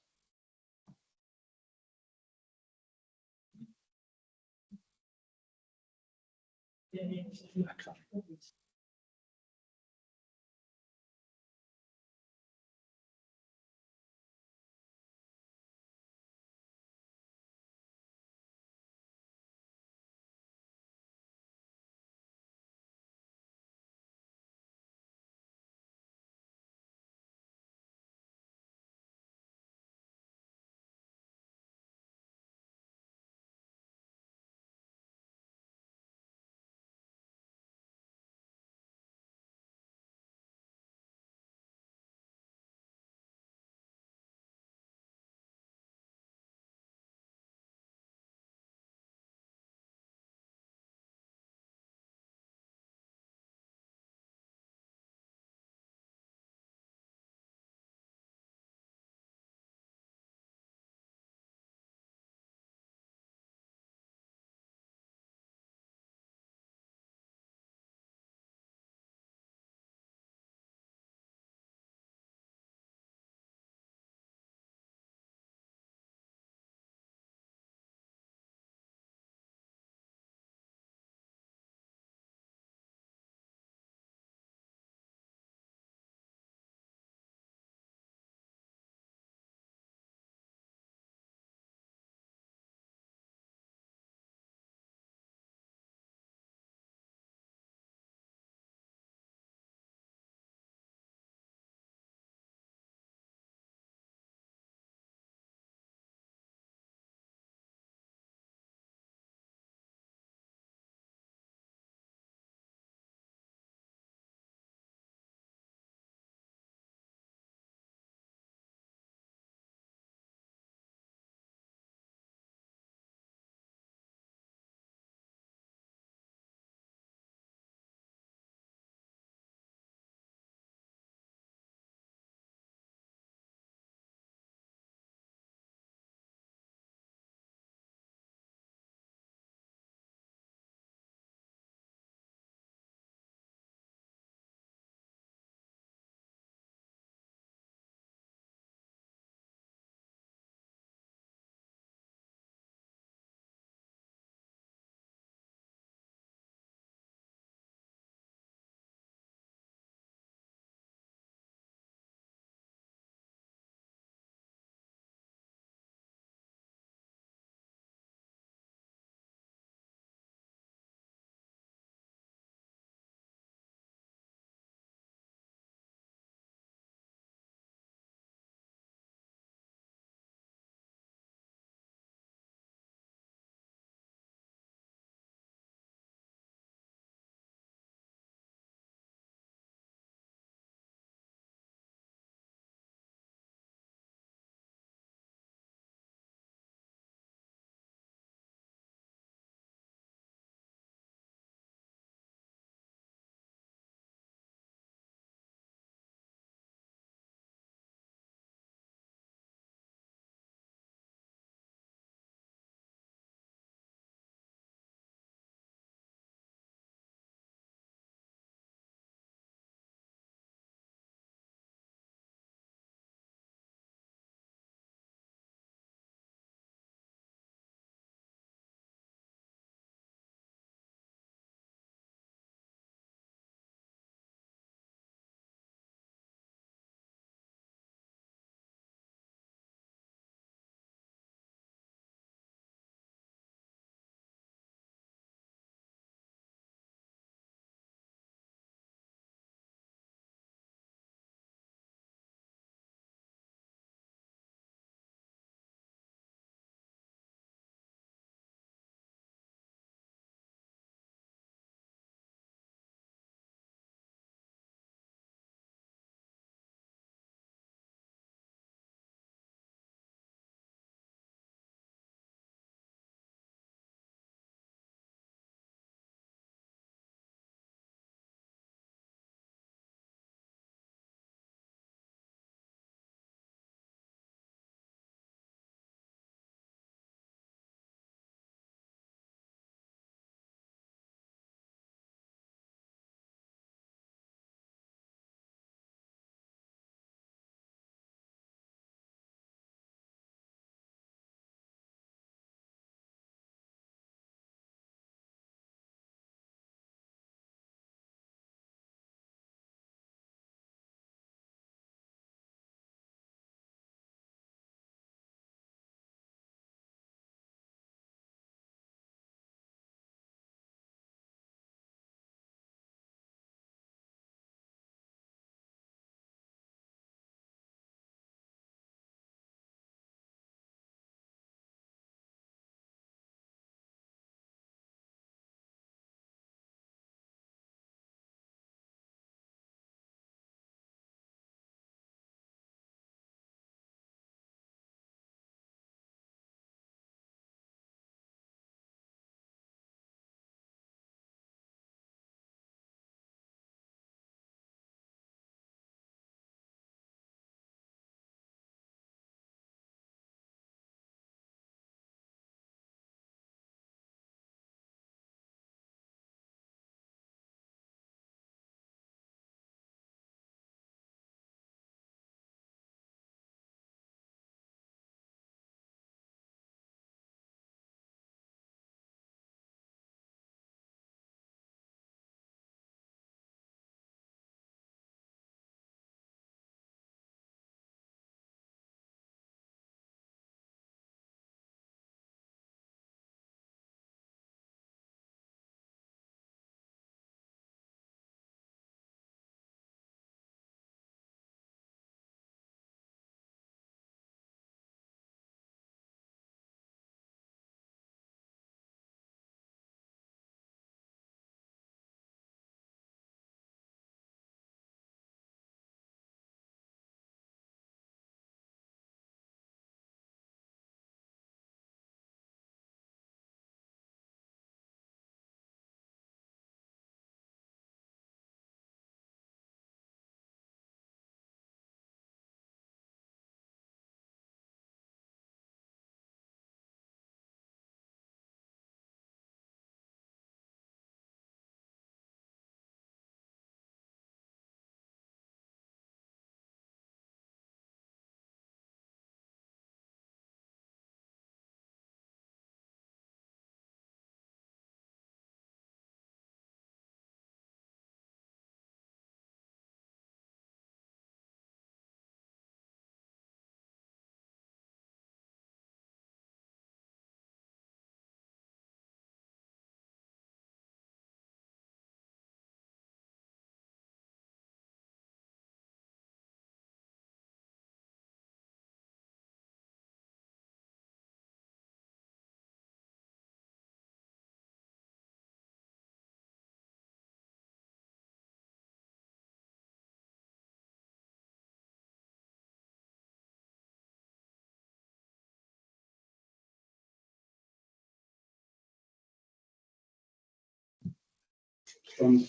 from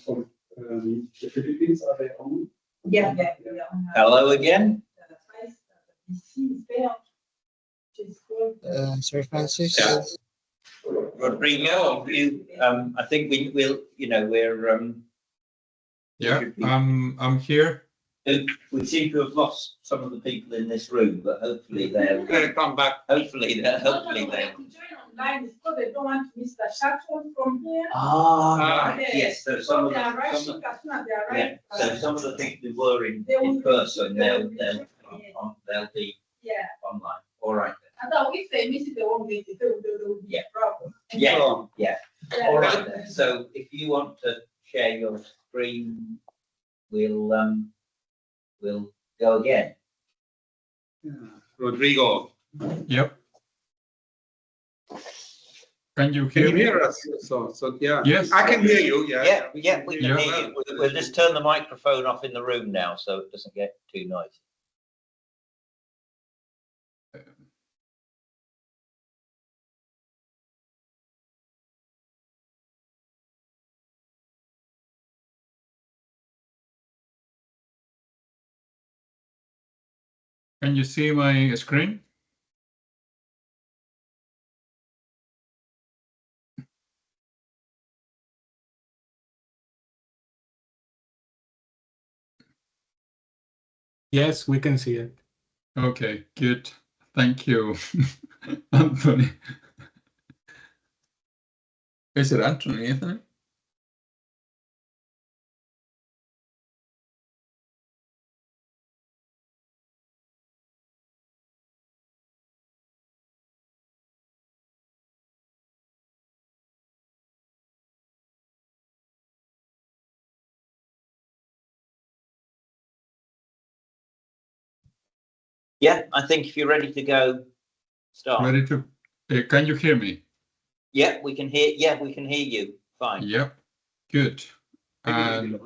the Philippines. Are they on? Yeah. Hello again. Sir Francis. Yeah. Rodrigo, I think we'll, we're, Yeah, should be- I'm here. we seem to have lost some of the people in this room, but hopefully they'll, Come back. hopefully they'll. Online is because they don't want to miss the shuttle from here. Right, yes, so some of They are the, rushing some of, as soon as they yeah, arrive. so some of the people who were in person, they'll be Yeah. online. All right. And then if they miss it, they won't get it. They will be a problem. Yeah, yeah. Yeah. All right then. So if you want to share your screen, we'll go again. Rodrigo. Yep. Can you Can hear you me? hear us? So yeah. Yes. I can hear you. Yeah. we can Yeah. hear you. We'll just turn the microphone off in the room now, so it doesn't get too noisy. Can you see my screen? Yes, we can see it. Okay, good. Thank you, Anthony. Is it Anthony, isn't it? Yeah, I think if you're ready to go, start. Ready to? Can you hear me? Yeah, we can hear. Yeah, we can hear you. Fine. Yep. Good. And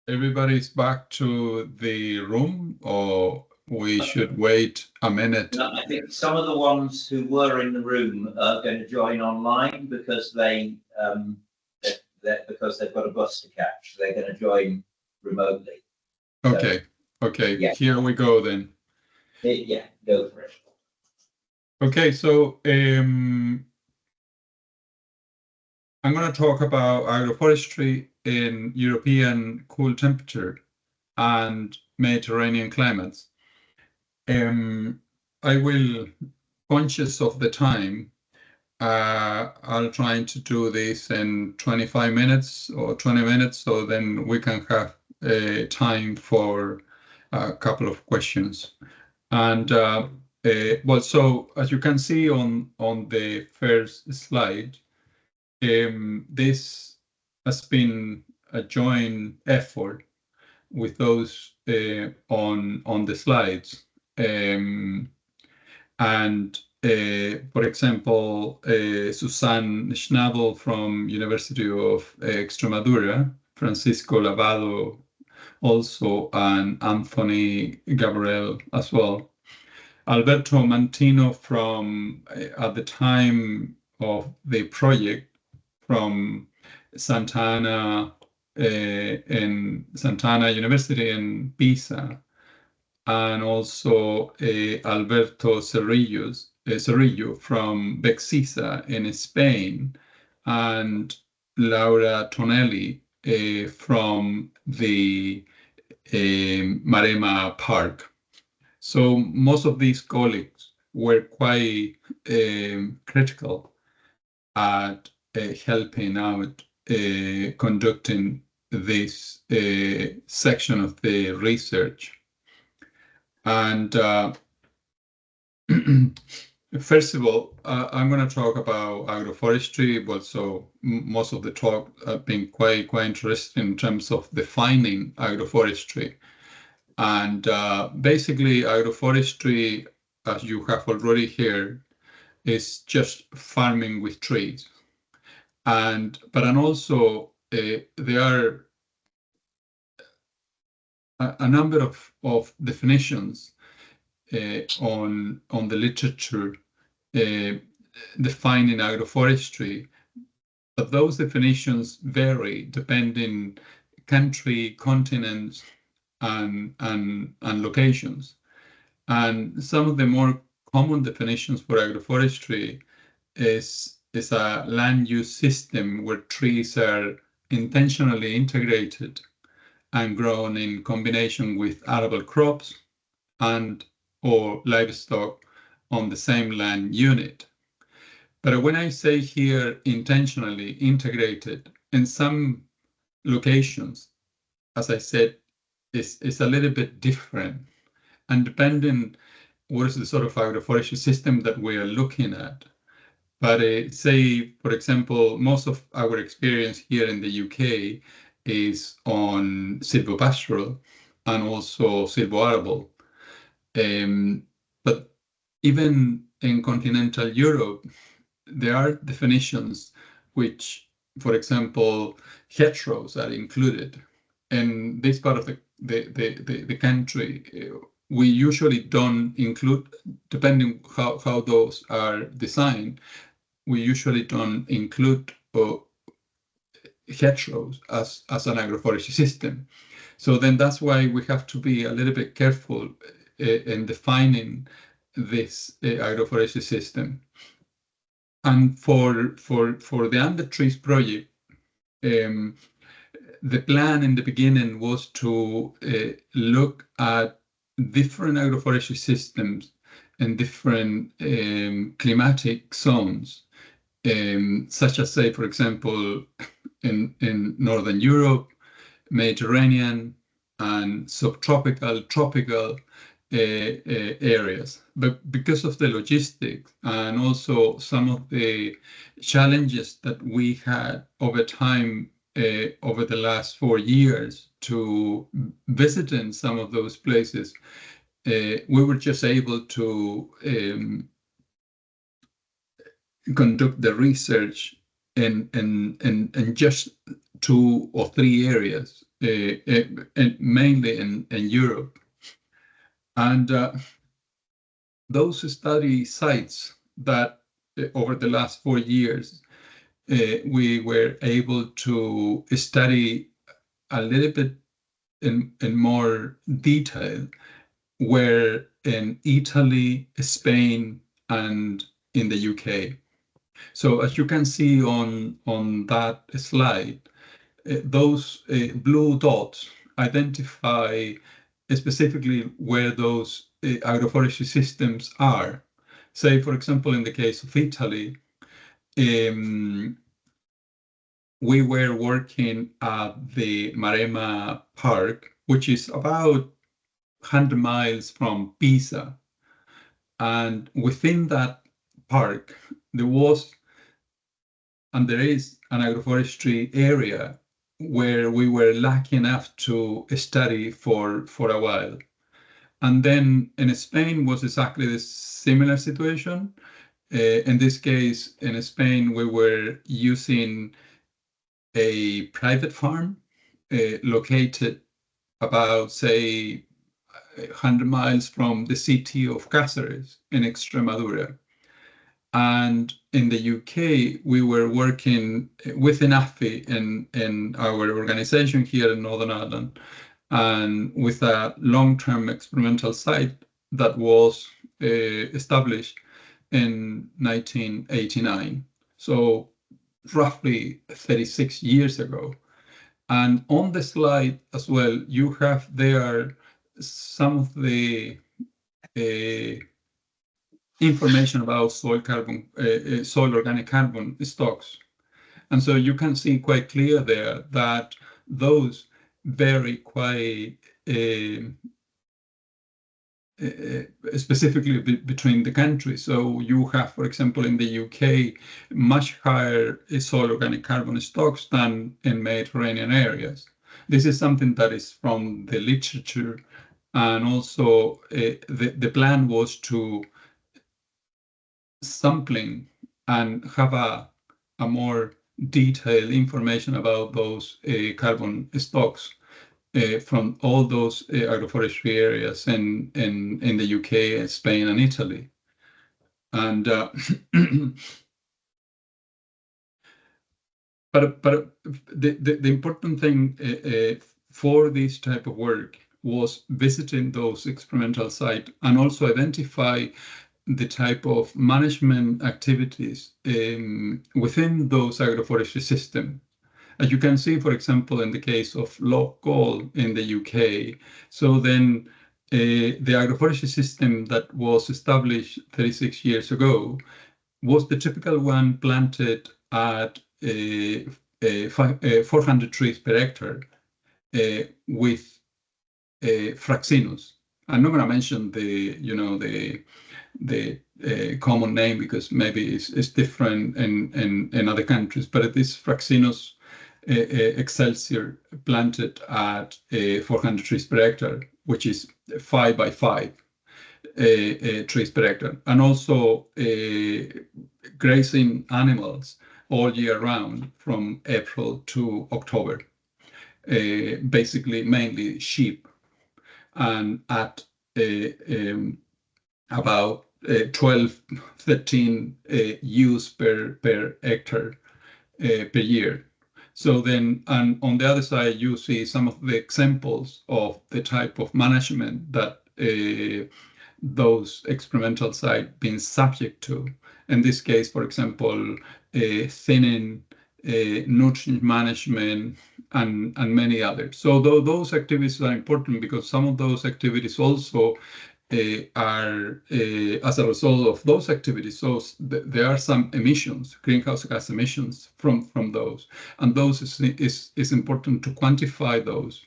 everybody's back to the room, or we should wait a minute? No, I think some of the ones who were in the room are going to join online because because they've got a bus to catch. They're going to join remotely. Okay. Okay. Yeah. Here we go then. Yeah, go for it. Okay, so I'm going to talk about agroforestry in European cool temperature and Mediterranean climates. I will, conscious of the time, I'll try to do this in 25 minutes or 20 minutes, so then we can have time for a couple of questions. And well, so as you can see on the first slide, this has been a joint effort with those on the slides. For example, Susanne Schnabel from University of Extremadura, Francisco Lavado also, and Anthony Gabriel as well. Alberto Mantino from, at the time of the project, from Santa Ana University in Pisa, and also Alberto Cerrillo from Bexisa in Spain, and Laura Tonelli from the Marema Park. So most of these colleagues were quite critical at helping out conducting this section of the research. And first of all, I'm going to talk about agroforestry, but so most of the talk have been quite interesting in terms of defining agroforestry. And basically, agroforestry, as you have already heard, is just farming with trees. But also there are a number of definitions on the literature defining agroforestry, but those definitions vary depending country, continents, and locations. And some of the more common definitions for agroforestry is a land use system where trees are intentionally integrated and grown in combination with arable crops and or livestock on the same land unit. But when I say here intentionally integrated, in some locations, as I said, is a little bit different. And depending what is the sort of agroforestry system that we are looking at. But say, for example, most of our experience here in the UK is on silvopastoral and also silvoarable. But even in continental Europe, there are definitions which, for example, hedgerows are included. In this part of the country, we usually don't include, depending how those are designed, we usually don't include hedgerows as an agroforestry system. So then that's why we have to be a little bit careful in defining this agroforestry system. And for the UNDERTREES project, the plan in the beginning was to look at different agroforestry systems in different climatic zones, such as, say, for example, in Northern Europe, Mediterranean, and subtropical, tropical areas. But because of the logistics and also some of the challenges that we had over time, over the last 4 years to visiting some of those places, we were just able to conduct the research in just 2 or 3 areas, and mainly in Europe. And those study sites that over the last 4 years, we were able to study a little bit in more detail, were in Italy, Spain, and in the UK. So as you can see on that slide, those blue dots identify specifically where those agroforestry systems are. Say, for example, in the case of Italy, we were working at the Maremma Park, which is about 100 miles from Pisa. And within that park, there was and there is an agroforestry area where we were lucky enough to study for a while. And then in Spain was exactly the similar situation. In this case, in Spain, we were using a private farm located about, say, 100 miles from the city of Cáceres in Extremadura. And in the UK, we were working with INAFI in our organization here in Northern Ireland, and with a long-term experimental site that was established in 1989. So roughly 36 years ago. And on the slide as well, you have there some of the information about soil organic carbon stocks. And so you can see quite clear there that those vary quite specifically between the countries. So you have, for example, in the UK, much higher soil organic carbon stocks than in Mediterranean areas. This is something that is from the literature, and also the plan was to sampling and have a more detailed information about those carbon stocks from all those agroforestry areas in the UK, Spain, and Italy. And But the important thing for this type of work was visiting those experimental sites and also identify the type of management activities within those agroforestry systems. As you can see, for example, in the case of Loch Gold in the UK, so then the agroforestry system that was established 36 years ago was the typical one planted at 400 trees per hectare with Fraxinus. I'm not going to mention the common name because maybe it's different in other countries, but it is Fraxinus Excelsior planted at 400 trees per hectare, which is 5 by 5 trees per hectare, and also grazing animals all year round from April to October, basically mainly sheep, and at about 12, 13 ewes per hectare per year. So then, and on the other side, you see some of the examples of the type of management that those experimental sites been subject to. In this case, for example, thinning, nutrient management, and many others. So those activities are important because some of those activities also are, as a result of those activities, so there are some emissions, greenhouse gas emissions from those, and those is important to quantify those.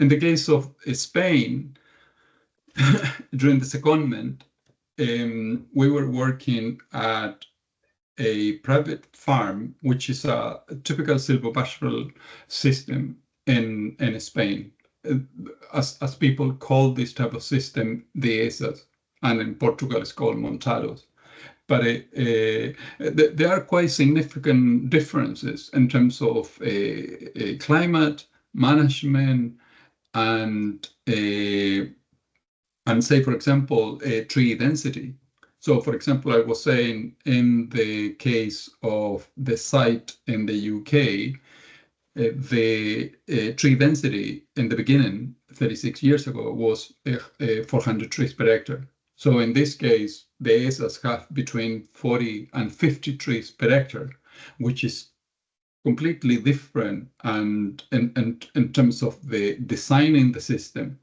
In the case of Spain, during the secondment, we were working at a private farm, which is a typical silvopastoral system in Spain. As people call this type of system dehesas, and in Portugal it's called montados. But there are quite significant differences in terms of climate management and say, for example, tree density. So, for example, I was saying in the case of the site in the UK, the tree density in the beginning, 36 years ago, was 400 trees per hectare. So in this case, the ESAs have between 40 and 50 trees per hectare, which is completely different and in terms of the designing the system.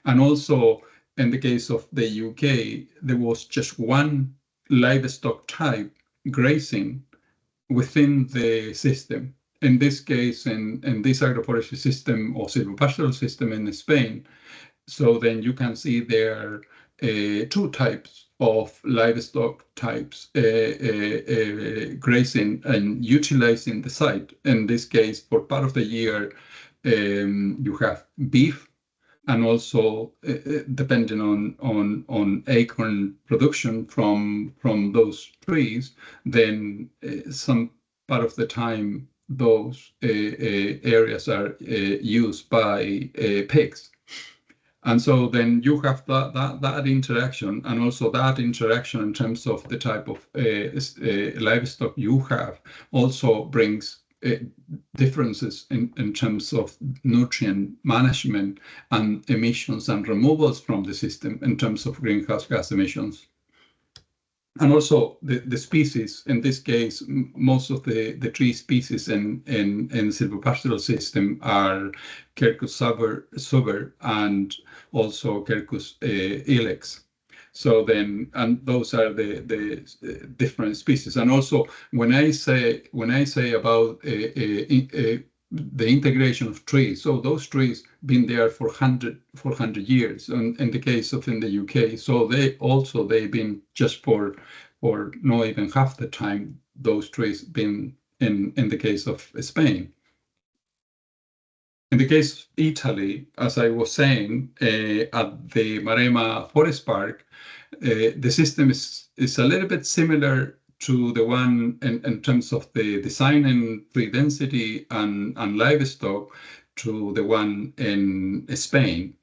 And also in the case of the UK, there was just one livestock type grazing within the system. In this case, in this agroforestry system or silvopastoral system in Spain, so then you can see there are two types of livestock types grazing and utilizing the site. In this case, for part of the year, you have beef, and also depending on acorn production from those trees, then some part of the time those areas are used by pigs. And so then you have that interaction, and also that interaction in terms of the type of livestock you have also brings differences in terms of nutrient management and emissions and removals from the system in terms of greenhouse gas emissions. And also the species, in this case, most of the tree species in silvopastoral system are Quercus suber and also Quercus ilex. So then, and those are the different species. And also, when I say about the integration of trees, so those trees been there for 400 years. And in the case of in the UK, so they've been just for not even half the time those trees been in the case of Spain. In the case of Italy, as I was saying, at the Maremma Forest Park, the system is a little bit similar to the one in terms of the design and tree density and livestock to the one in Spain.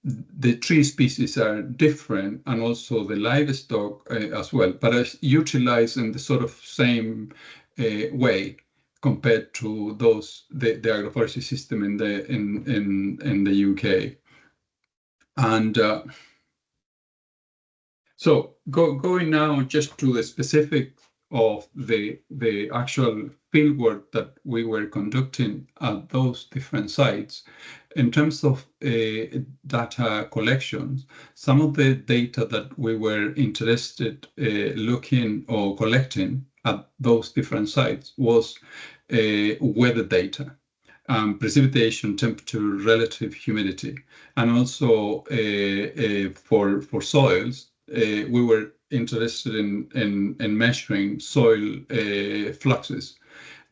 the tree species are different, and also the livestock as well, but are utilized in the sort of same way compared to the agroforestry system in the UK. And so going now just to the specific of the actual fieldwork that we were conducting at those different sites. In terms of data collections, some of the data that we were interested looking or collecting at those different sites was weather data, precipitation, temperature, relative humidity, and also for soils. We were interested in measuring soil fluxes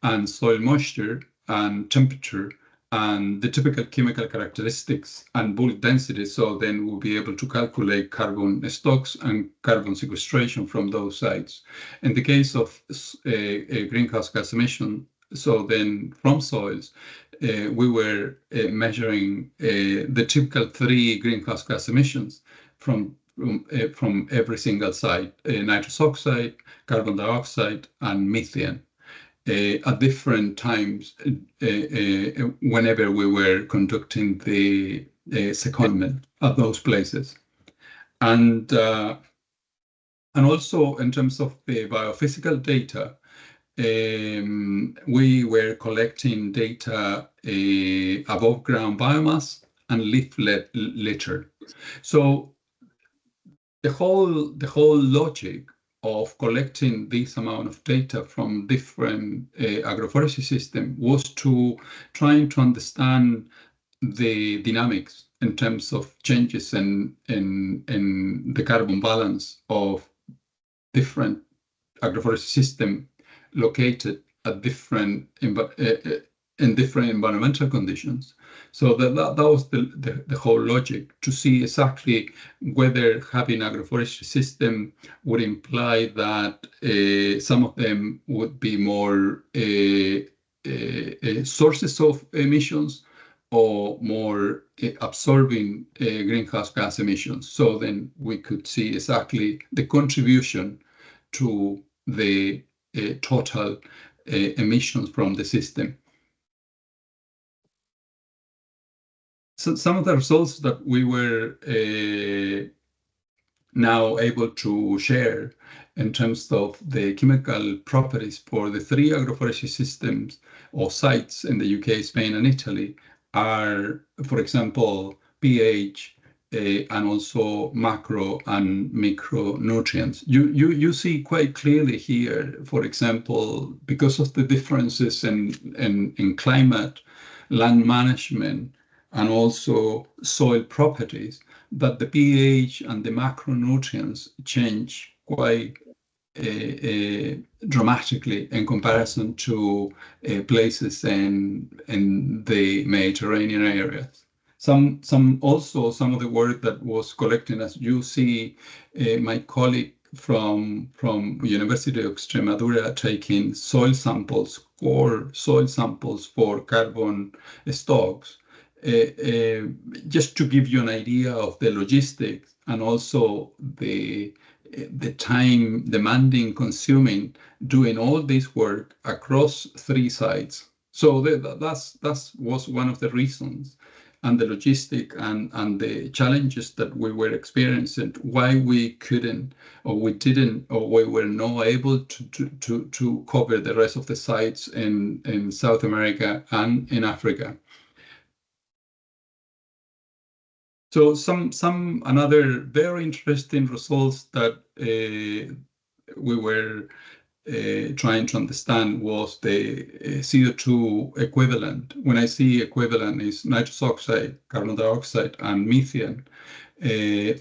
and soil moisture and temperature and the typical chemical characteristics and bulk density. So then we'll be able to calculate carbon stocks and carbon sequestration from those sites. In the case of greenhouse gas emission, so then from soils, we were measuring the typical 3 greenhouse gas emissions from every single site: nitrous oxide, carbon dioxide, and methane. At different times whenever we were conducting the secondment at those places. And also in terms of the biophysical data, we were collecting data above ground biomass and leaf litter. So the whole logic of collecting this amount of data from different agroforestry systems was to trying to understand the dynamics in terms of changes in the carbon balance of different agroforestry systems located at different in different environmental conditions. So that was the whole logic, to see exactly whether having agroforestry system would imply that some of them would be more sources of emissions or more absorbing greenhouse gas emissions. So then we could see exactly the contribution to the total emissions from the system. So some of the results that we were now able to share in terms of the chemical properties for the 3 agroforestry systems or sites in the UK, Spain, and Italy are, for example, pH, and also macro and micronutrients. You see quite clearly here, for example, because of the differences in climate, land management, and also soil properties, that the pH and the macronutrients change quite dramatically in comparison to places in the Mediterranean areas. Some of the work that was collected, as you see, my colleague from University of Extremadura taking soil samples, core soil samples for carbon stocks, just to give you an idea of the logistics and also the time demanding, consuming, doing all this work across 3 sites. So that was one of the reasons, and the logistic and the challenges that we were experiencing, why we couldn't, or we didn't, or we were not able to cover the rest of the sites in South America and in Africa. So some another very interesting results that we were trying to understand was the CO2 equivalent. When I see equivalent, is nitrous oxide, carbon dioxide, and methane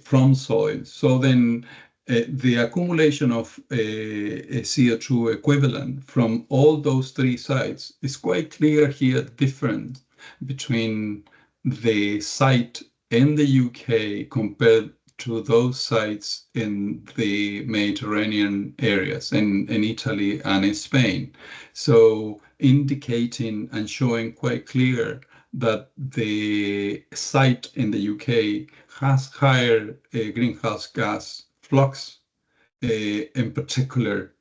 from soil. So then the accumulation of a CO2 equivalent from all those 3 sites is quite clear here, the difference between the site in the UK compared to those sites in the Mediterranean areas, in Italy and in Spain. So indicating and showing quite clear that the site in the UK has higher greenhouse gas flux, in particular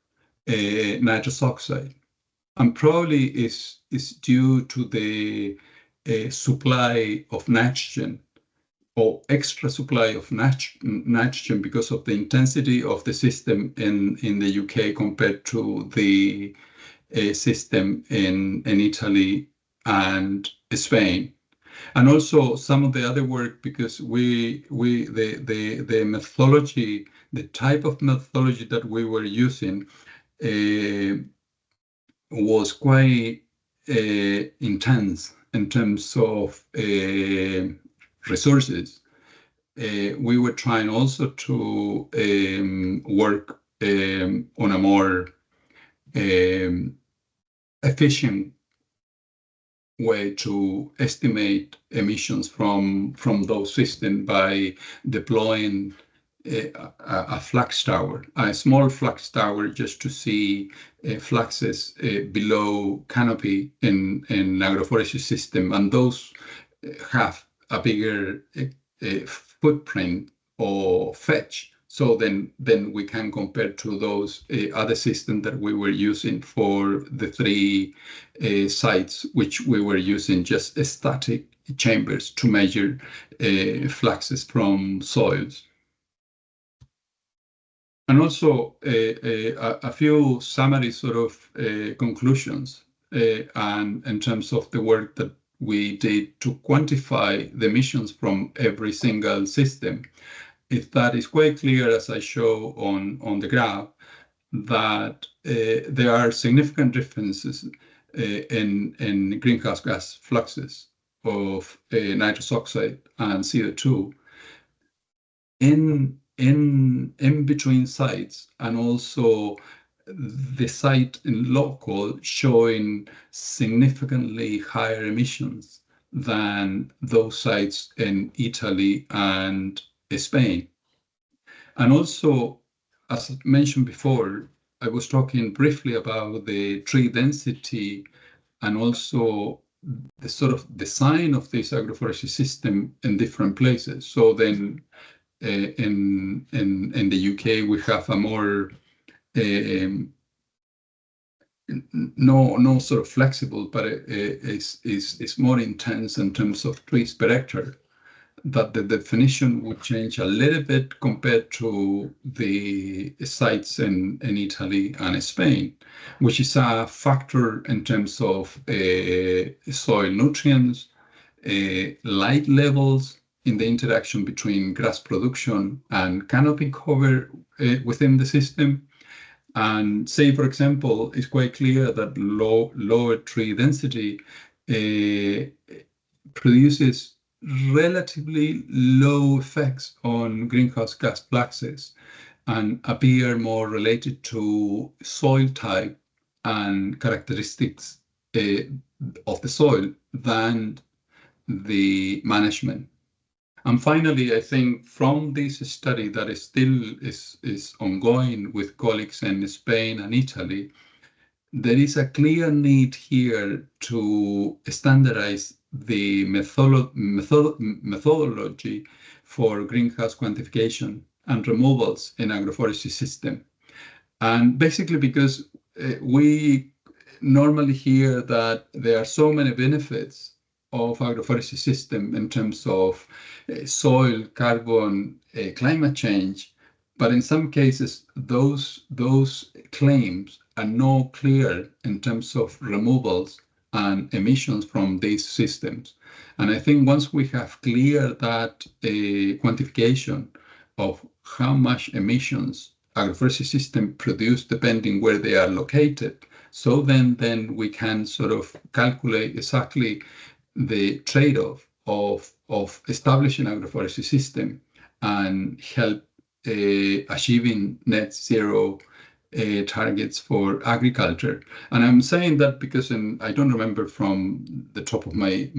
nitrous oxide, and probably is due to the supply of nitrogen or extra supply of nitrogen because of the intensity of the system in the UK compared to the system in Italy and Spain. And also some of the other work, because the methodology, the type of methodology that we were using was quite intense in terms of resources. We were trying also to work on a more efficient way to estimate emissions from those systems by deploying a flux tower, a small flux tower, just to see fluxes below canopy in agroforestry system, and those have a bigger footprint or fetch. So then we can compare to those other systems that we were using for the three sites, which we were using just static chambers to measure fluxes from soils. And also a few summary sort of conclusions and in terms of the work that we did to quantify the emissions from every single system. If that is quite clear, as I show on the graph, that there are significant differences in greenhouse gas fluxes of nitrous oxide and CO2 in between sites, and also the site in local showing significantly higher emissions than those sites in Italy and Spain. And also, as I mentioned before, I was talking briefly about the tree density and also the sort of design of this agroforestry system in different places. So then in the UK, we have a more no sort of flexible, but it's more intense in terms of trees per hectare. That the definition would change a little bit compared to the sites in Italy and Spain, which is a factor in terms of soil nutrients, light levels in the interaction between grass production and canopy cover within the system. And say, for example, it's quite clear that lower tree density produces relatively low effects on greenhouse gas fluxes and appear more related to soil type and characteristics of the soil than the management. And finally, I think from this study that is still is ongoing with colleagues in Spain and Italy, there is a clear need here to standardize the methodology for greenhouse quantification and removals in agroforestry system. And basically because we normally hear that there are so many benefits of agroforestry system in terms of soil, carbon, climate change, but in some cases those claims are not clear in terms of removals and emissions from these systems. And I think once we have clear that quantification of how much emissions agroforestry system produce depending where they are located, so then we can sort of calculate exactly the trade-off of establishing agroforestry system and help achieving net zero targets for agriculture. And I'm saying that because I don't remember from the top of my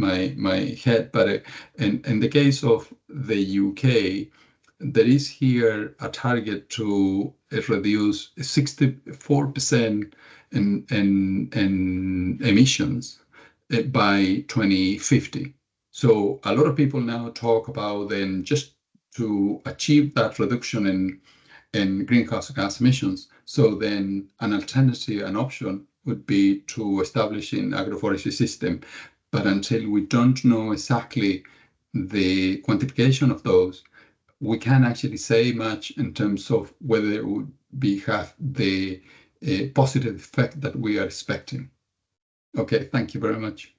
head, but in the case of the UK, there is here a target to reduce 64% in emissions by 2050. So a lot of people now talk about then just to achieve that reduction in greenhouse gas emissions. So then an alternative, an option would be to establish an agroforestry system. But until we don't know exactly the quantification of those, we can't actually say much in terms of whether it would have the positive effect that we are expecting. Okay, thank you very much.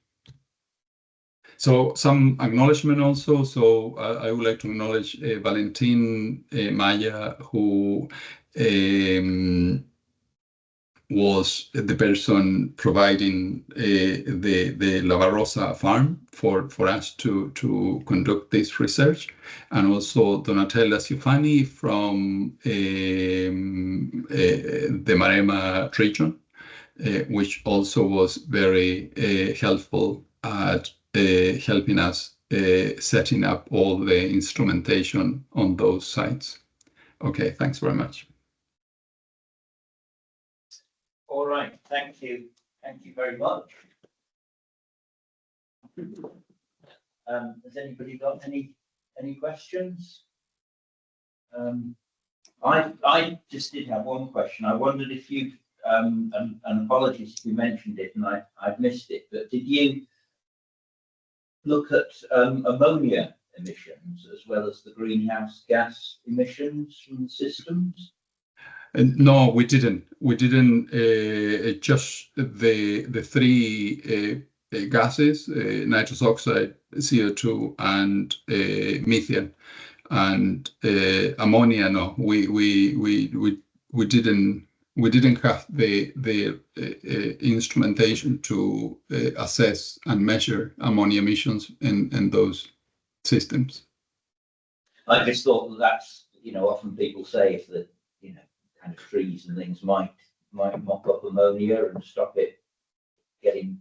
So some acknowledgement also. So I would like to acknowledge Valentin Maya, who was the person providing the La Rosa farm for us to conduct this research, and also Donatella Ciufani from the Maremma region, which also was very helpful at helping us setting up all the instrumentation on those sites. Okay, thanks very much. All right, thank you. Thank you very much. Has anybody got any questions? I just did have one question. I wondered if you, and apologies if you mentioned it and I've missed it, but did you look at ammonia emissions as well as the greenhouse gas emissions from the systems? No, we didn't. We didn't. Just the three gases: nitrous oxide, CO2, and methane. And ammonia. No, we didn't. We didn't have the instrumentation to assess and measure ammonia emissions in those systems. I just thought that's, often people say if the kind of trees and things might mop up ammonia and stop it getting,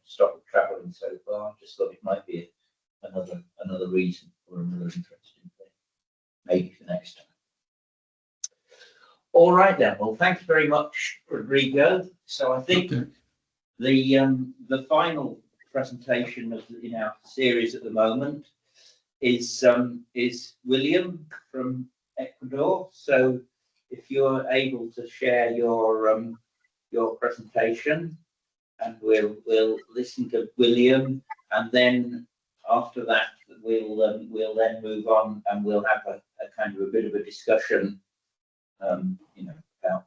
stop it traveling so far. Just thought it might be another reason or another interesting thing, maybe for next time. All right then. Well, thanks very much, Rodrigo. So I think the final presentation in our series at the moment is William from Ecuador. So if you're able to share your presentation, and we'll listen to William, and then after that we'll then move on and we'll have a kind of a bit of a discussion, about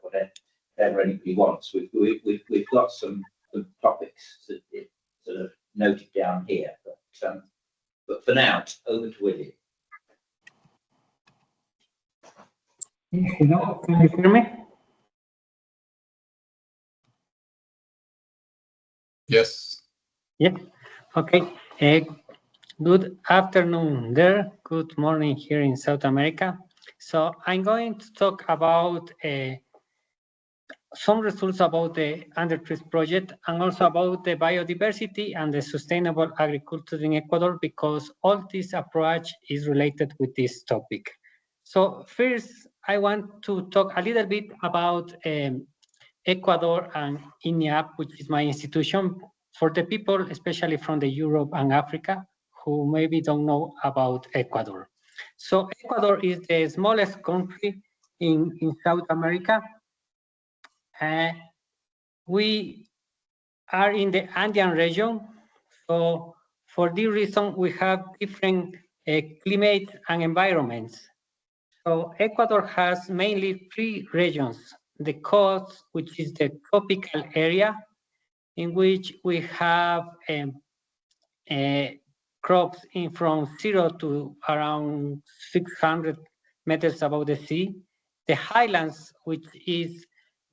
whatever anybody wants. We've got some topics that sort of noted down here, but for now, over to William. Hello, can you hear me? Yes. Yeah. Okay. Good afternoon there. Good morning here in South America. So I'm going to talk about some results about the UNDERTREES project and also about the biodiversity and the sustainable agriculture in Ecuador, because all this approach is related with this topic. So first, I want to talk a little bit about Ecuador and INEAP, which is my institution, for the people, especially from the Europe and Africa, who maybe don't know about Ecuador. So Ecuador is the smallest country in South America. We are in the Andean region. So for this reason, we have different climate and environments. So Ecuador has mainly three regions: the coast, which is the tropical area, in which we have crops from 0 to around 600 meters above the sea; the highlands, which is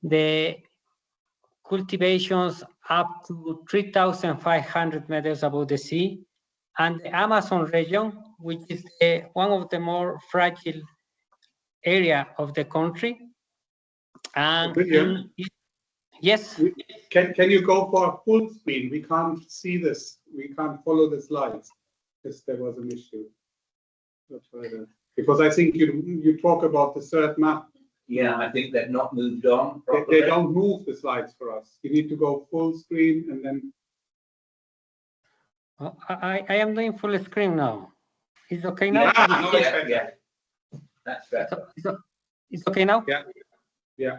the cultivations up to 3,500 meters above the sea; and the Amazon region, which is one of the more fragile area of the country. And yes. Can you go for a full screen? We can't see this. We can't follow the slides because there was an issue. Because I think you talk about the third map. Yeah, I think they've not moved on. They don't move the slides for us. You need to go full screen and then I am doing full screen now. Is okay now? no, it's Yeah, better. yeah. That's better. It's okay now? Yeah. Yeah.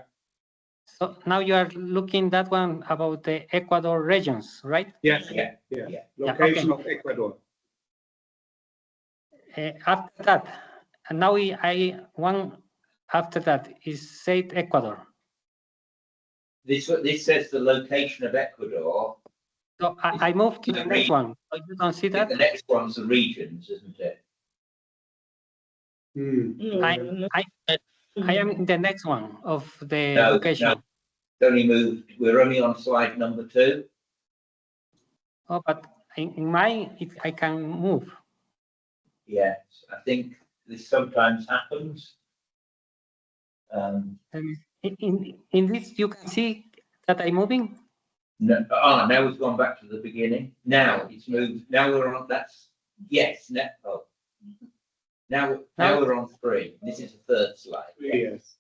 So now you are looking that one about the Ecuador regions, right? Yes. Yeah. Yeah. Yeah. Location of Ecuador. After that, and now one after that is said Ecuador. This says the location of Ecuador. So I moved to the next one. Oh, you don't see I think that? the next one's the regions, isn't it? I am in the next one of the No, location. no. Only moved. We're only on slide number 2. Oh, but in mine, I can move. Yes, I think this sometimes happens. In this, you can see that I'm moving. No, now we've gone back to the beginning. Now it's moved. Now we're on. That's yes. Now we're on 3. This is the 3rd slide. Yes.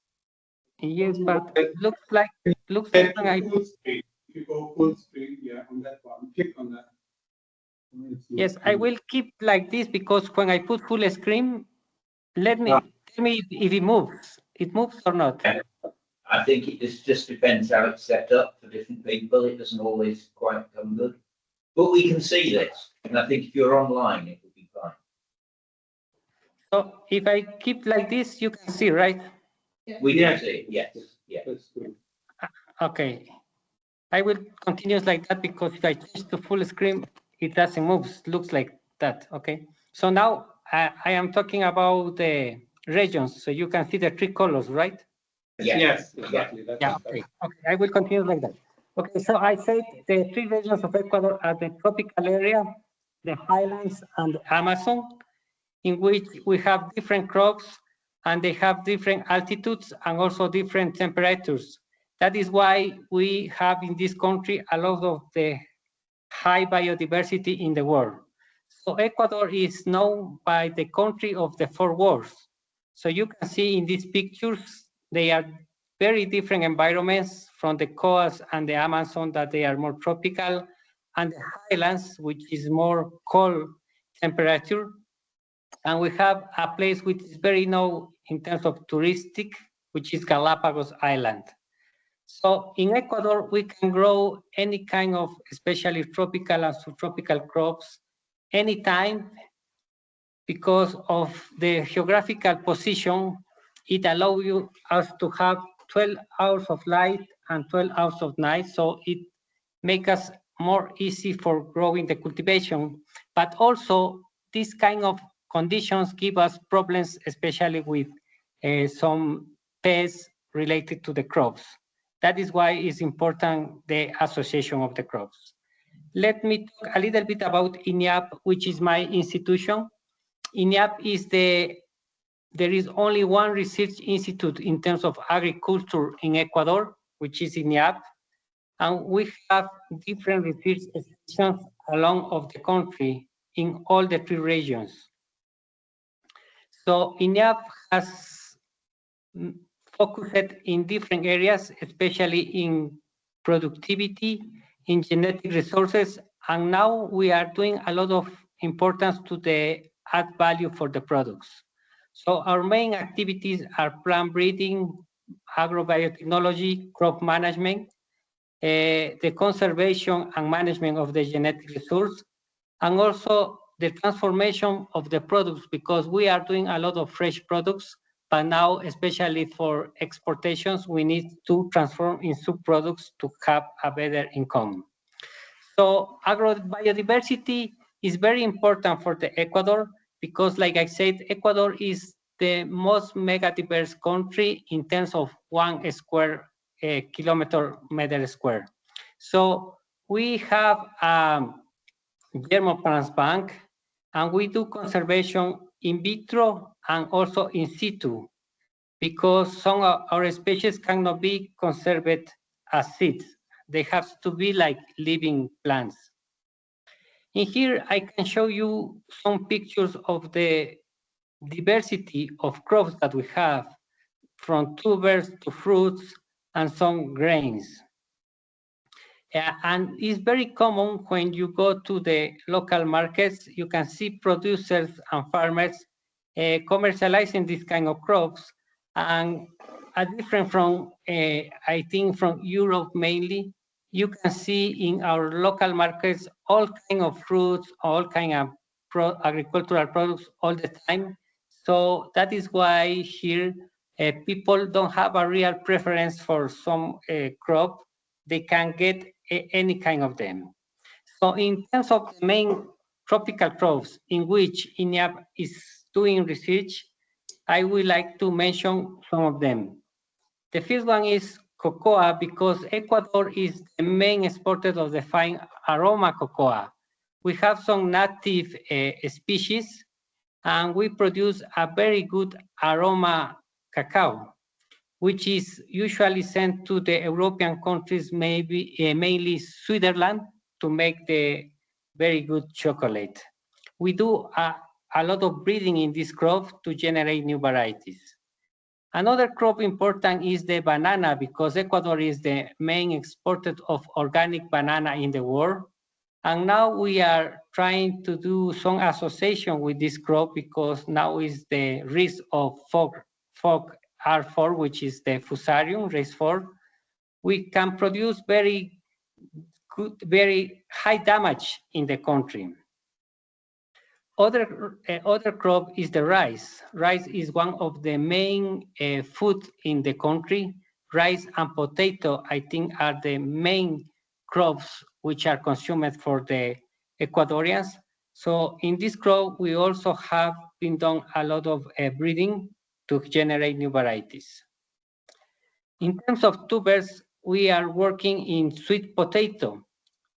Yes, but it looks like Then when I full screen. If you go full screen, yeah, on that one, click on that. yes, I will keep like this because when I put full screen, tell me if it moves. It moves or not. I think it just depends how it's set up for different people. It doesn't always quite come good, but we can see this, and I think if you're online, it will be fine. So if I keep like this, you can see, right? We can see. Yes. Yeah. That's good. Okay. I will continue like that because if I change to full screen, it doesn't move. It looks like that. Okay. So now I am talking about the regions. So you can see the 3 colors, right? Yes, exactly. Yeah, okay. Okay, I will continue like that. Okay, so I said the 3 regions of Ecuador are the tropical area, the highlands, and the Amazon, in which we have different crops and they have different altitudes and also different temperatures. That is why we have in this country a lot of the high biodiversity in the world. So Ecuador is known by the country of the 4 worlds. So you can see in these pictures, they are very different environments from the coast and the Amazon that they are more tropical, and the highlands, which is more cold temperature. And we have a place which is very known in terms of touristic, which is Galapagos Island. So in Ecuador, we can grow any kind of, especially tropical and subtropical crops, anytime, because of the geographical position. It allows us to have 12 hours of light and 12 hours of night, so it makes us more easy for growing the cultivation. But also, this kind of conditions give us problems, especially with some pests related to the crops. That is why it's important, the association of the crops. Let me talk a little bit about INIAP, which is my institution. INIAP is there is only one research institute in terms of agriculture in Ecuador, which is INIAP. And we have different research stations along of the country in all the 3 regions. So INIAP has focused in different areas, especially in productivity, in genetic resources, and now we are doing a lot of importance to the add value for the products. So our main activities are plant breeding, agrobiotechnology, crop management, the conservation and management of the genetic resource, and also the transformation of the products, because we are doing a lot of fresh products, but now, especially for exportations, we need to transform in subproducts to have a better income. So agrobiodiversity is very important for the Ecuador because, like I said, Ecuador is the most megadiverse country in terms of 1 square meter square. So we have germoplants bank, and we do conservation in vitro and also in situ, because some of our species cannot be conserved as seeds. They have to be like living plants. In here, I can show you some pictures of the diversity of crops that we have, from tubers to fruits and some grains. And it's very common when you go to the local markets, you can see producers and farmers commercializing this kind of crops. And different from, I think, from Europe mainly, you can see in our local markets all kind of fruits, all kind of agricultural products all the time. So that is why here people don't have a real preference for some crop. They can get any kind of them. So in terms of the main tropical crops in which INEAP is doing research, I would like to mention some of them. The first one is cocoa, because Ecuador is the main exporter of the fine aroma cocoa. We have some native species, and we produce a very good aroma cacao, which is usually sent to the European countries, maybe mainly Switzerland, to make the very good chocolate. We do a lot of breeding in this crop to generate new varieties. Another crop important is the banana, because Ecuador is the main exporter of organic banana in the world. And now we are trying to do some association with this crop, because now is the risk of fog R4, which is the Fusarium race 4. We can produce very good, very high damage in the country. Other crop is the rice. Rice is one of the main food in the country. Rice and potato, I think, are the main crops which are consumed for the Ecuadorians. So in this crop, we also have been done a lot of breeding to generate new varieties. In terms of tubers, we are working in sweet potato,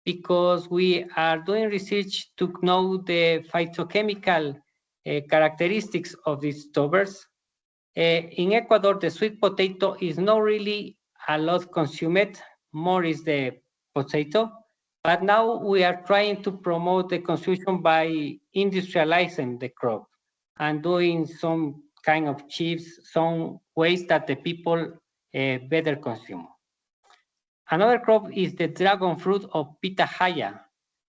because we are doing research to know the phytochemical characteristics of these tubers. In Ecuador, the sweet potato is not really a lot consumed, more is the potato. But now we are trying to promote the consumption by industrializing the crop and doing some kind of chips, some ways that the people better consume. Another crop is the dragon fruit of pitahaya,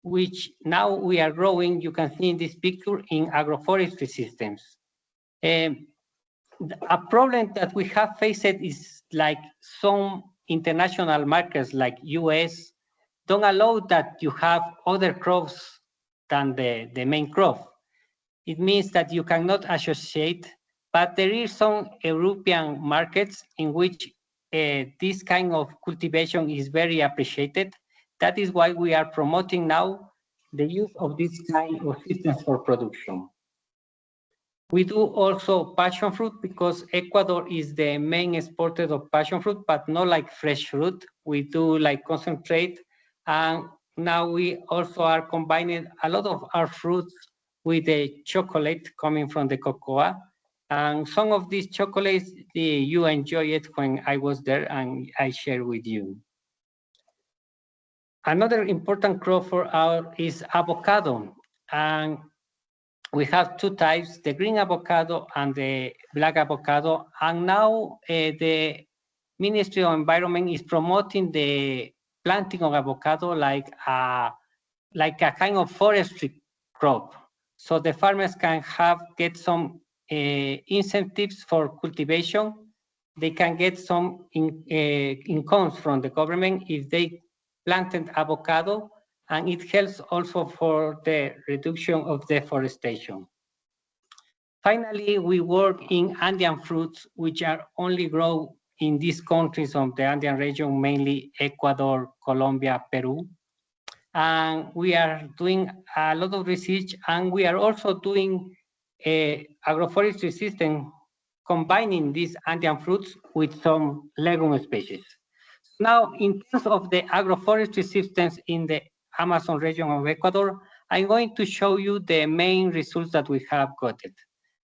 which now we are growing, you can see in this picture, in agroforestry systems. A problem that we have faced is like some international markets like US don't allow that you have other crops than the main crop. It means that you cannot associate, but there is some European markets in which this kind of cultivation is very appreciated. That is why we are promoting now the use of this kind of systems for production. We do also passion fruit, because Ecuador is the main exporter of passion fruit, but not like fresh fruit. We do like concentrate. And now we also are combining a lot of our fruits with the chocolate coming from the cocoa. And some of these chocolates, you enjoy it when I was there and I share with you. Another important crop for our is avocado. And we have two types, the green avocado and the black avocado. And now the Ministry of Environment is promoting the planting of avocado like a kind of forestry crop. So the farmers can get some incentives for cultivation. They can get some incomes from the government if they planted avocado, and it helps also for the reduction of deforestation. Finally, we work in Andean fruits, which are only grown in these countries of the Andean region, mainly Ecuador, Colombia, Peru. And we are doing a lot of research, and we are also doing a agroforestry system combining these Andean fruits with some legume species. Now, in terms of the agroforestry systems in the Amazon region of Ecuador, I'm going to show you the main results that we have gotten.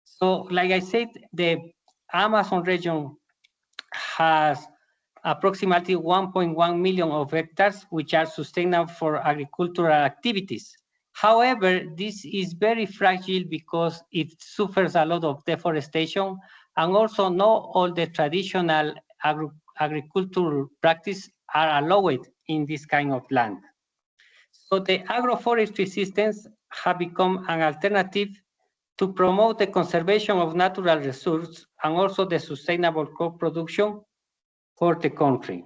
So, like I said, the Amazon region has approximately 1.1 million of hectares, which are sustainable for agricultural activities. However, this is very fragile because it suffers a lot of deforestation, and also not all the traditional agricultural practices are allowed in this kind of land. So the agroforestry systems have become an alternative to promote the conservation of natural resources and also the sustainable crop production for the country.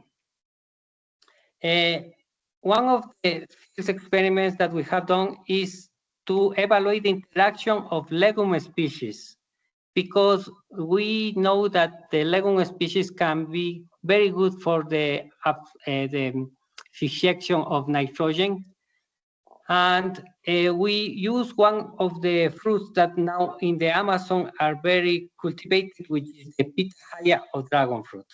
One of the first experiments that we have done is to evaluate the interaction of legume species, because we know that the legume species can be very good for the fixation of nitrogen. And we use one of the fruits that now in the Amazon are very cultivated, which is the pitahaya or dragon fruit.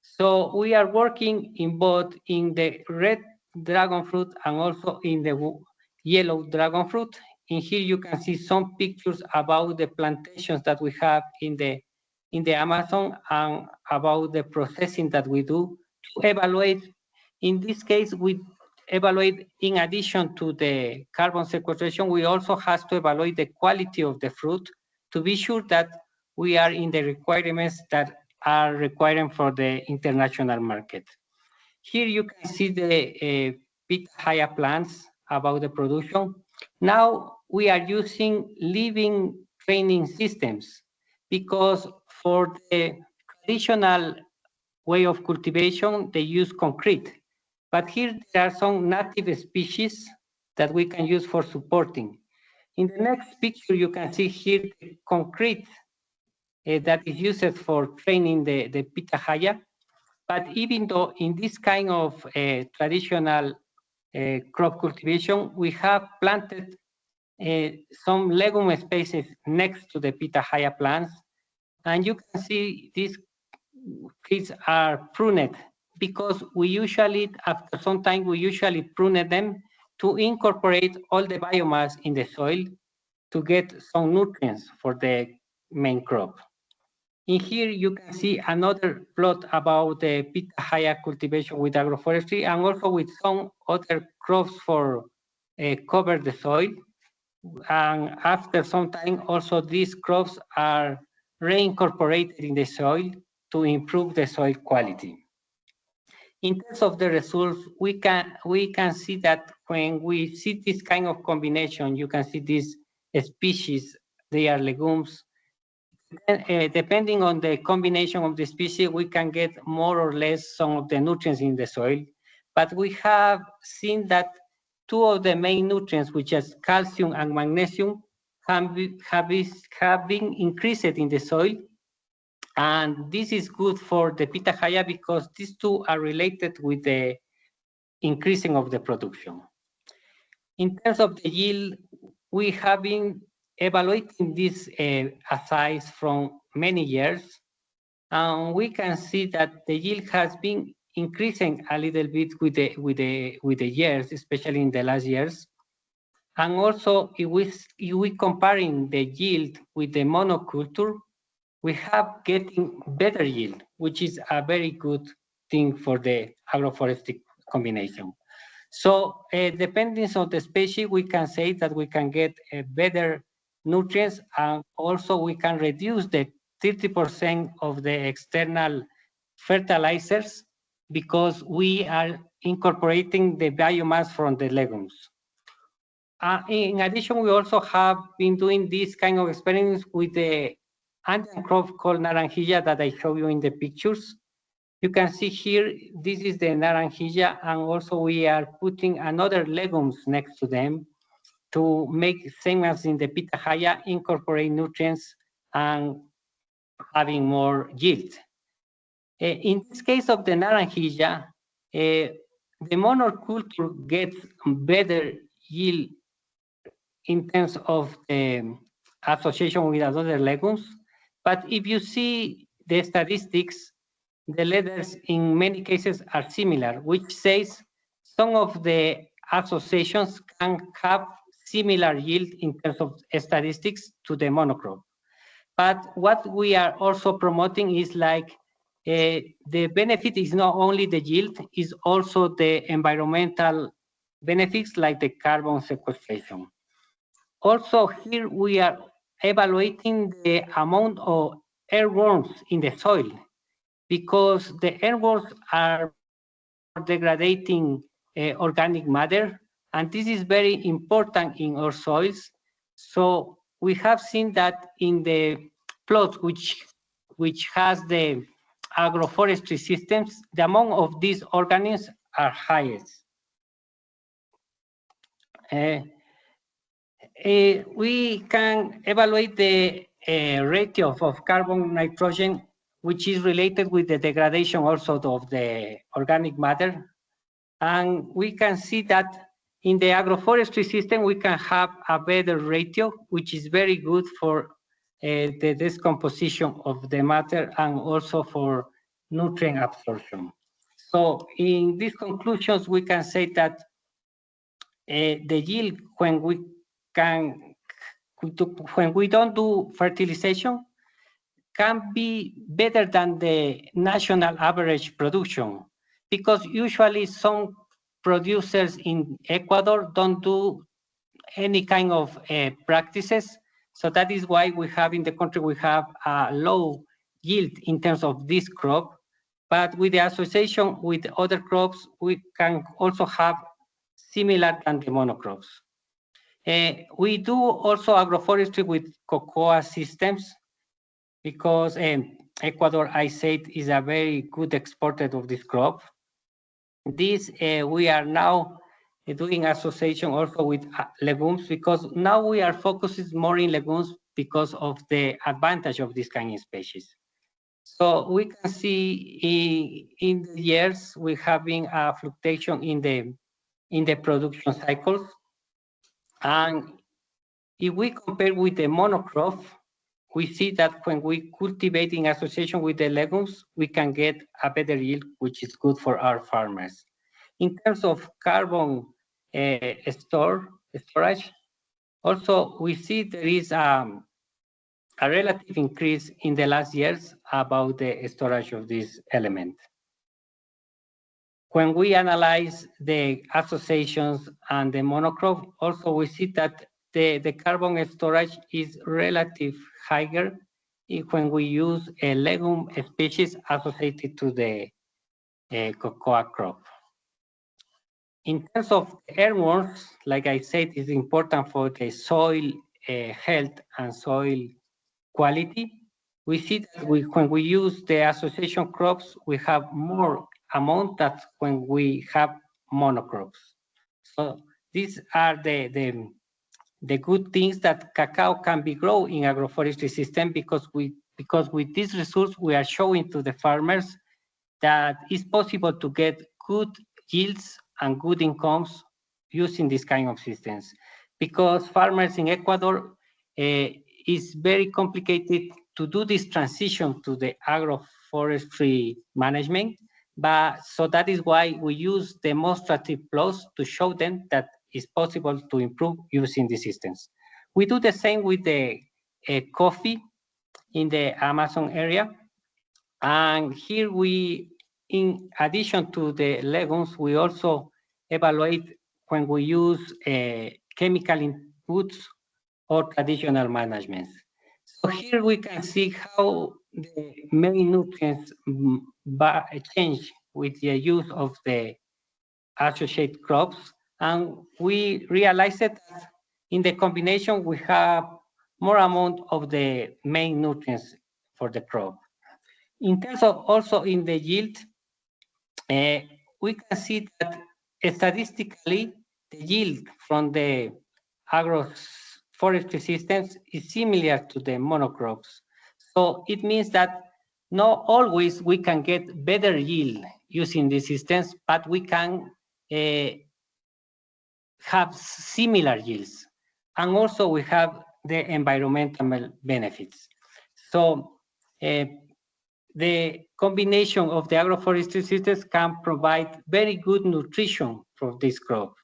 So we are working in both in the red dragon fruit and also in the yellow dragon fruit. In here you can see some pictures about the plantations that we have in the Amazon and about the processing that we do to evaluate. In this case, we evaluate, in addition to the carbon sequestration, we also have to evaluate the quality of the fruit to be sure that we are in the requirements that are required for the international market. Here you can see the pitahaya plants about the production. Now we are using living training systems, because for the traditional way of cultivation, they use concrete. But here there are some native species that we can use for supporting. In the next picture, you can see here the concrete that is used for training the pitahaya. But even though in this kind of traditional crop cultivation, we have planted some legume species next to the pitahaya plants. And you can see these trees are pruned, because we usually, after some time, we usually prune them to incorporate all the biomass in the soil to get some nutrients for the main crop. In here, you can see another plot about the pitahaya cultivation with agroforestry and also with some other crops for cover the soil. And after some time, also these crops are reincorporated in the soil to improve the soil quality. In terms of the results, we can see that when we see this kind of combination, you can see these species, they are legumes. Depending on the combination of the species, we can get more or less some of the nutrients in the soil. But we have seen that two of the main nutrients, which is calcium and magnesium, have been increased in the soil. And this is good for the pitahaya because these two are related with the increasing of the production. In terms of the yield, we have been evaluating this size from many years, and we can see that the yield has been increasing a little bit with the years, especially in the last years. And also, if we comparing the yield with the monoculture, we have getting better yield, which is a very good thing for the agroforestry combination. So depending on the species, we can say that we can get better nutrients, and also we can reduce the 30% of the external fertilizers because we are incorporating the biomass from the legumes. In addition, we also have been doing this kind of experiments with the Andean crop called naranjilla that I show you in the pictures. You can see here, this is the naranjilla, and also we are putting another legumes next to them to make same as in the pitahaya, incorporate nutrients and having more yield. In this case of the naranjilla, the monoculture gets better yield in terms of the association with other legumes. But if you see the statistics, the letters in many cases are similar, which says some of the associations can have similar yield in terms of statistics to the monocrop. But what we are also promoting is like the benefit is not only the yield, is also the environmental benefits like the carbon sequestration. Also here we are evaluating the amount of earthworms in the soil, because the earthworms are degrading organic matter, and this is very important in our soils. So we have seen that in the plots which has the agroforestry systems, the amount of these organisms are highest. We can evaluate the ratio of carbon nitrogen, which is related with the degradation also of the organic matter. And we can see that in the agroforestry system, we can have a better ratio, which is very good for the decomposition of the matter and also for nutrient absorption. So in these conclusions, we can say that the yield when we don't do fertilization can be better than the national average production, because usually some producers in Ecuador don't do any kind of practices. So that is why we have in the country, we have a low yield in terms of this crop. But with the association with other crops, we can also have similar than the monocrops. We do also agroforestry with cocoa systems, because Ecuador, I said, is a very good exporter of this crop. This we are now doing association also with legumes, because now we are focusing more in legumes because of the advantage of this kind of species. So we can see in the years we having a fluctuation in the production cycles, and if we compare with the monocrop, we see that when we cultivate in association with the legumes, we can get a better yield, which is good for our farmers. In terms of carbon storage, also we see there is a relative increase in the last years about the storage of this element. When we analyze the associations and the monocrop, also we see that the carbon storage is relative higher when we use a legume species associated to the cocoa crop. In terms of earthworms, like I said, it's important for the soil health and soil quality. We see that when we use the association crops, we have more amount than when we have monocrops. So these are the good things that cacao can be grown in agroforestry system, because with these results we are showing to the farmers that it's possible to get good yields and good incomes using this kind of systems. Because farmers in Ecuador, it's very complicated to do this transition to the agroforestry management. But so that is why we use demonstrative plots to show them that it's possible to improve using the systems. We do the same with the coffee in the Amazon area. And here we, in addition to the legumes, we also evaluate when we use chemical inputs or traditional management. So here we can see how the main nutrients change with the use of the associated crops. And we realized that in the combination, we have more amount of the main nutrients for the crop. In terms of also in the yield, we can see that statistically, the yield from the agroforestry systems is similar to the monocrops. So it means that not always we can get better yield using these systems, but we can have similar yields. And also we have the environmental benefits. So the combination of the agroforestry systems can provide very good nutrition for this crop.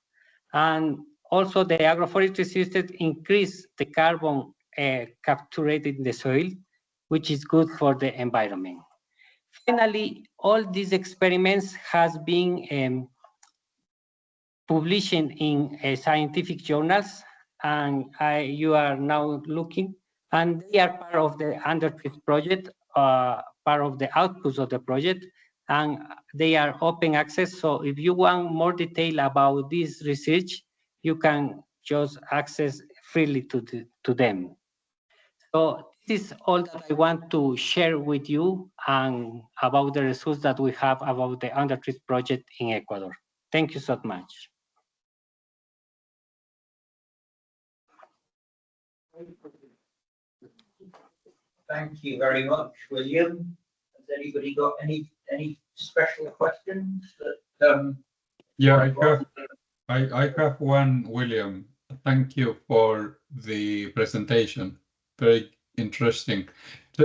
And also the agroforestry systems increase the carbon captured in the soil, which is good for the environment. Finally, all these experiments has been published in scientific journals, and you are now looking, and they are part of the UNDERTREES project, part of the outputs of the project. and they are open access. So if you want more detail about this research, you can just access freely to them. So this is all that I want to share with you and about the results that we have about the UNDERTREES project in Ecuador. Thank you so much. Thank you very much, William. Has anybody got any special questions that Yeah, I have one, William. Thank you for the presentation. Very interesting.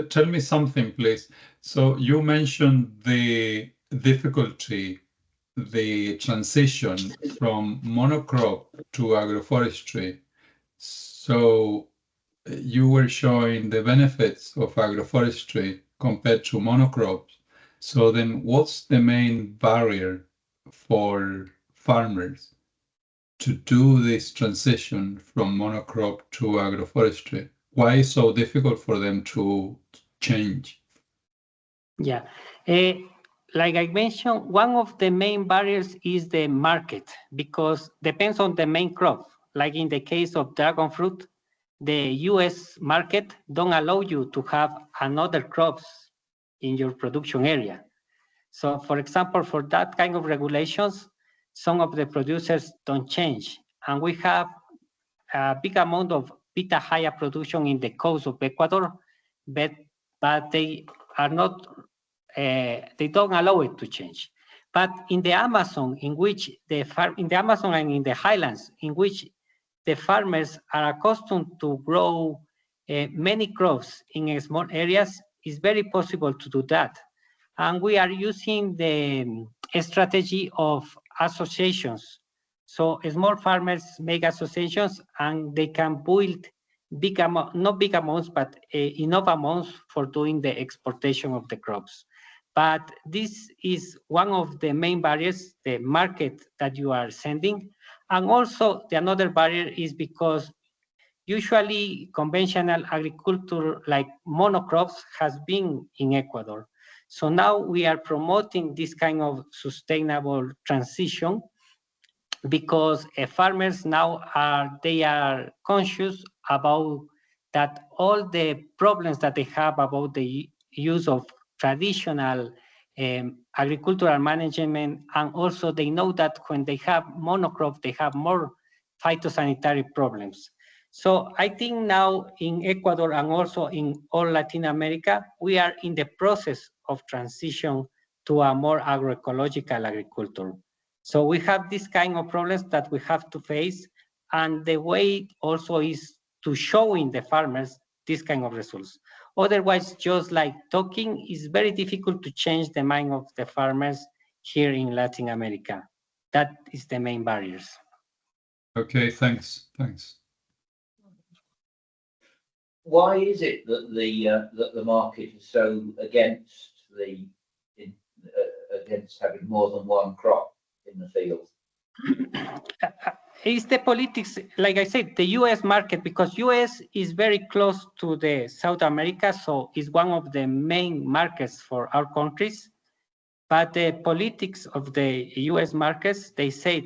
Tell me something, please. So you mentioned the difficulty, the transition from monocrop to agroforestry. So you were showing the benefits of agroforestry compared to monocrops. So then what's the main barrier for farmers to do this transition from monocrop to agroforestry? Why is it so difficult for them to change? Yeah, like I mentioned, one of the main barriers is the market, because depends on the main crop. Like in the case of dragon fruit, the US market don't allow you to have another crops in your production area. So for example, for that kind of regulations, some of the producers don't change. And we have a big amount of pitahaya production in the coast of Ecuador, but they are not, they don't allow it to change. But in the Amazon, in the Amazon and in the highlands, in which the farmers are accustomed to grow many crops in small areas, it's very possible to do that. And we are using the strategy of associations. So small farmers make associations and they can build big amount, not big amounts, but enough amounts for doing the exportation of the crops. But this is one of the main barriers, the market that you are sending. And also the another barrier is because usually conventional agriculture like monocrops has been in Ecuador. So now we are promoting this kind of sustainable transition because farmers now they are conscious about that all the problems that they have about the use of traditional agricultural management, and also they know that when they have monocrop, they have more phytosanitary problems. So I think now in Ecuador and also in all Latin America, we are in the process of transition to a more agroecological agriculture. So we have this kind of problems that we have to face, and the way also is to showing the farmers this kind of results. Otherwise, just like talking, is very difficult to change the mind of the farmers here in Latin America. That is the main barriers. Okay, thanks. why is it that the market is so against against having more than one crop in the field? It's the politics, like I said, the US market, because US is very close to the South America, so it's one of the main markets for our countries. But the politics of the US markets, they said,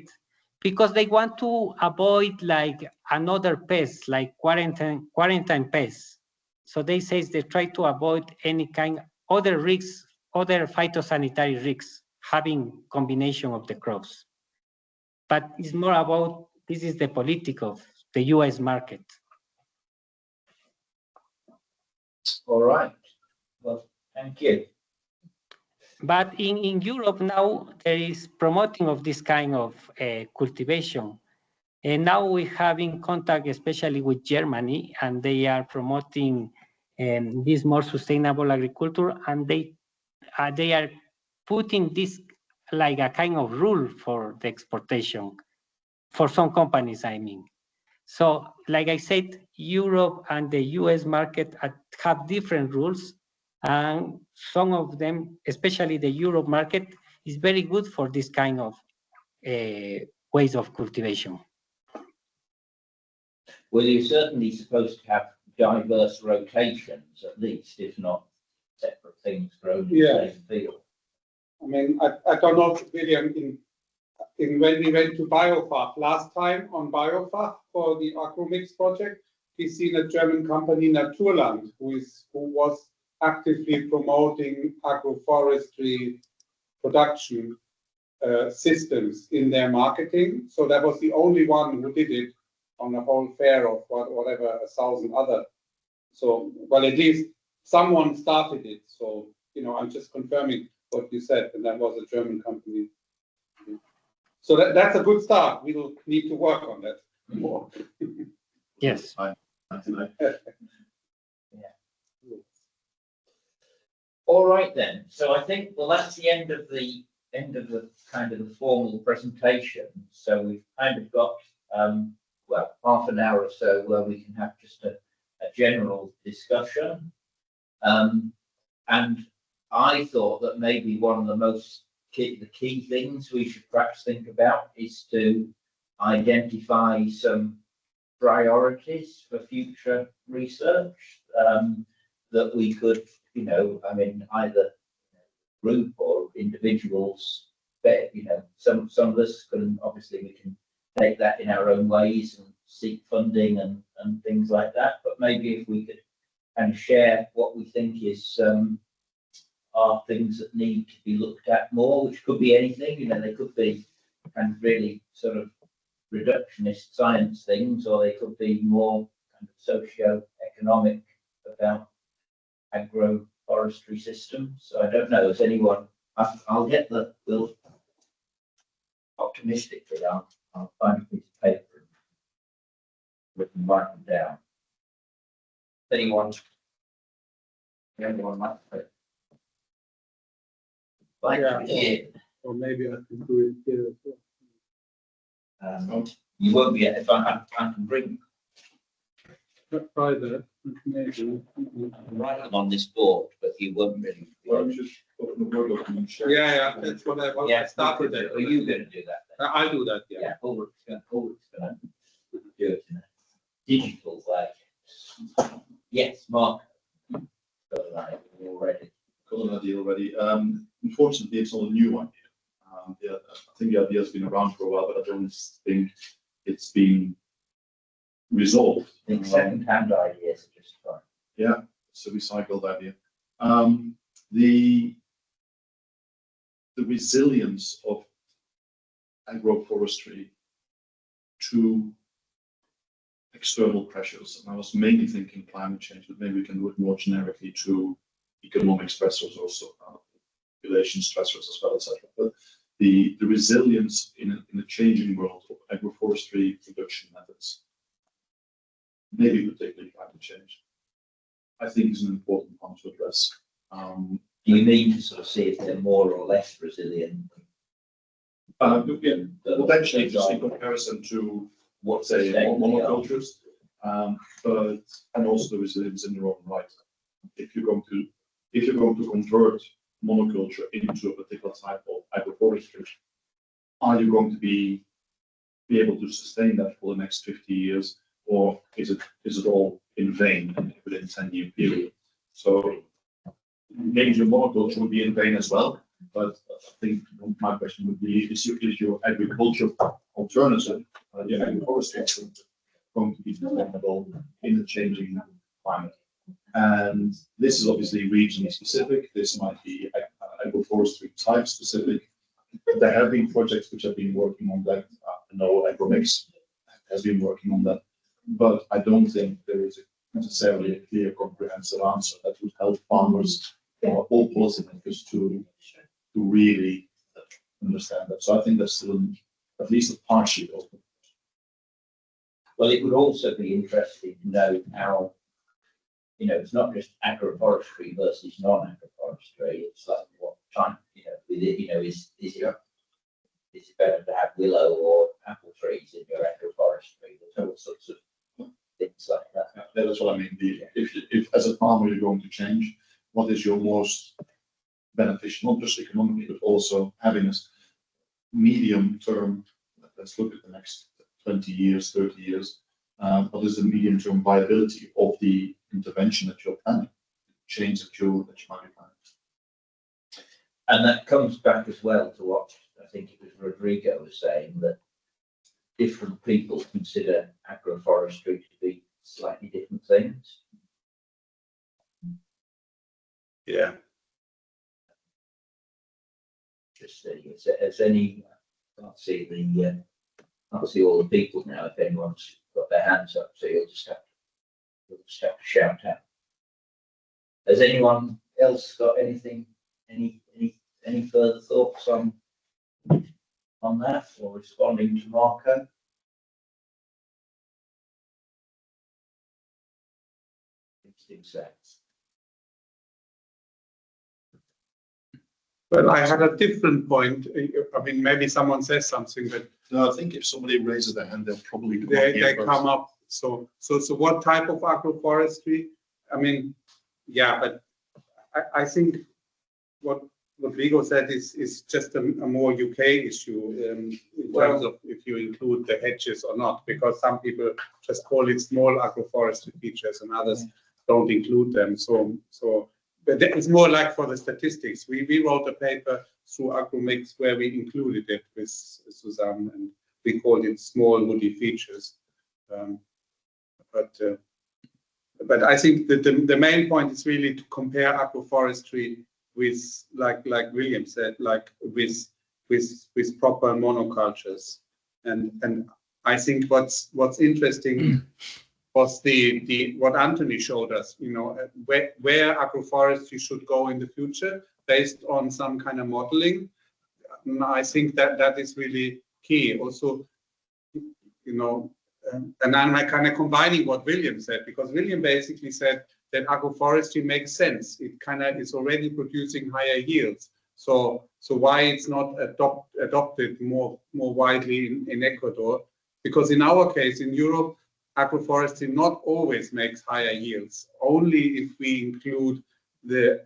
because they want to avoid like another pest, like quarantine pests. So they say they try to avoid any kind other risks, other phytosanitary risks, having combination of the crops. But it's more about, this is the politic of the US market. All right. Well, thank you. But in Europe now, there is promoting of this kind of cultivation. And now we have in contact, especially with Germany, and they are promoting this more sustainable agriculture, and they are putting this like a kind of rule for the exportation, for some companies, I mean. So, like I said, Europe and the US market have different rules, and some of them, especially the Europe market, is very good for this kind of ways of cultivation. Well, you're certainly supposed to have diverse rotations, at least, if not separate things grown in the same field. I mean, I don't know, William, when we went to BioFach last time on BioFach for the AgroMix project, we seen a German company, Naturland, who was actively promoting agroforestry production systems in their marketing. So that was the only one who did it on a whole fair of whatever 1,000 other. So, well, at least someone started it. So, you know, I'm just confirming what you said, and that was a German company. So that's a good start. We will need to work on that more. Yes. All right then. So I think, well, that's the end of the kind of the formal presentation. So we've kind of got well, half an hour or so where we can have just a general discussion. And I thought that maybe one of the key things we should perhaps think about is to identify some priorities for future research that we could, you know, I mean, either group or individuals, but, you know, some of us can, obviously we can take that in our own ways and seek funding and things like that. But maybe if we could kind of share what we think is are things that need to be looked at more, which could be anything, you know, they could be kind of really sort of reductionist science things, or they could be more kind of socio-economic about agroforestry systems. So I don't know, is anyone, I'll get we'll optimistically, I'll find a piece of paper and write them down. Anyone might say. Yeah. Or maybe I can do it here as well. You won't be, if I can bring. Try that. Maybe. Write them on this board, but you won't really. Yeah, that's what I started it. Are you going to do that then? I'll do that, yeah. Yeah, Ulrich's going to do it in a digital way. Yes, Mark. Got an idea already. Unfortunately, it's not a new idea. I think the idea has been around for a while, but I don't think it's been resolved. I think second-hand ideas are just fine. Yeah, it's a recycled idea. The resilience of agroforestry to external pressures, and I was mainly thinking climate change, but maybe we can look more generically to economic stressors, also population stressors as well, etc. But the resilience in a changing world of agroforestry production methods, maybe particularly climate change, I think is an important one to address. Do you mean to sort of see if they're more or less resilient? Potentially just in comparison to what say monocultures, but and also the resilience in their own right. If you're going to convert monoculture into a particular type of agroforestry, are you going to be able to sustain that for the next 50 years, or is it all in vain within a 10-year period? So maybe your monoculture would be in vain as well, but I think my question would be: is your agriculture alternative, your agroforestry, going to be sustainable in a changing climate? And this is obviously regionally specific. This might be agroforestry type specific. There have been projects which have been working on that. I know AgroMix has been working on that, but I don't think there is necessarily a clear, comprehensive answer that would help farmers or all policymakers to really understand that. So I think that's still at least a partially open. Well, it would also be interesting to know how, you know, it's not just agroforestry versus non-agroforestry. It's like what time, you know, with it, you know, is it better to have willow or apple trees in your agroforestry? There's all sorts of things like that. That's what I mean. If as a farmer you're going to change, what is your most beneficial, not just economically, but also having a medium term? Let's look at the next 20 years, 30 years. What is the medium term viability of the intervention that you're planning, change that you might be planning? And that comes back as well to what I think it was Rodrigo was saying, that different people consider agroforestry to be slightly different things. Yeah. Just as any, I can't see all the people now. If anyone's got their hands up, so you'll just have to shout out. Has anyone else got anything? Any further thoughts on that, or responding to Marco? Interesting sense. Well, I had a different point. I mean, maybe someone says something, but No, I think if somebody raises their hand, they'll probably they come up. So what type of agroforestry? I mean, yeah, but I think what Rodrigo said is just a more UK issue in terms of if you include the hedges or not, because some people just call it small agroforestry features and others don't include them. So but it's more like for the statistics. We wrote a paper through AgroMix where we included it with Suzanne, and we called it small woody features. But I think that the main point is really to compare agroforestry with, like William said, like with proper monocultures. And I think what's interesting was what Anthony showed us, you know, where agroforestry should go in the future based on some kind of modeling. And I think that is really key. Also, you know, and I'm kind of combining what William said, because William basically said that agroforestry makes sense. It kind of is already producing higher yields. So why it's not adopted more widely in Ecuador? Because in our case, in Europe, agroforestry not always makes higher yields. Only if we include the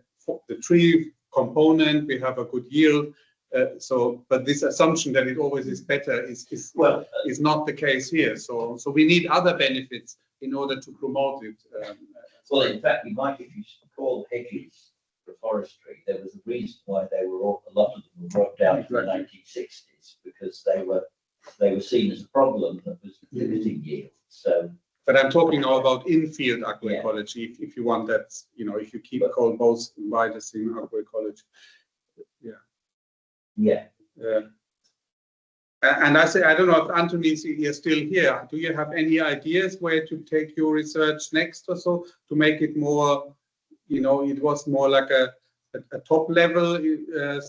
tree component, we have a good yield. But this assumption that it always is better is not the case here. So we need other benefits in order to promote it. Well, in fact, if you call hedges for forestry, there was a reason why a lot of them were brought down in the 1960s, because they were seen as a problem that was limiting yield. So, but I'm talking now about in-field agroecology. If you want that, you know, if you keep both widest in agroecology. Yeah. And I say, I don't know if Anthony's still here. Do you have any ideas where to take your research next or so to make it more, you know, it was more like a top level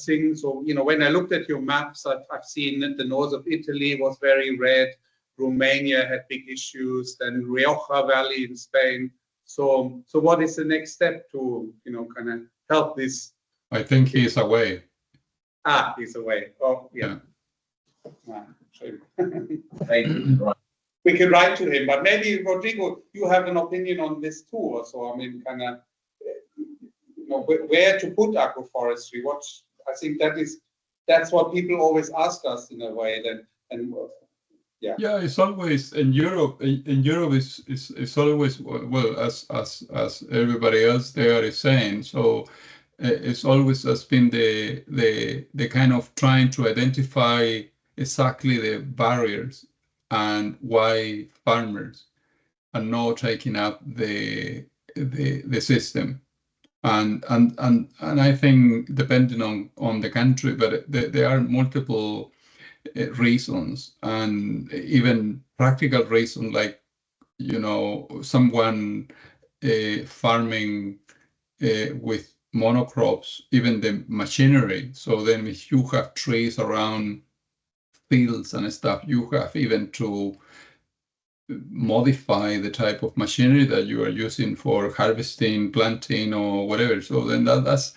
thing? So, you know, when I looked at your maps, I've seen that the north of Italy was very red. Romania had big issues, then Rioja Valley in Spain. So what is the next step to, you know, kind of help this? I think he's away. He's away. Oh, yeah. right. We can write to him, but maybe Rodrigo, you have an opinion on this too. Or so I mean, kind of, you know, where to put agroforestry. I think that's what people always ask us in a way. Yeah, it's always in Europe. In Europe, it's always, well, as everybody else there is saying. So it's always has been the kind of trying to identify exactly the barriers and why farmers are not taking up the system. And I think depending on the country, but there are multiple reasons, and even practical reasons, like, you know, someone farming with monocrops, even the machinery. So then if you have trees around fields and stuff, you have even to modify the type of machinery that you are using for harvesting, planting, or whatever. So then that's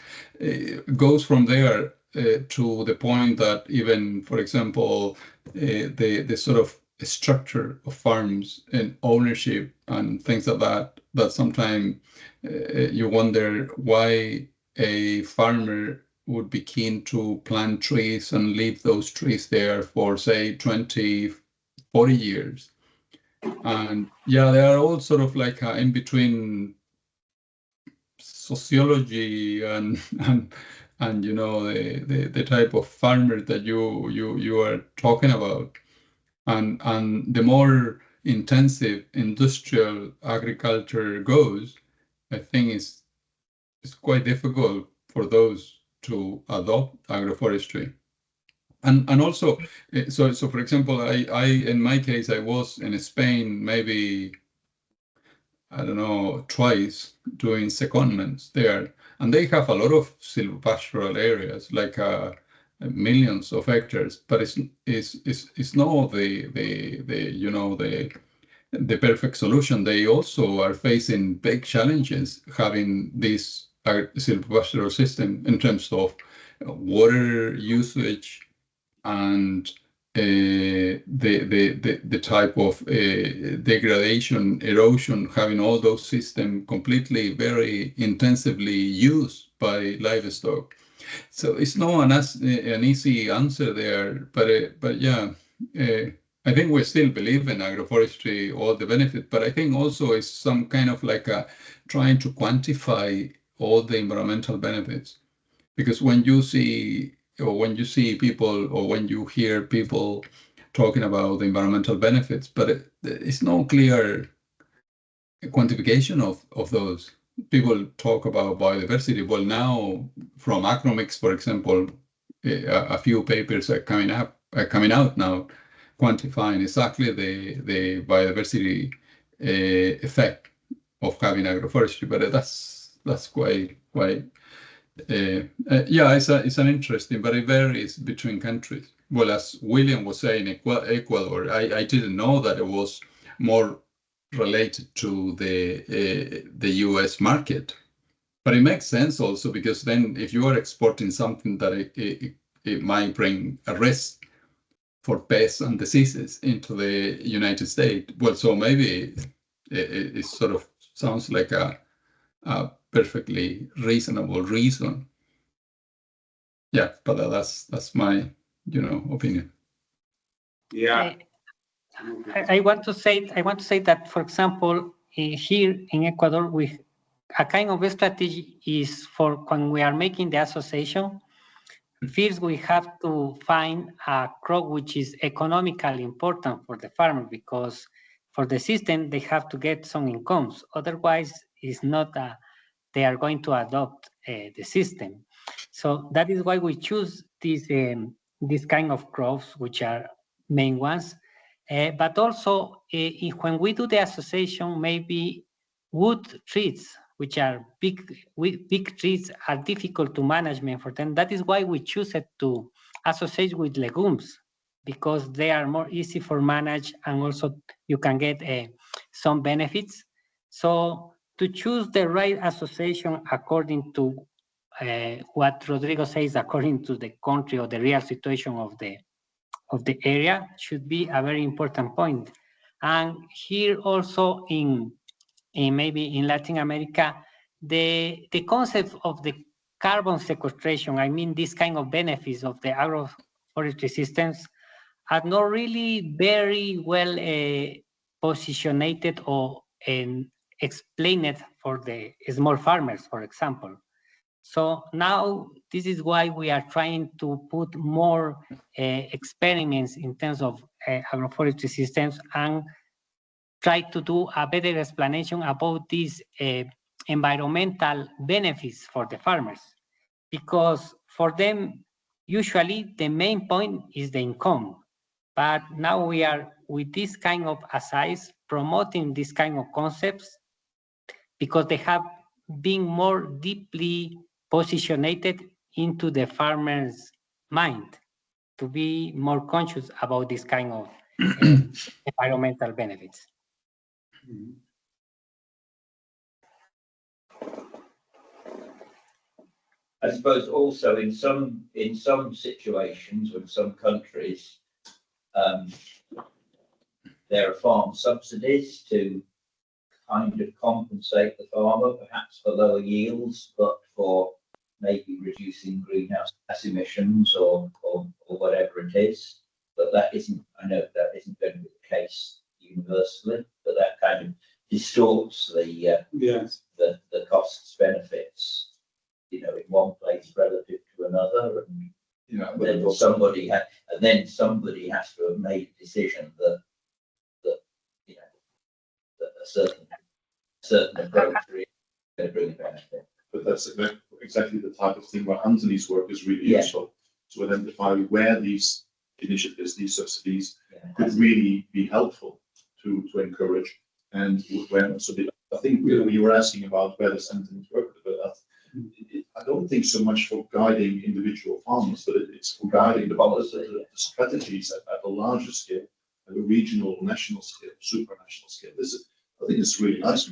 goes from there to the point that even, for example, the sort of structure of farms and ownership and things like that sometimes you wonder why a farmer would be keen to plant trees and leave those trees there for, say, 20, 40 years. And yeah, they are all sort of like in between sociology and and the type of farmer that you are talking about, and the more intensive industrial agriculture goes, I think it's quite difficult for those to adopt agroforestry. And also, so for example, I in my case, I was in Spain maybe, I don't know, twice doing secondments there, and they have a lot of silvopastoral areas, like millions of hectares, but it's not the perfect solution. They also are facing big challenges having this silvopastoral system in terms of water usage and the type of degradation, erosion, having all those systems completely very intensively used by livestock. So it's not an easy answer there, but yeah, I think we still believe in agroforestry, all the benefit, but I think also it's some kind of like trying to quantify all the environmental benefits. Because when you see people, or when you hear people talking about the environmental benefits, but it's no clear quantification of those. People talk about biodiversity. Well, now from Agronomics, for example, a few papers are coming out now, quantifying exactly the biodiversity effect of having agroforestry. But that's quite. Yeah, it's an interesting, but it varies between countries. Well, as William was saying, Ecuador, I didn't know that it was more related to the US market, but it makes sense also, because then if you are exporting something that it might bring a risk for pests and diseases into the United States, well, so maybe it sort of sounds like a perfectly reasonable reason. Yeah, but that's my opinion. Yeah. I want to say that, for example, here in Ecuador, with a kind of a strategy is for when we are making the association. First, we have to find a crop which is economically important for the farmer, because for the system they have to get some incomes. Otherwise, it's not they are going to adopt the system. So that is why we choose this kind of crops, which are main ones. But also, when we do the association, maybe wood trees, which are big trees, are difficult to management for them. That is why we choose it to associate with legumes, because they are more easy for manage, and also you can get some benefits. So to choose the right association according to what Rodrigo says, according to the country or the real situation of the area, should be a very important point. And here also in maybe in Latin America, the concept of the carbon sequestration, I mean, this kind of benefits of the agroforestry systems are not really very well positioned or explained for the small farmers, for example. So now this is why we are trying to put more experiments in terms of agroforestry systems, and try to do a better explanation about these environmental benefits for the farmers. Because for them, usually the main point is the income. But now we are, with this kind of exercise, promoting this kind of concepts, because they have been more deeply positioned into the farmer's mind, to be more conscious about this kind of environmental benefits. I suppose also in some situations or in some countries, there are farm subsidies to kind of compensate the farmer, perhaps for lower yields, but for maybe reducing greenhouse gas emissions or whatever it is. But that isn't, I know that isn't going to be the case universally, but that kind of distorts the costs benefits, in one place relative to to another, and Yeah, but then somebody has to have made a decision that you know that a certain approach really going to bring a benefit. but that's exactly the type of thing where Anthony's work is really Yeah. useful to identify where these initiatives, these subsidies could really be helpful to encourage. And when I think you were asking about where does Anthony's work, but I don't think so much for guiding individual farmers, but it's for guiding the strategies at a larger scale, at a regional, national scale, supranational scale. I think it's really nice.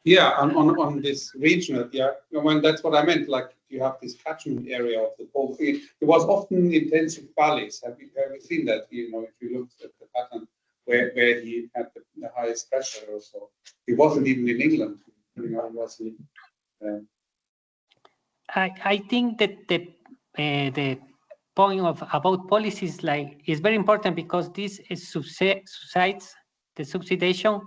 Yeah, on this regional, yeah, when that's what I meant. Like you have this catchment area of the pole. It was often intensive valleys. Have you seen that? You know, if you look at the pattern where he had the highest pressure, or so, he wasn't even in England. You know, was he? I think that the point about policies is very important, because this is subsides the subsidization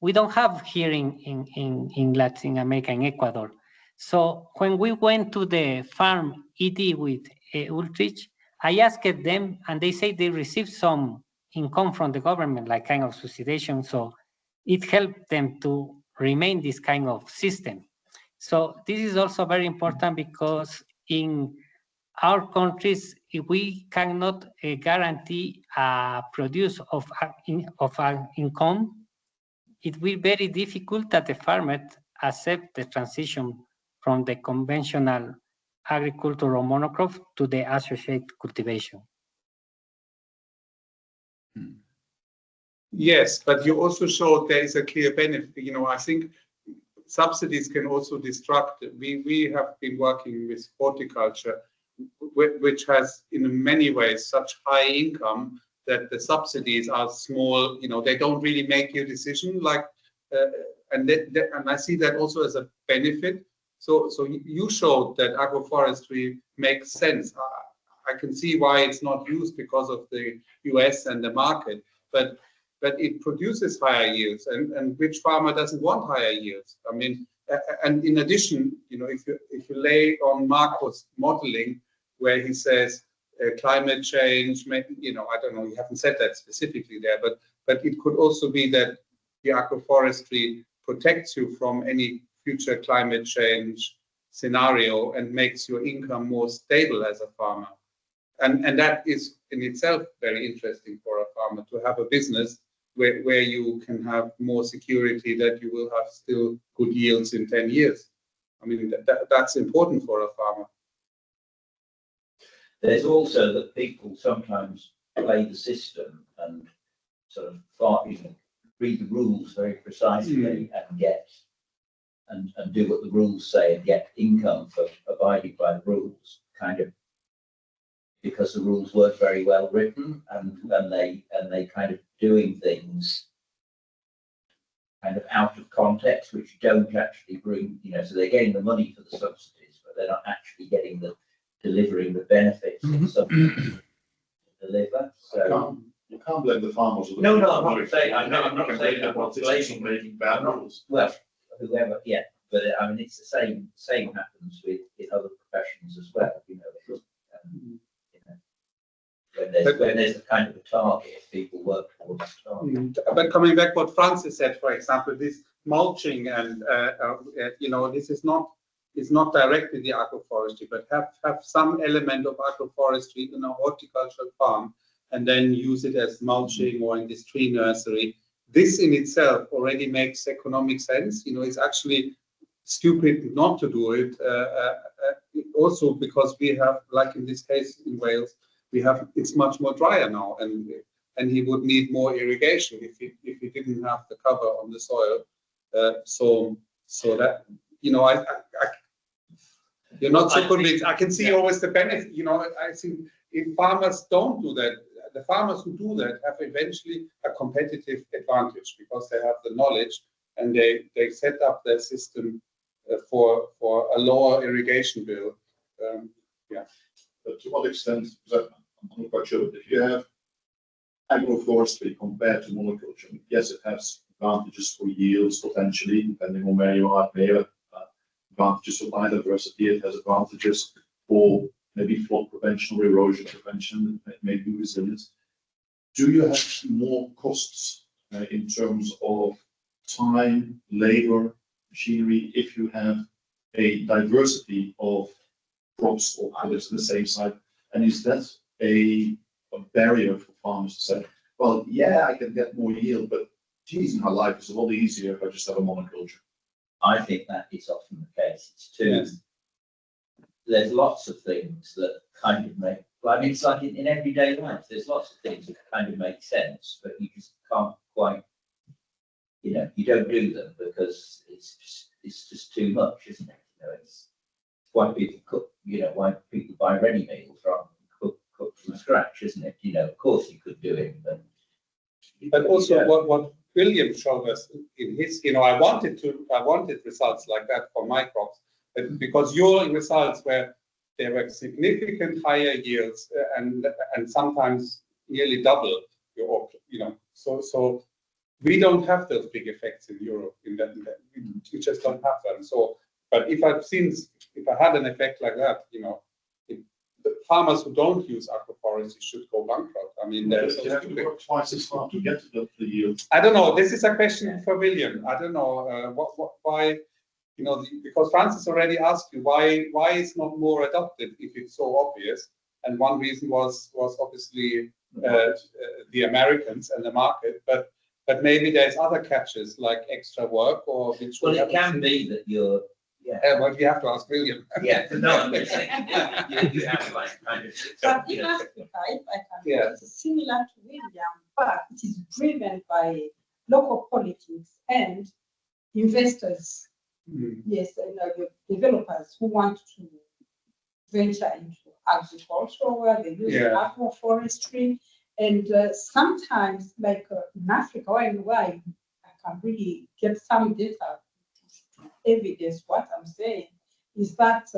we don't have here in Latin America, in Ecuador. So when we went to the farm ED with UNDERTREES, I asked them, and they say they received some income from the government, like kind of subsidization. So it helped them to remain this kind of system. So this is also very important, because in our countries, if we cannot guarantee a produce of our income, it will be very difficult that the farmer accept the transition from the conventional agriculture or monocrop to the associated cultivation. Yes, but you also showed there is a clear benefit. You know, I think subsidies can also distract. We have been working with horticulture, which has in many ways such high income that the subsidies are small. You know, they don't really make your decision. And I see that also as a benefit. So you showed that agroforestry makes sense. I can see why it's not used because of the US and the market, but it produces higher yields, and which farmer doesn't want higher yields? I mean, and in addition, you know, if you lay on Marco's modeling, where he says climate change, you know, I don't know, you haven't said that specifically there, but it could also be that the agroforestry protects you from any future climate change scenario and makes your income more stable as a farmer. And that is in itself very interesting for a farmer, to have a business where you can have more security that you will have still good yields in 10 years. I mean, that's important for a farmer. There's also that people sometimes play the system and sort of read the rules very precisely and get and do what the rules say and get income for abiding by the rules, kind of because the rules weren't very well written, and they kind of doing things kind of out of context, which don't actually bring, you know, so they're getting the money for the subsidies, but they're not actually getting delivering the benefits of the subsidies to deliver. So you can't blame the farmers. No, I'm not saying I'm not saying the politicians making bad rules. Well, whoever, yeah, but I mean it's the same happens in other professions as well. You know, when there's a kind of a target, people work towards a target. But coming back what Francis said, for example, this mulching and you know, this is not directly the agroforestry, but have some element of agroforestry in a horticultural farm, and then use it as mulching or in this tree nursery. This in itself already makes economic sense. You know, it's actually stupid not to do it. Also because we have, like in this case in Wales, it's much more drier now, and he would need more irrigation if he didn't have the cover on the soil. So that, you know, you're not so convinced. I can see always the benefit. You know, I think if farmers don't do that, the farmers who do that have eventually a competitive advantage because they have the knowledge and they set up their system for a lower irrigation bill. Yeah. But to what extent? I'm not quite sure. If you have agroforestry compared to monoculture, yes, it has advantages for yields potentially, depending on where you are there. advantages for biodiversity, it has advantages for maybe flood prevention or erosion prevention, maybe resilience. Do you have more costs in terms of time, labor, machinery, if you have a diversity of crops or products in the same site? And is that a barrier for farmers to say, well, yeah, I can get more yield, but geez, my life is a lot easier if I just have a monoculture? I think that is often the case. It's too. Yes. There's lots of things that kind of make. I mean, it's like in everyday life. There's lots of things that kind of make sense, but you just can't quite. You know, you don't do them because it's just too much, isn't it? You know, it's why people cook. You know, why people buy ready meals rather than cook from scratch, isn't it? You know, of course you could do it, But also Yeah. what William showed us in his, I wanted results like that for my crops, but because your results there were significant higher yields and sometimes nearly double your, so we don't have those big effects in Europe in that we just don't have them. So, but if I had an effect like that, the farmers who don't use agroforestry should go bankrupt. I mean, there's You have to work twice as hard to get to the yield. I don't know. This is a question for William. I don't know why, because Francis already asked you why it's not more adopted if it's so obvious. And one reason was obviously the Americans and the market, but maybe there's other catches like extra work or which. well, it can be that you're. Yeah. Well, you have to ask William. Yeah. No, I'm just saying. You have like kind of. But You in know, Africa, if I can, Yeah. it's similar to William, but it is driven by local politics and investors. Mm. Yes, and the developers who want to venture into agriculture where they use Yeah. agroforestry. And sometimes, like in Africa, where I can really get some data to evidence what I'm saying, is that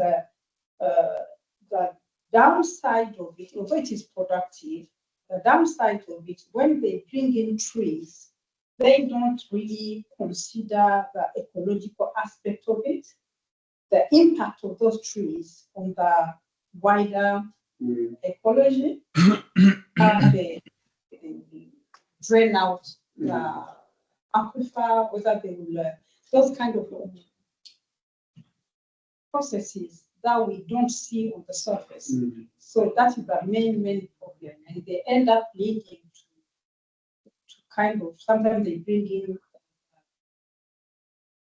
the downside of it, although it is productive, the downside of it, when they bring in trees, they don't really consider the ecological aspect of it, the impact of those trees on the wider ecology, how they drain out the aquifer, whether they will, those kind of processes that we don't see on the surface. So that is the main problem. And they end up leading to kind of, sometimes they bring in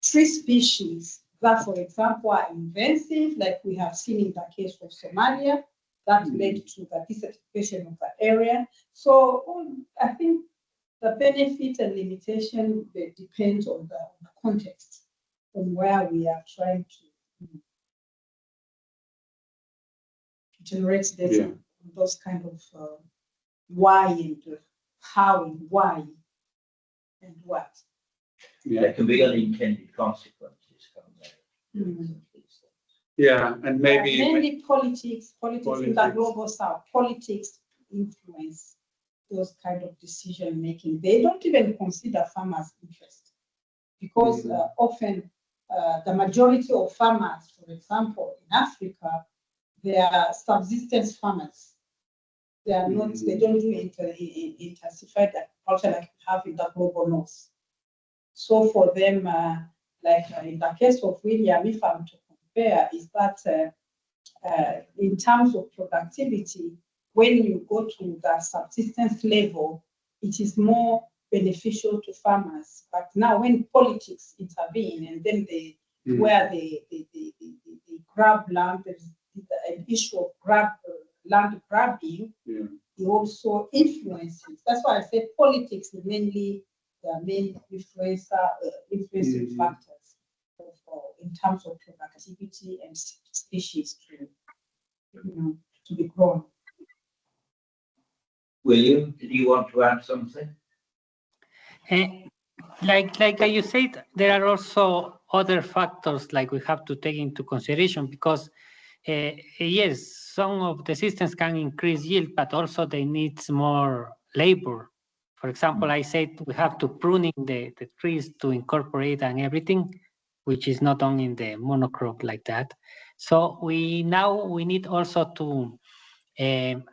tree species that, for example, are invasive, like we have seen in the case of Somalia, that led to the desertification of the area. So I think the benefit and limitation depends on the context, on where we are trying to generate data on those kind of why and how and why and what. there can be unintended consequences from there. Yeah, and maybe Mainly politics in the global south. Politics influence those kind of decision making. They don't even consider farmers' interest because often the majority of farmers, for example, in Africa, they are subsistence farmers. They are not. They don't do intensified agriculture like we have in the global north. So for them, like in the case of William, if I'm to compare, is that in terms of productivity, when you go to the subsistence level, it is more beneficial to farmers. But now when politics intervene and then where they grab land, there's an issue of land grabbing, it also influences. That's why I say politics is mainly the main influencing factors in terms of productivity and species to be grown. William, did you want to add something? Like you said, there are also other factors like we have to take into consideration because yes, some of the systems can increase yield, but also they need more labor. For example, I said we have to pruning the trees to incorporate and everything. which is not only in the monocrop like that. So we need also to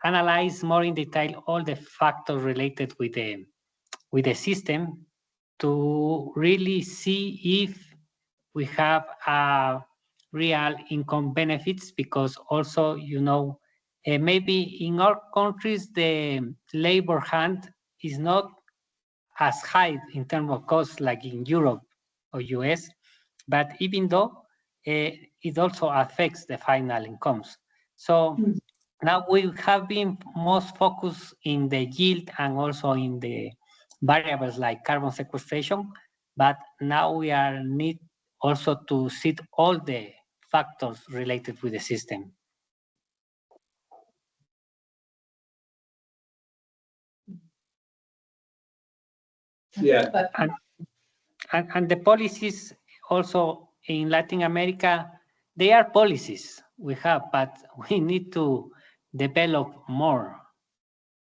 analyze more in detail all the factors related with the system to really see if we have real income benefits, because also, maybe in our countries, the labor hand is not as high in terms of cost like in Europe or US, but even though it also affects the final incomes. So now we have been most focused in the yield and also in the variables like carbon sequestration, but now we need also to see all the factors related with the system. Yeah. And the policies also in Latin America, they are policies we have, but we need to develop more.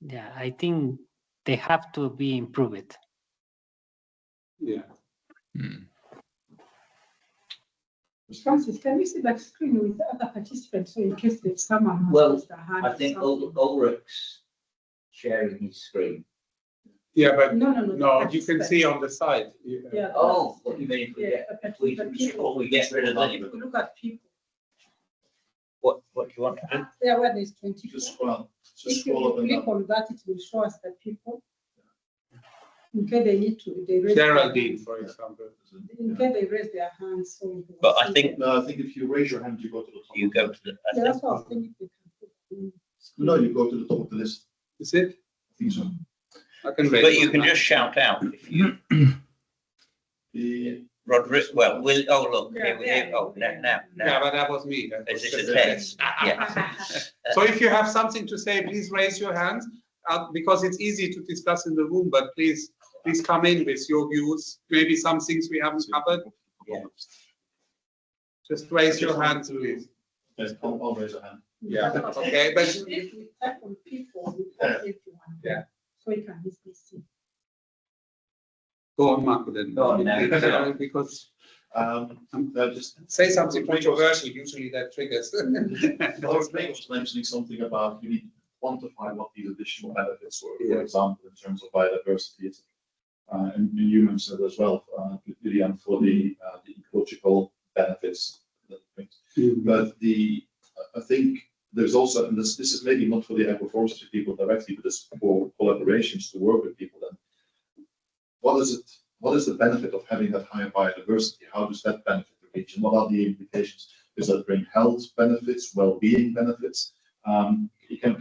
Yeah, I think they have to be improved. Yeah. Francis, can we see that screen with the other participants, so in case there's someone who Well, raised their hand? I or think something? Ulrich's sharing his screen. Yeah, but No, you can see on the side. Yeah. Oh, what do you mean if we Yeah, get, but we get rid of If them? we look at people, What do you want to do? there where there's 24. Just scroll. Just If scroll up you and click down. on that, it will show us the people. In case they need to, they raise. Geraldine, for example. In case they raise their hands, so. we can But I see think- them. No, I think if you raise your hand, you go to the top. You go to the, Yeah, that's what I was thinking. We can put in. No, you go to the top of the list. Is it? I think so. I can raise. but you my can hand. just shout out if you, The, Roderick, well, oh, look, here we Yeah, go, yeah, now. Yeah, but that was me. That Is was it a just test? Yeah. So if you have something to say, please raise your hand, because it's easy to discuss in the room, but please come in with your views, maybe some things we haven't covered. Yeah. Just raise your hand, please. yes, I'll raise a hand. Yeah, okay, but If we tap on people, we tap everyone. Yeah. So we can easily see. go on, Marco, then. Go on now. Because Just say something controversial, usually that triggers. Lord May was mentioning something about you need to quantify what these additional benefits were, Yeah. for example, in terms of biodiversity. And you mentioned it as well, Lilian, for the ecological benefits. But I think there's also, and this is maybe not for the agroforestry people directly, but it's for collaborations to work with people. Then, what is the benefit of having that higher biodiversity? How does that benefit the region? What are the implications? Does that bring health benefits, well-being benefits? Can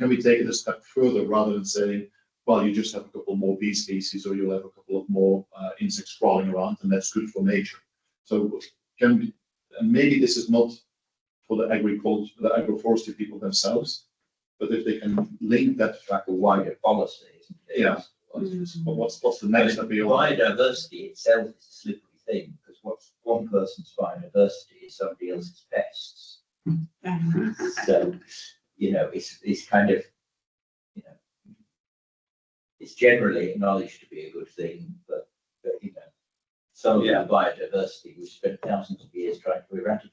we take it a step further rather than saying, well, you just have a couple more bee species, or you'll have a couple of more insects crawling around, and that's good for nature. So can we? And maybe this is not for the agroforestry people themselves, but if they can link that fact of why, Policy. yeah. But what's the next step beyond? Biodiversity itself is a slippery thing, because what's one person's biodiversity is somebody else's pests. So, it's kind of, it's generally acknowledged to be a good thing, but some of the biodiversity we spent thousands of years trying to eradicate.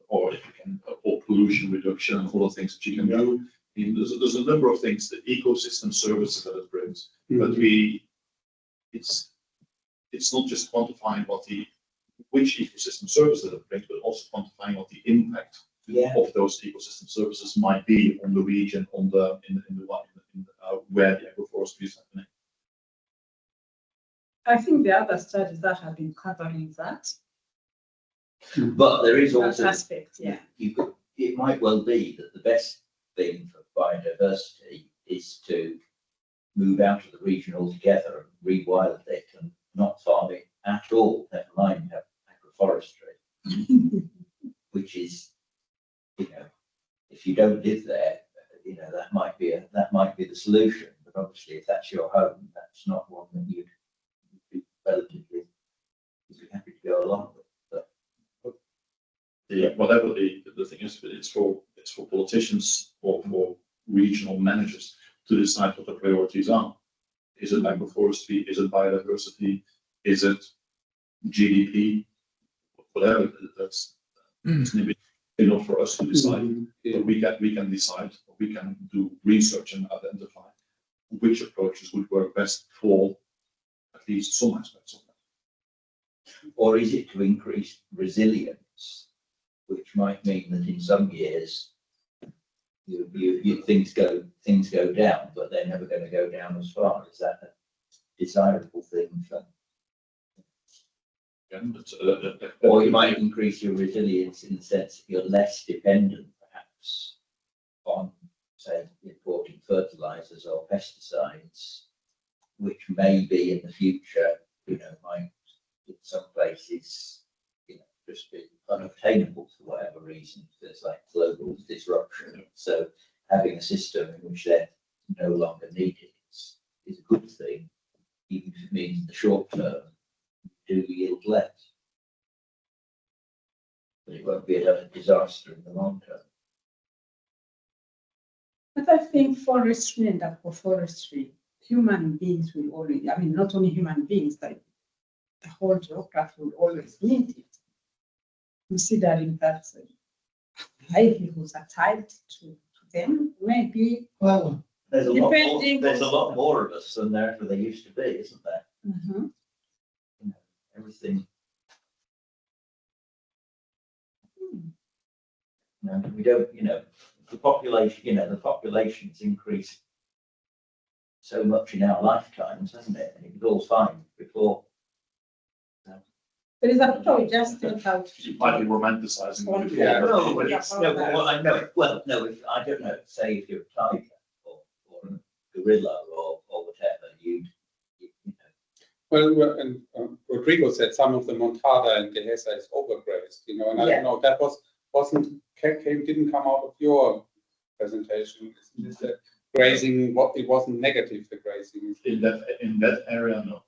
Or if you can, or pollution reduction and all the things that you can do. I mean, there's a number of things, the ecosystem services that it brings, but it's not just quantifying which ecosystem services it brings, but also quantifying what the impact of those ecosystem services might be on the region, where the agroforestry is happening. I think the other studies that have been covering that. But there is That also, aspect, yeah. it might well be that the best thing for biodiversity is to move out of the region altogether and rewild it and not farm it at all, never mind have agroforestry, which is, if you don't live there, that might be the solution. But obviously, if that's your home, that's not one that you'd be relatively happy to go along with. Whatever the thing is, it's for politicians or for regional managers to decide what the priorities are. Is it agroforestry? Is it biodiversity? Is it GDP, whatever, that's maybe enough for us to decide. Yeah. But we can decide, we can do research and identify which approaches would work best for at least some aspects of that. Or is it to increase resilience, which might mean that in some years things go down, but they're never going to go down as far? Is that a desirable thing for? Or you might increase your resilience in the sense that you're less dependent, perhaps, on, say, importing fertilizers or pesticides, which may be in the future, might in some places, just be unobtainable for whatever reason. There's like global disruption. So having a system in which they're no longer needed is a good thing, even if it means in the short term do yield less. But it won't be a disaster in the long term. But I think forestry and agroforestry, human beings will always, not only human beings, but the whole geography will always need it, considering that livelihoods are tied to them, maybe. Well, there's a Depending lot more of us than there used to be, isn't there? Mhm. Everything. We don't, the population's increased so much in our lifetimes, hasn't it? And it was all fine before. There is a picture we just sent out. You might be romanticizing. One- it. Yeah. No, but it's, no, but what I know, well, no, if, I don't know, say if you're a tiger or a gorilla or whatever, you know. Well, and Rodrigo said some of the Montada and Dehesa is overgrazed, and I don't know, that didn't come out of your presentation. Is the grazing, it wasn't negative, the grazing? In that area, no.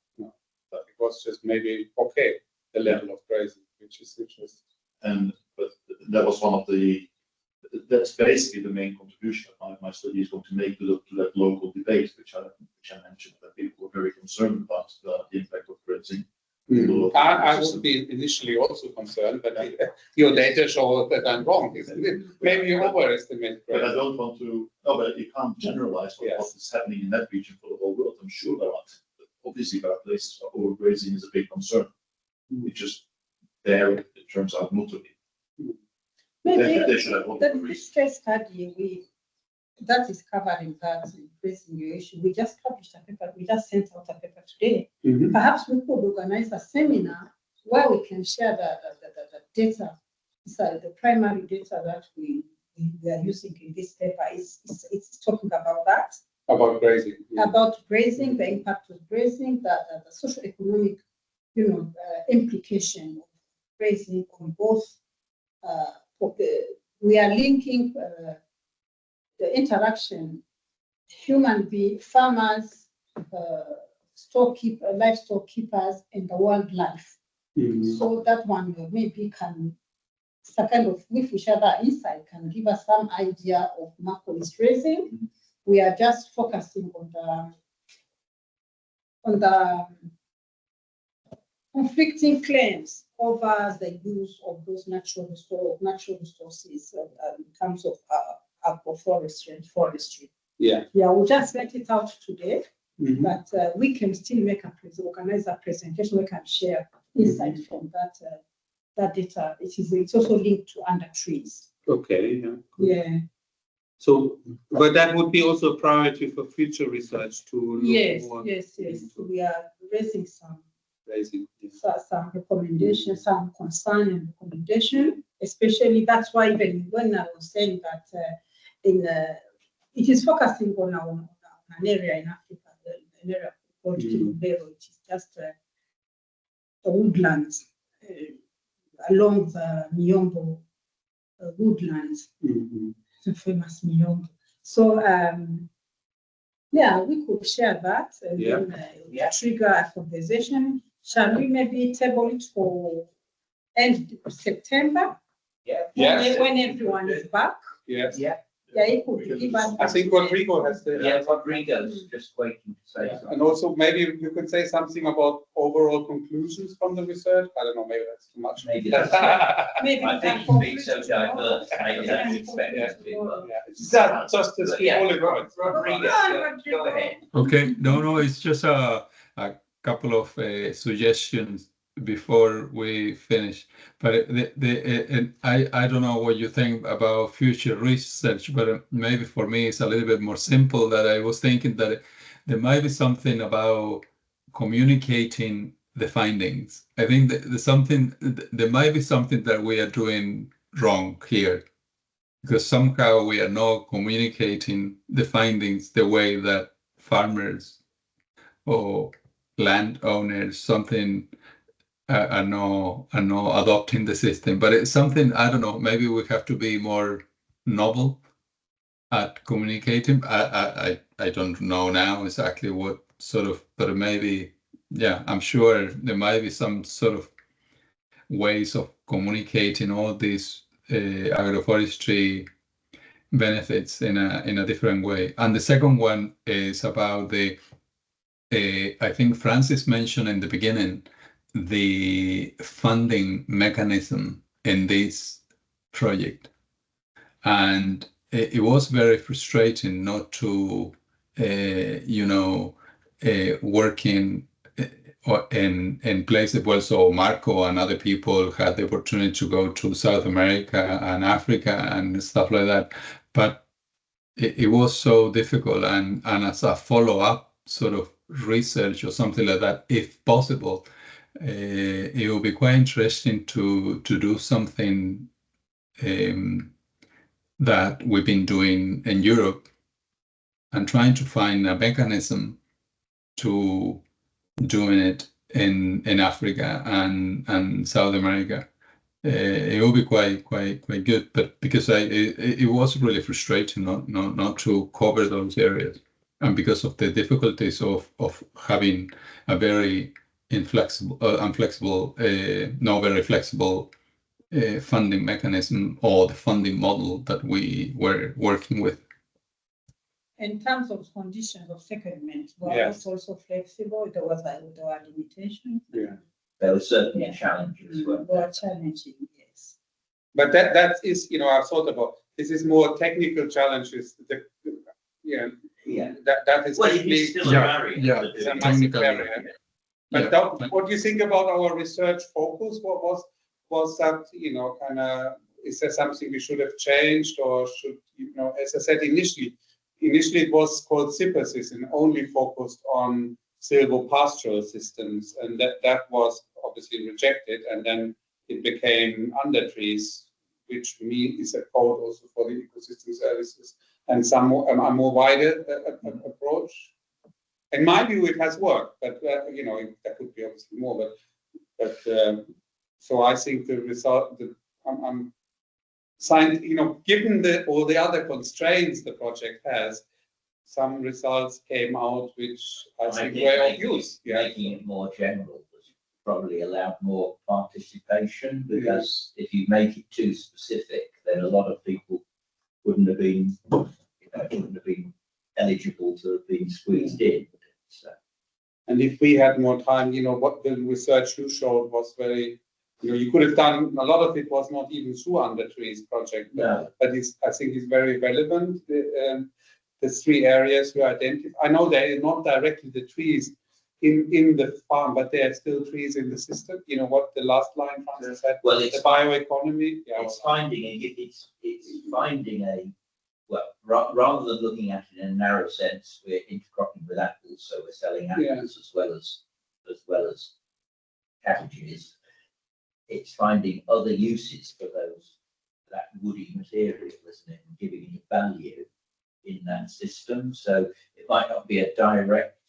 But it was just maybe okay, the level of grazing, which is interesting. But that was one of that's basically the main contribution that my study is going to make to that local debate, which I mentioned, that people were very concerned about the impact of grazing. I would be initially also concerned, but your data show that I'm wrong, isn't it? Maybe you overestimate But I grazing. don't want to. No, but you can't generalize what is happening in that region for the whole world. I'm sure there are. Obviously, there are places where overgrazing is a big concern. It just there it turns out not to be. Maybe They should have this case study that is covering that grazing issue. We just published a paper. We just sent out a paper today. Mhm. Perhaps we could organize a seminar where we can share the data. So the primary data that we are using in this paper it's talking about that. About grazing. About grazing, the impact of grazing, the socio-economic, implication of grazing on both. We are linking the interaction, farmers, livestock keepers, and the wildlife. Mhm. So that one maybe it's a kind of, if we share that insight, can give us some idea of Macaulay grazing. We are just focusing on the conflicting claims over the use of those natural resources in terms of agroforestry and forestry. Yeah. Yeah, we'll just let it out today, Mhm. but we can still organize a presentation. We can share insight from that data. It's also linked to UNDERTREES. Okay. Yeah. Yeah. So, but that would be also a priority for future research to look more Yes. into We are raising some grazing. recommendations, some concern and recommendation. Especially that's why even when I was saying that it is focusing on an area in Africa, an area called Kilombero, which is just the woodlands along the Miombo woodlands. Mhm. The famous Miombo. So we could share that and then trigger a conversation. Shall we maybe table it for end of September? Yeah. Yes. When everyone is back. Yes. Yeah. Yeah, it could even. I think Rodrigo has the. Yeah, Rodrigo's just waiting to say something. And also maybe you could say something about overall conclusions from the research. I don't know, maybe that's too much. Maybe that's Maybe I we think can it's being conclude so tomorrow. diverse, maybe that's expected to be. Well, Yeah, it's just as yeah, bullet points. Rodrigo, go ahead. Okay, no, it's just a couple of suggestions before we finish. But and I don't know what you think about future research, but maybe for me it's a little bit more simple. That I was thinking that there might be something about communicating the findings. I think that there might be something that we are doing wrong here, because somehow we are not communicating the findings the way that farmers or landowners something are not adopting the system. But it's something, I don't know, maybe we have to be more novel at communicating. I don't know now exactly what sort of, but maybe, yeah, I'm sure there might be some sort of ways of communicating all these agroforestry benefits in a different way. And the second one is about I think Francis mentioned in the beginning, the funding mechanism in this project. And it was very frustrating not to, working in places. Well, so Marco and other people had the opportunity to go to South America and Africa and stuff like that. But it was so difficult, and as a follow-up sort of research or something like that, if possible, it would be quite interesting to do something that we've been doing in Europe and trying to find a mechanism to doing it in Africa and South America. It will be quite good, but because it was really frustrating not to cover those areas, and because of the difficulties of having a very inflexible, unflexible, no, very flexible funding mechanism, or the funding model that we were working with. In terms of conditions of secondment, were Yes. those also flexible? There were limitations. Yeah. There was certainly challenges. They were challenging, yes. But that is, I thought about, this is more technical challenges. Yeah. That is Well, definitely. it's still a barrier. Yeah, to It's a doing it. massive technical barrier. But Yeah. what do you think about our research focus? What was that, kind of, is there something we should have changed, or should, as I said initially it was called Cypresses and only focused on silvopastoral systems, and that was obviously rejected, and then it became Undertrees, which for me is a code also for the ecosystem services, and some a more wider approach. In my view, it has worked, but there could be obviously more. But so I think the result, I'm signed. Given all the other constraints the project has, some results came out which I think were of use. Making it more general was probably allowed more participation, because if you make it too specific, then a lot of people wouldn't have been eligible to have been squeezed in. So. And if we had more time, what the research you showed was very, you could have done, a lot of it was not even through Undertrees project, but I think it's very relevant. The three areas we identified. I know they are not directly the trees in the farm, but there are still trees in the system. What the last line Francis said. Well, it's the bioeconomy. Yeah, it's finding a rather than looking at it in a narrow sense, we're intercropping with apples, so we're selling apples as well as cabbages. It's finding other uses for that woody material, isn't it, and giving it value in that system. So it might not be a direct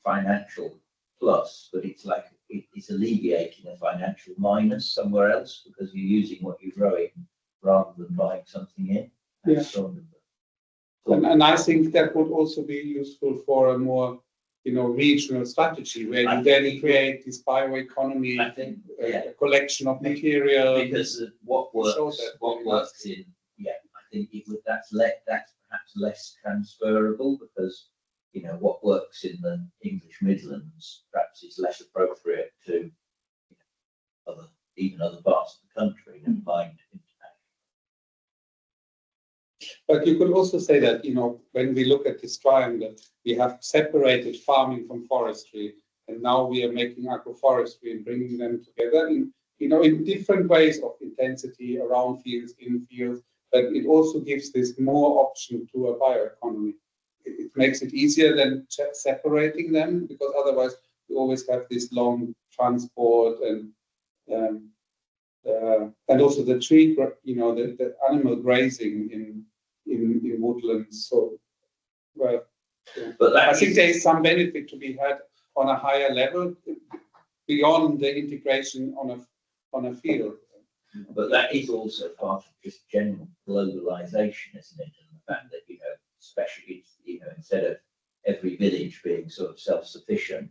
financial plus, but it's like it's alleviating a financial minus somewhere else, because you're using what you're growing rather than buying something in. Yeah. And I think that would also be useful for a more regional strategy where you then create this bioeconomy, I think, yeah, collection of material. because of what works, in, yeah, I think that's perhaps less transferable because, what works in the English Midlands perhaps is less appropriate to even other parts of the country and find But you could also say that, when we look at this triangle, we have separated farming from forestry, and now we are making agroforestry and bringing them together in different ways of intensity around fields, in fields, but it also gives this more option to a bioeconomy. It makes it easier than separating them, because otherwise you always have this long transport and also the tree, the animal grazing in woodlands. So, well, But I think there is some benefit to be had on a higher level beyond the integration on a field. But that is also part of just general globalization, isn't it? And the fact that, especially, instead of every village being sort of self-sufficient,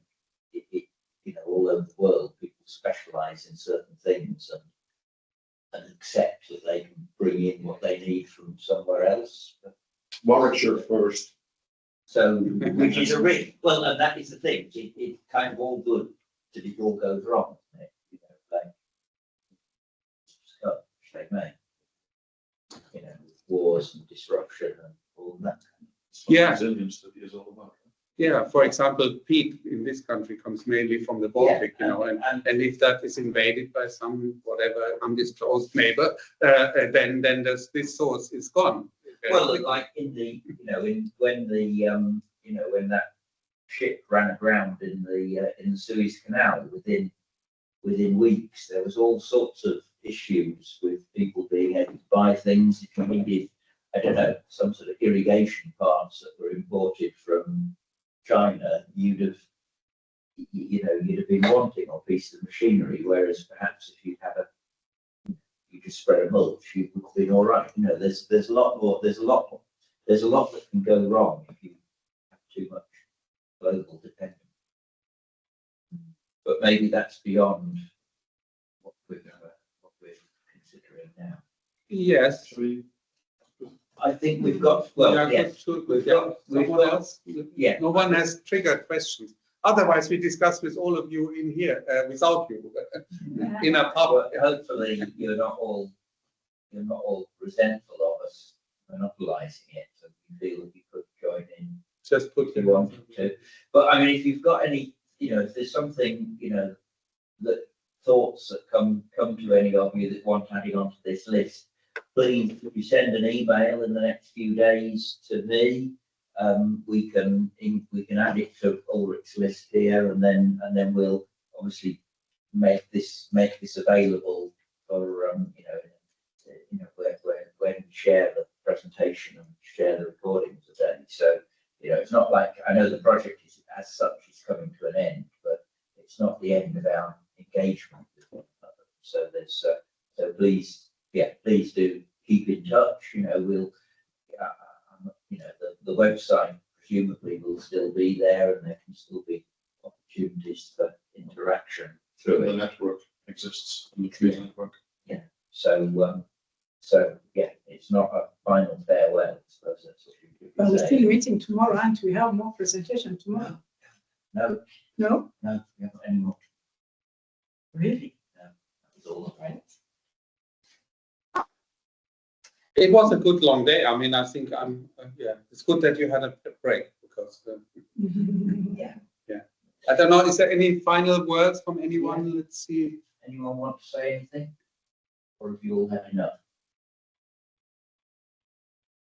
all over the world, people specialize in certain things and accept that they can bring in what they need from somewhere else. Warwickshire first. So, which is well, and that is the thing. It's kind of all good till it all goes wrong, isn't it? They may, wars and disruption and all that. Yeah. Resilience study is all about. Yeah, for example, peat in this country comes mainly from the Baltic, and if that is invaded by some whatever undisclosed neighbor, then this source is gone. Well, like in the, when that ship ran aground in the Suez Canal, within weeks, there was all sorts of issues with people being able to buy things. If you needed, I don't know, some sort of irrigation parts that were imported from China, you'd have been wanting a piece of machinery, whereas perhaps if you just spread a mulch, you would have been all right. There's a lot that can go wrong if you have too much global dependence. But maybe that's beyond what we're considering now. Yes. I think we've got, well, yes, we've got someone else. Yeah. No one has triggered questions. Otherwise, we discuss with all of you in here without you in a pub. Well, hopefully, you're not all resentful of us monopolising it, so you feel that you could join in. Just put you wanted to. But I mean, if you've got any, if there's something, that thoughts that come to any of you that want adding onto this list, please, if you send an email in the next few days to me, we can add it to Ulrich's list here, and then we'll obviously make this available for when we share the presentation and share the recording today. So it's not like, I know the project is as such is coming to an end, but it's not the end of our engagement with one another. So there's so please do keep in touch. We'll the website presumably will still be there, and there can still be opportunities for interaction through The it. network exists. The community network. So yeah, it's not a final farewell. I suppose that's what you could But we're say. still meeting tomorrow, and we have more presentation tomorrow. No, No? we haven't anymore. Really? No, that was all. Right. It was a good long day. I mean, I think it's good that you had a break because. Yeah. I don't know. Is there any final words from anyone? Let's see. Anyone want to say anything? Or have you all had enough?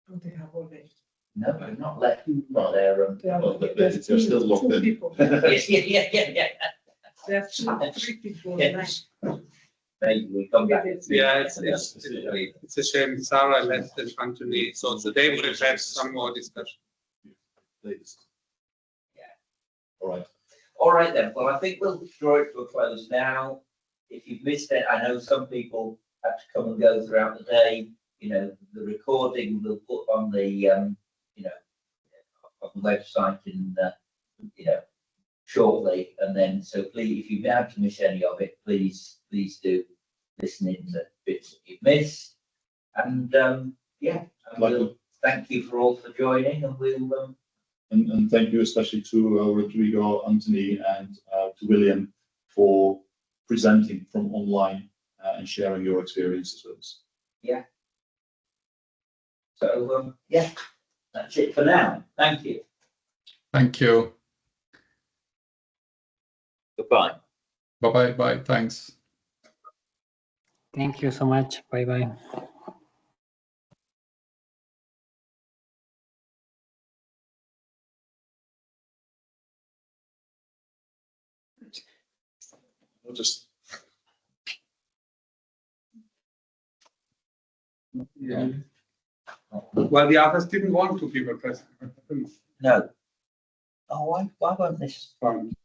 Oh, they have all left. No, they've not left. Well, they're They're still locked two in. people. yeah. There are three people Yeah. left. Maybe we come back. Yeah, it's a shame. Sarah left and Anthony, so they would have had some more discussion. All right then. Well, I think we'll draw it to a close now. If you've missed it, I know some people have to come and go throughout the day. The recording we'll put on the on the website in shortly, and then so please, if you have to miss any of it, please do listen in to bits that you've missed. And yeah, and we'll thank you for all for joining, and we'll and thank you especially to Rodrigo, Anthony, and to William for presenting from online and sharing your experiences with us. yeah. So yeah, that's it for now. Thank you. Thank you. Goodbye. Bye bye. Thanks. Thank you so much. Bye bye. We'll just Yeah. Well, the others didn't want to people present. No. Oh, why won't this? Fine.